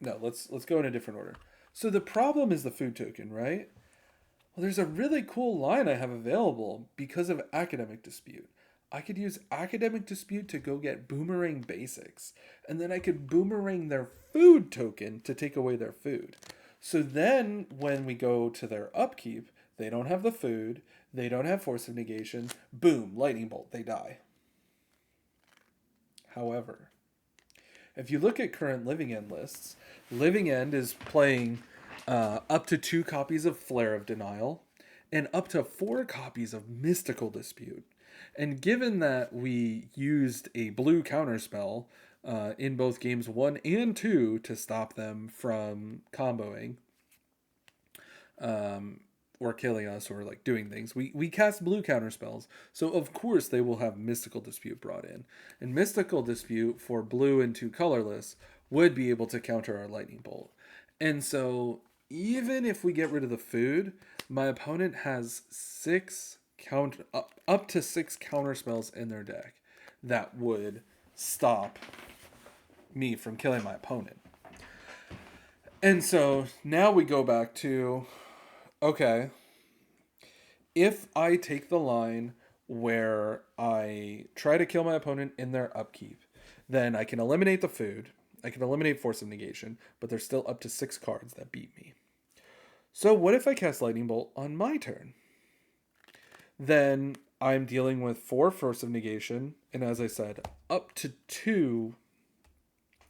No, let's go in a different order. So the problem is the food token, right? Well, there's a really cool line I have available because of Academic Dispute. I could use Academic Dispute to go get Boomerang Basics, and then I could Boomerang their food token to take away their food. So then when we go to their upkeep, they don't have the food, they don't have Force of Negation, boom, Lightning Bolt, they die. However, if you look at current Living End lists, Living End is playing up to 2 copies of Flare of Denial and up to 4 copies of Mystical Dispute. And given that we used a blue counterspell in both games 1 and 2 to stop them from comboing or killing us or like doing things, we cast blue counterspells. So of course they will have Mystical Dispute brought in. And Mystical Dispute for blue and 2 colorless would be able to counter our Lightning Bolt. And so even if we get rid of the food, my opponent has up to 6 counter spells in their deck that would stop me from killing my opponent. And so now we go back to, okay, if I take the line where I try to kill my opponent in their upkeep, then I can eliminate the food, I can eliminate Force of Negation, but there's still up to 6 cards that beat me. So what if I cast Lightning Bolt on my turn? Then I'm dealing with 4 Force of Negation, and as I said, up to 2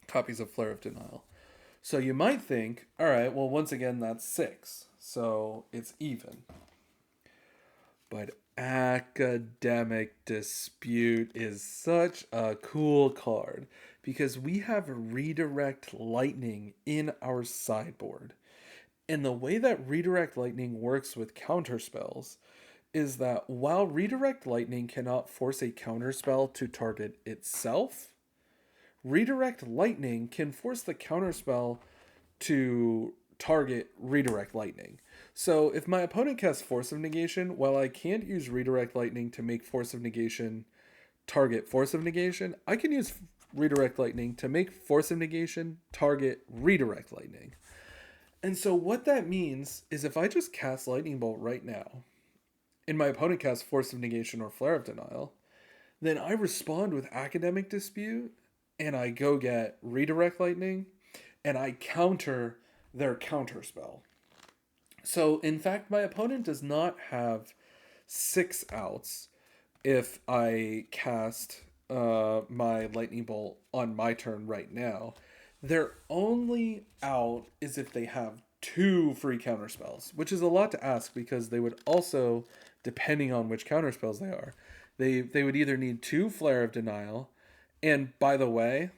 copies of Flare of Denial. So you might think, all right, well, once again, that's 6. So it's even. But Academic Dispute is such a cool card because we have Redirect Lightning in our sideboard. And the way that Redirect Lightning works with counterspells is that while Redirect Lightning cannot force a counterspell to target itself, Redirect Lightning can force the counterspell to target Redirect Lightning. So if my opponent casts Force of Negation, while I can't use Redirect Lightning to make Force of Negation target Force of Negation, I can use Redirect Lightning to make Force of Negation target Redirect Lightning. And so what that means is if I just cast Lightning Bolt right now, and my opponent casts Force of Negation or Flare of Denial, then I respond with Academic Dispute, and I go get Redirect Lightning, and I counter their counterspell. So, in fact, my opponent does not have 6 outs if I cast my Lightning Bolt on my turn right now. Their only out is if they have 2 free counterspells, which is a lot to ask because they would also, depending on which counterspells they are, they would either need 2 Flare of Denial, and by the way,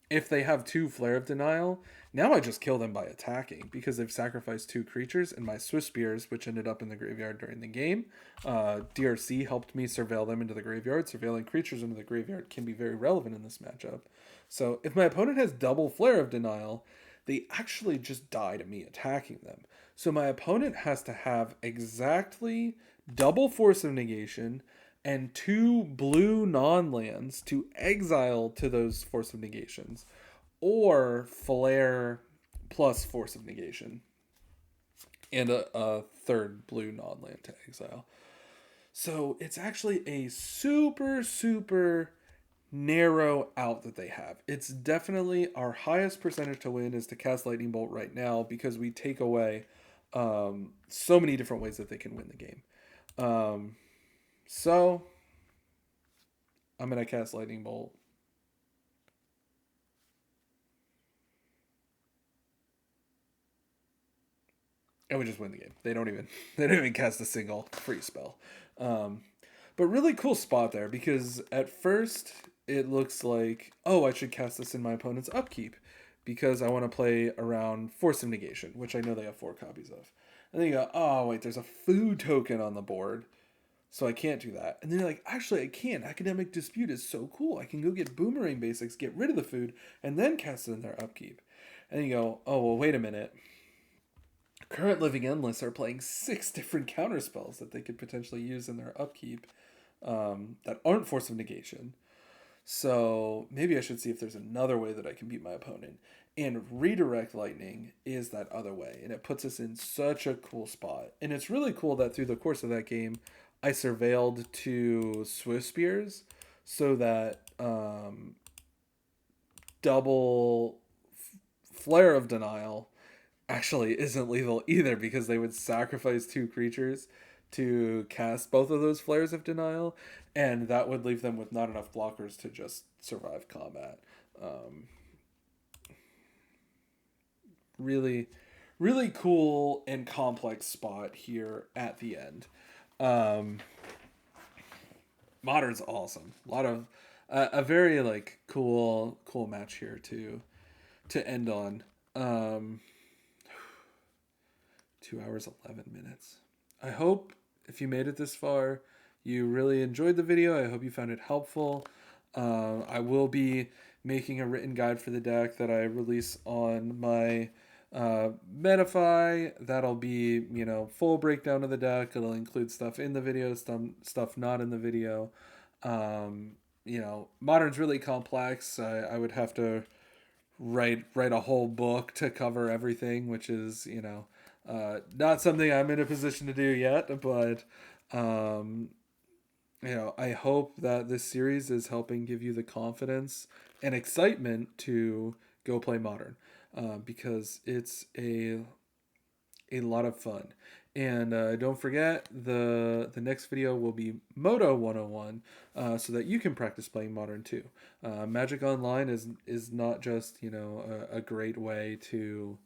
if they have 2 Flare of Denial, now I just kill them by attacking because they've sacrificed 2 creatures, and my Swift Spears, which ended up in the graveyard during the game, DRC helped me surveil them into the graveyard. Surveilling creatures into the graveyard can be very relevant in this matchup. So if my opponent has double Flare of Denial, they actually just die to me attacking them. So my opponent has to have exactly double Force of Negation and 2 blue non-lands to exile to those Force of Negations, or Flare plus Force of Negation, and a third blue non-land to exile. So it's actually a super, super narrow out that they have. It's definitely our highest percentage to win is to cast Lightning Bolt right now, because we take away so many different ways that they can win the game. So I'm going to cast Lightning Bolt. And we just win the game. They don't even cast a single free spell. But really cool spot there, because at first it looks like, oh, I should cast this in my opponent's upkeep because I want to play around Force of Negation, which I know they have 4 copies of. And then you go, oh, wait, there's a food token on the board, so I can't do that. And then you're like, actually, I can. Academic Dispute is so cool. I can go get Boomerang Basics, get rid of the food, and then cast it in their upkeep. And then you go, oh, well, wait a minute. Current Living Endless are playing 6 different counterspells that they could potentially use in their upkeep that aren't Force of Negation. So maybe I should see if there's another way that I can beat my opponent. And Redirect Lightning is that other way. And it puts us in such a cool spot. And it's really cool that through the course of that game, I surveilled 2 Swift Spears so that double Flare of Denial actually isn't lethal either, because they would sacrifice 2 creatures to cast both of those Flares of Denial, and that would leave them with not enough blockers to just survive combat. Really, really cool and complex spot here at the end. Modern's awesome. A lot of a very like cool match here to end on. 2 hours 11 minutes. I hope if you made it this far, you really enjoyed the video. I hope you found it helpful. I will be making a written guide for the deck that I release on my Metafy. That'll be, full breakdown of the deck. It'll include stuff in the video, stuff not in the video. Modern's really complex. I would have to write a whole book to cover everything, which is, not something I'm in a position to do yet, but I hope that this series is helping give you the confidence and excitement to go play Modern, because it's a lot of fun. And don't forget, the next video will be Moto 101, so that you can practice playing Modern too. Magic Online is not just a great way to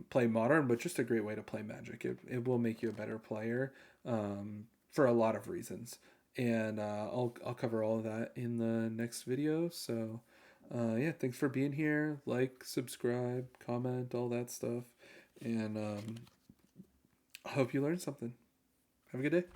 play Modern, but just a great way to play Magic. It will make you a better player for a lot of reasons. And I'll cover all of that in the next video. So yeah, thanks for being here. Like, subscribe, comment, all that stuff. And I hope you learned something. Have a good day.